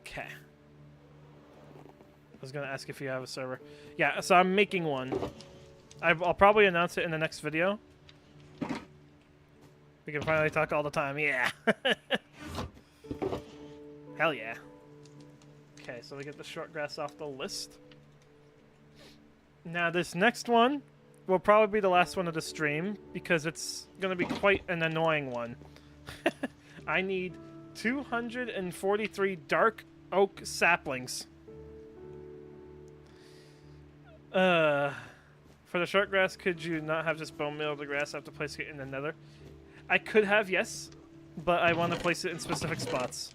Speaker 1: Okay. I was gonna ask if you have a server. Yeah, so I'm making one. I'll probably announce it in the next video. We can finally talk all the time. Yeah. Hell yeah. Okay, so we get the short grass off the list. Now this next one will probably be the last one of the stream because it's going to be quite an annoying one. I need 243 dark oak saplings. For the short grass, could you not have just bone meal the grass? I have to place it in the nether. I could have, yes, but I want to place it in specific spots.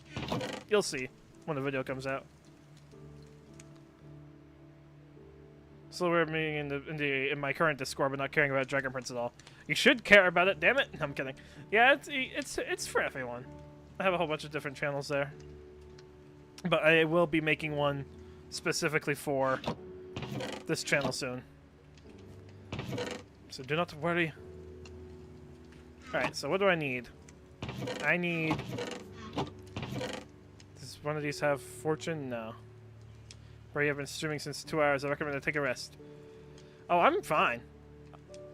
Speaker 1: You'll see when the video comes out. So we're meeting in my current Discord, but not caring about Dragon Prince at all. You should care about it, damn it! No, I'm kidding. Yeah, it's for everyone. I have a whole bunch of different channels there, but I will be making one specifically for this channel soon. So do not worry. All right. So what do I need? I need. Does one of these have fortune? No. Where you have been streaming since 2 hours, I recommend to take a rest. Oh, I'm fine.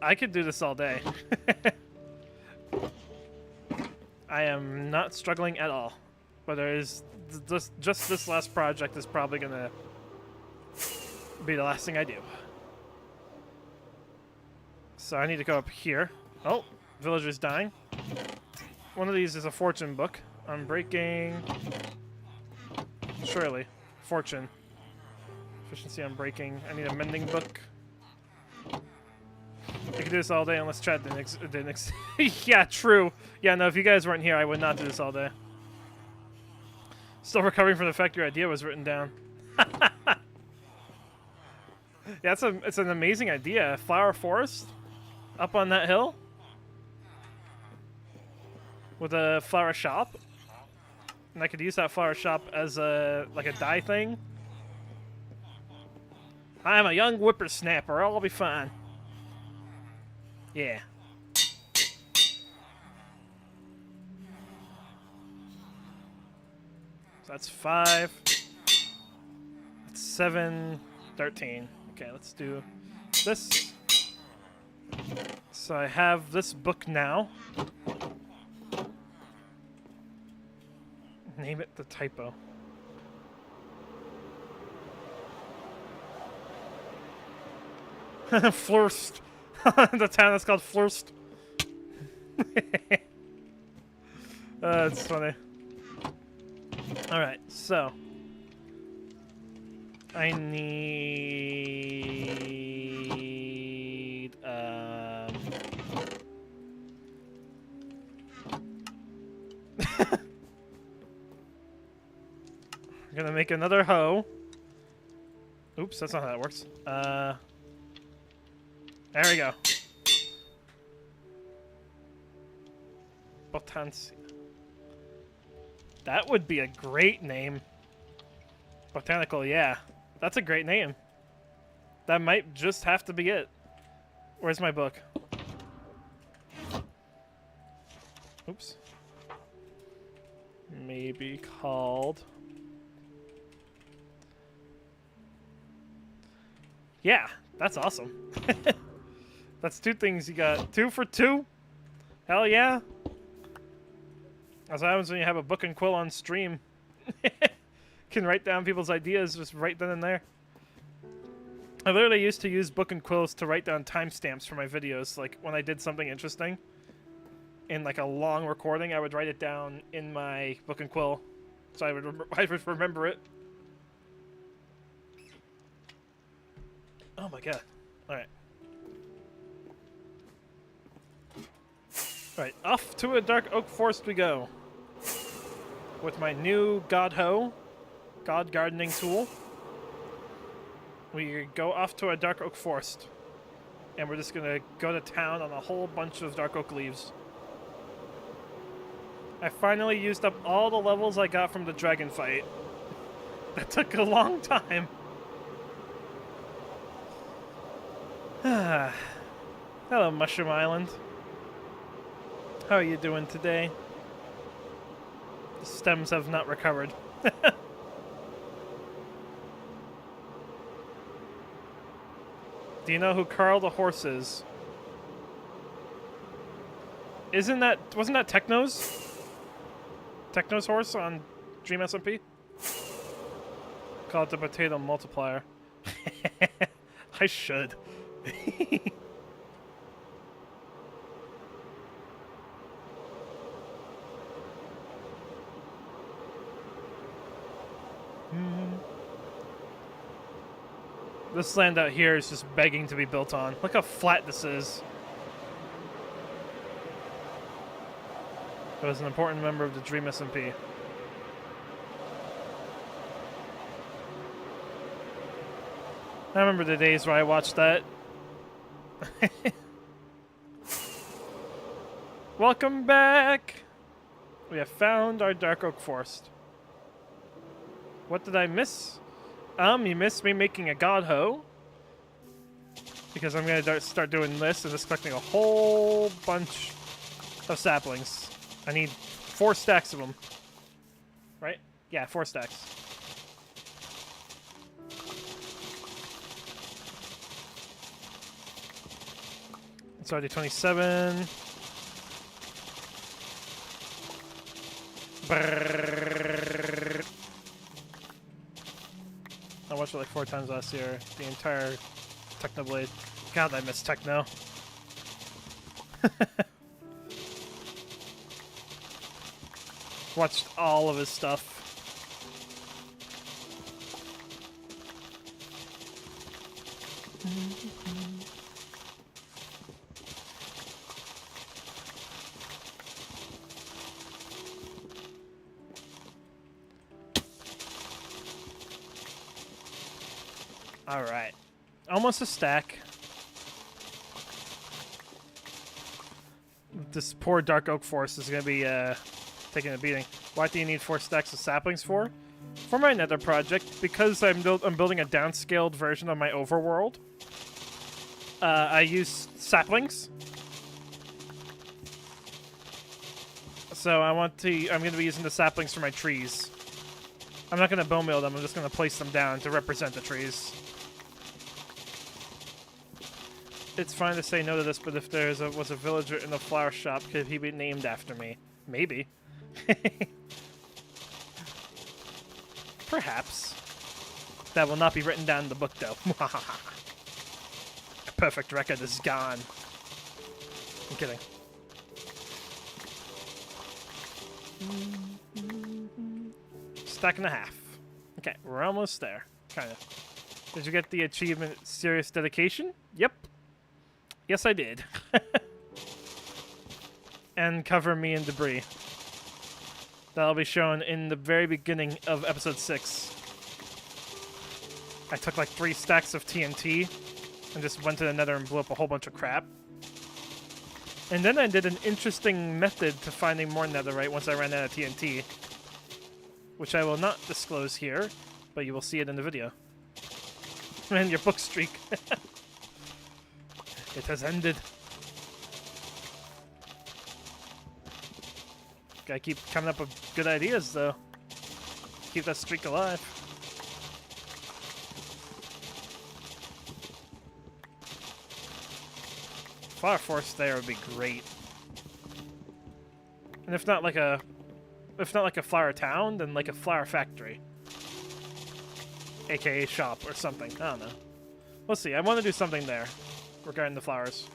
Speaker 1: I could do this all day. I am not struggling at all. But there is just this last project is probably gonna be the last thing I do. So I need to go up here. Oh, villager's dying. One of these is a fortune book. I'm breaking. Surely, fortune. Efficiency on breaking. I need a mending book. I could do this all day unless Chad didn't yeah, true. Yeah, no, if you guys weren't here, I would not do this all day. Still recovering from the fact your idea was written down. Yeah, it's an amazing idea. Flower forest up on that hill with a flower shop. And I could use that flower shop as like a dye thing. I'm a young whippersnapper. I'll be fine. Yeah. So that's 5. That's 7, 13. Okay, let's do this. So I have this book now. Name it the typo. Flurst. The town is called Flurst. That's funny. Alright, so. I need... I'm gonna make another hoe. Oops, that's not how that works. There we go. Botancia. That would be a great name. Botanical, yeah. That's a great name. That might just have to be it. Where's my book? Oops. Maybe called... Yeah, that's awesome. That's 2 things you got. 2 for 2? Hell yeah. That's what happens when you have a book and quill on stream. Can write down people's ideas just right then and there. I literally used to use book and quills to write down timestamps for my videos. Like, when I did something interesting in, like, a long recording, I would write it down in my book and quill. So I would remember it. Oh my god. Alright. Alright, off to a dark oak forest we go. With my new God Hoe, God Gardening tool. We go off to a dark oak forest. And we're just gonna go to town on a whole bunch of dark oak leaves. I finally used up all the levels I got from the dragon fight. That took a long time. Hello, Mushroom Island. How are you doing today? The stems have not recovered. Do you know who Carl the Horse is? Wasn't that Techno's? Techno's horse on Dream SMP? Call it the potato multiplier. I should. This land out here is just begging to be built on. Look how flat this is. I was an important member of the Dream SMP. I remember the days where I watched that. Welcome back! We have found our dark oak forest. What did I miss? You missed me making a god hoe. Because I'm gonna start doing this and just collecting a whole bunch of saplings. I need 4 stacks of them. Right? Yeah, 4 stacks. It's already 27. Brrr. I watched it like 4 times last year. The entire Technoblade. God, I miss Techno. Watched all of his stuff. Alright. Almost a stack. This poor dark oak forest is going to be taking a beating. What do you need 4 stacks of saplings for? For my Nether project, because I'm building a downscaled version of my overworld. I use saplings. So I'm going to be using the saplings for my trees. I'm not going to bone meal them, I'm just going to place them down to represent the trees. It's fine to say no to this, but if there was a villager in the flower shop, could he be named after me? Maybe. Perhaps. That will not be written down in the book, though. A perfect record is gone. I'm kidding. Stack and a half. Okay, we're almost there. Kind of. Did you get the achievement Serious Dedication? Yep. Yes, I did. And cover me in debris. That'll be shown in the very beginning of episode 6. I took like 3 stacks of TNT and just went to the Nether and blew up a whole bunch of crap. And then I did an interesting method to finding more netherite once I ran out of TNT. Which I will not disclose here, but you will see it in the video. And your book streak. It has ended. Gotta keep coming up with good ideas, though. Keep that streak alive. Flower forest there would be great. And if not like a flower town, then like a flower factory. AKA shop or something. I don't know. We'll see. I want to do something there regarding the flowers.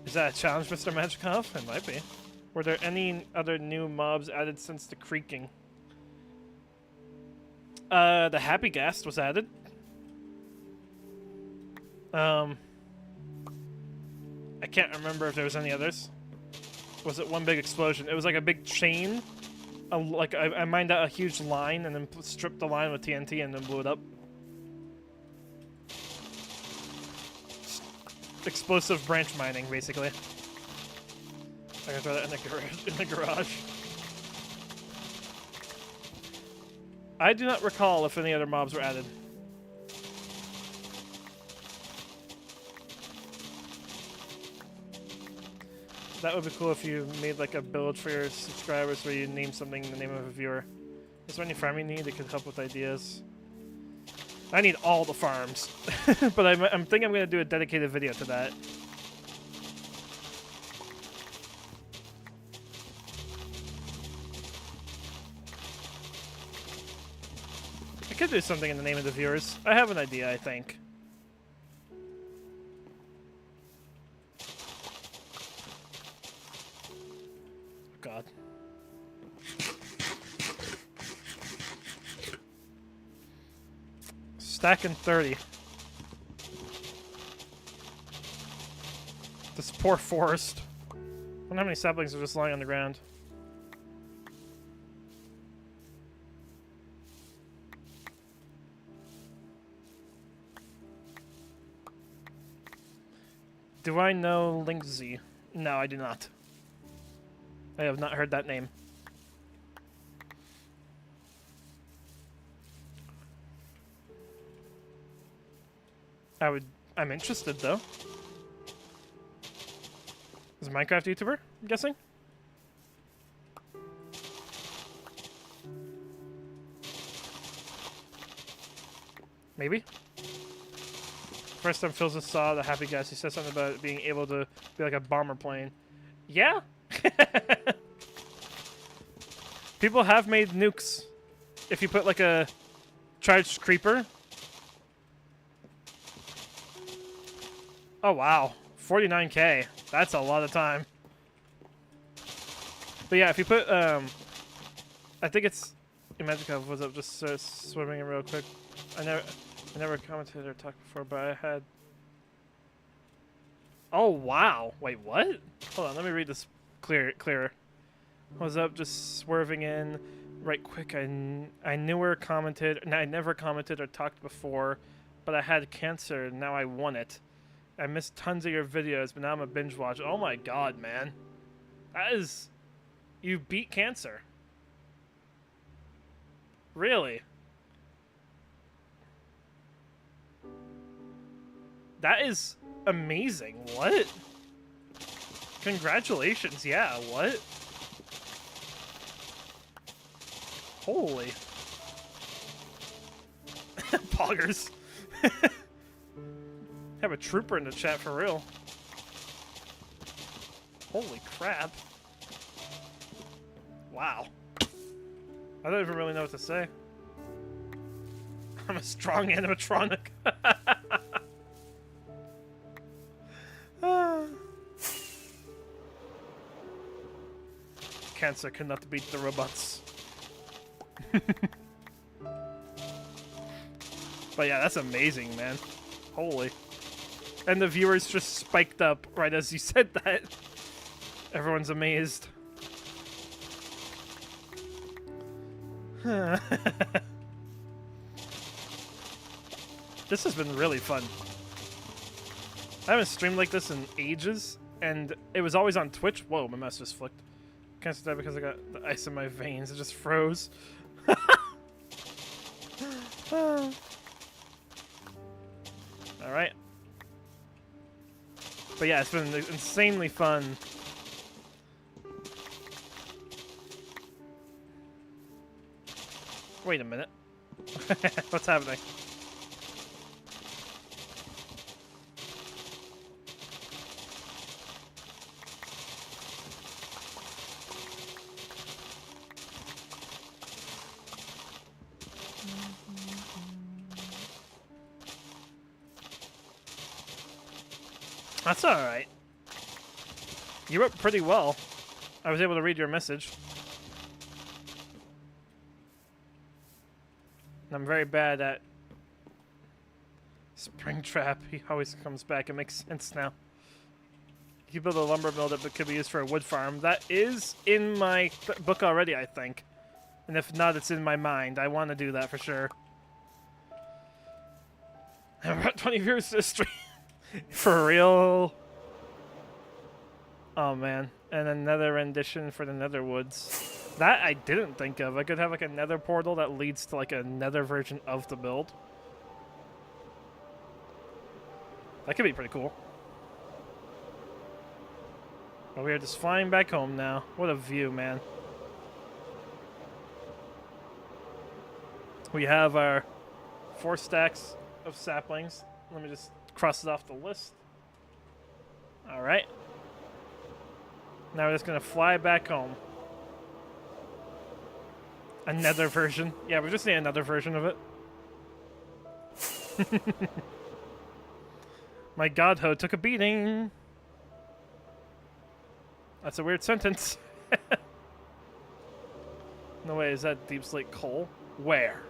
Speaker 1: Is that a challenge, Mr. Magicov? It might be. Were there any other new mobs added since the creaking? The Happy Ghast was added. I can't remember if there was any others. Was it one big explosion? It was like a big chain. Like I mined out a huge line and then stripped the line with TNT and then blew it up. Explosive branch mining, basically. I can throw that in the garage. I do not recall if any other mobs were added. That would be cool if you made like a build for your subscribers where you name something in the name of a viewer. Is there any farming need that could help with ideas? I need all the farms, but I'm thinking I'm going to do a dedicated video to that. I could do something in the name of the viewers. I have an idea, I think. God. Stacking 30. This poor forest. I wonder how many saplings are just lying on the ground. Do I know Linksy? No, I do not. I have not heard that name. I'm interested though. Is a Minecraft YouTuber, I'm guessing? Maybe? First time Phil saw the Happy Ghast, he said something about it being able to be like a bomber plane. Yeah? People have made nukes. If you put like a charged creeper. Oh wow, 49k. That's a lot of time. But yeah, if you put I think it's Magicov was up just swimming in real quick. I never commented or talked before, but I had. Oh wow! Wait, what? Hold on, let me read this clearer. Was up just swerving in right quick. I never commented or talked before, but I had cancer and now I won it. I missed tons of your videos, but now I'm a binge watch. Oh my god, man. That is... You beat cancer. Really? That is amazing. What? Congratulations. Yeah, what? Holy. Poggers. Have a trooper in the chat for real. Holy crap. Wow. I don't even really know what to say. I'm a strong animatronic. Cancer cannot beat the robots. But yeah, that's amazing, man. Holy. And the viewers just spiked up right as you said that. Everyone's amazed. This has been really fun. I haven't streamed like this in ages, and it was always on Twitch. Whoa, my mouse just flicked. Can't say that because I got the ice in my veins. It just froze. Alright. But yeah, it's been insanely fun. Wait a minute. What's happening? That's alright. You wrote pretty well. I was able to read your message. I'm very bad at Springtrap. He always comes back. It makes sense now. You build a lumber mill that could be used for a wood farm. That is in my book already, I think. And if not, it's in my mind. I want to do that for sure. I'm about 20 viewers to stream. For real? Oh man. And another rendition for the Nether Woods. That I didn't think of. I could have like a Nether portal that leads to like a Nether version of the build. That could be pretty cool. But we are just flying back home now. What a view, man. We have our 4 stacks of saplings. Let me just cross it off the list. Alright. Now we're just gonna fly back home. Another version. Yeah, we're just need another version of it. My godho took a beating. That's a weird sentence. No way, is that deep slate coal? Where?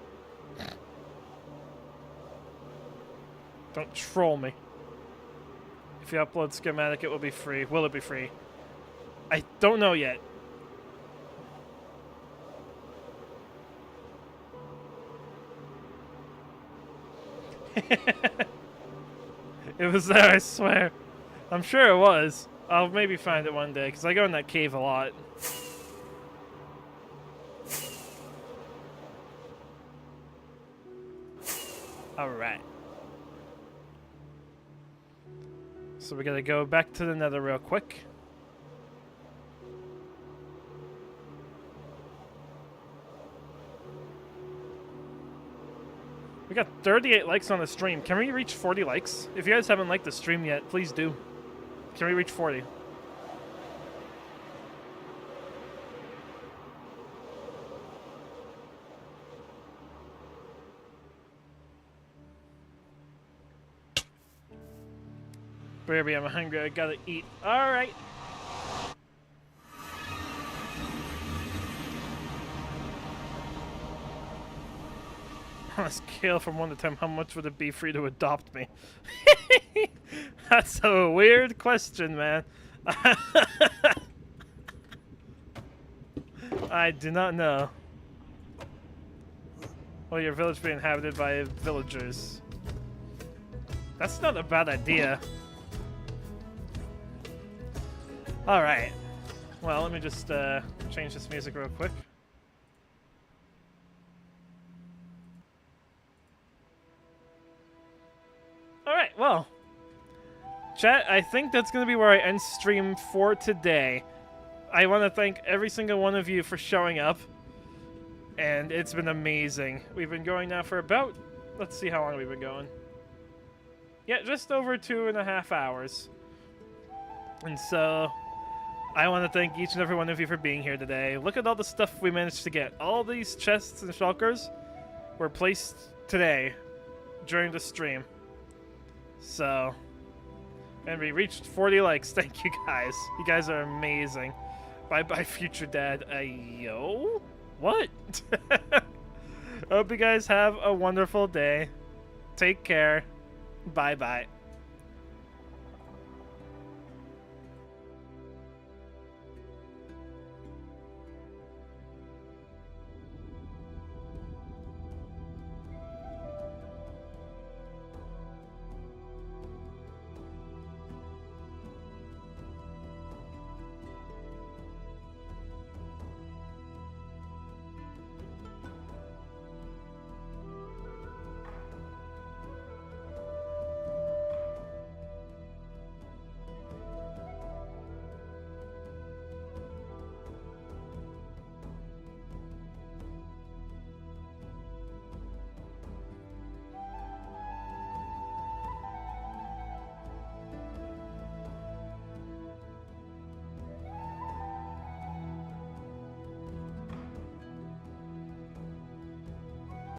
Speaker 1: Don't troll me. If you upload schematic, it will be free. Will it be free? I don't know yet. It was there, I swear. I'm sure it was. I'll maybe find it one day, because I go in that cave a lot. Alright. So we gotta go back to the Nether real quick. We got 38 likes on the stream. Can we reach 40 likes? If you guys haven't liked the stream yet, please do. Can we reach 40? Baby, I'm hungry. I gotta eat. Alright. On a scale from 1 to 10, how much would it be for you to adopt me? That's a weird question, man. I do not know. Will your village be inhabited by villagers? That's not a bad idea. Alright. Well, let me just change this music real quick. Alright, well. Chat, I think that's going to be where I end stream for today. I want to thank every single one of you for showing up. And it's been amazing. We've been going now for about... Let's see how long we've been going. Yeah, just over 2.5 hours. And so... I want to thank each and every one of you for being here today. Look at all the stuff we managed to get. All these chests and shulkers were placed today during the stream. So, and we reached 40 likes. Thank you guys. You guys are amazing. Bye-bye, future dad. Yo? What? I hope you guys have a wonderful day. Take care. Bye-bye.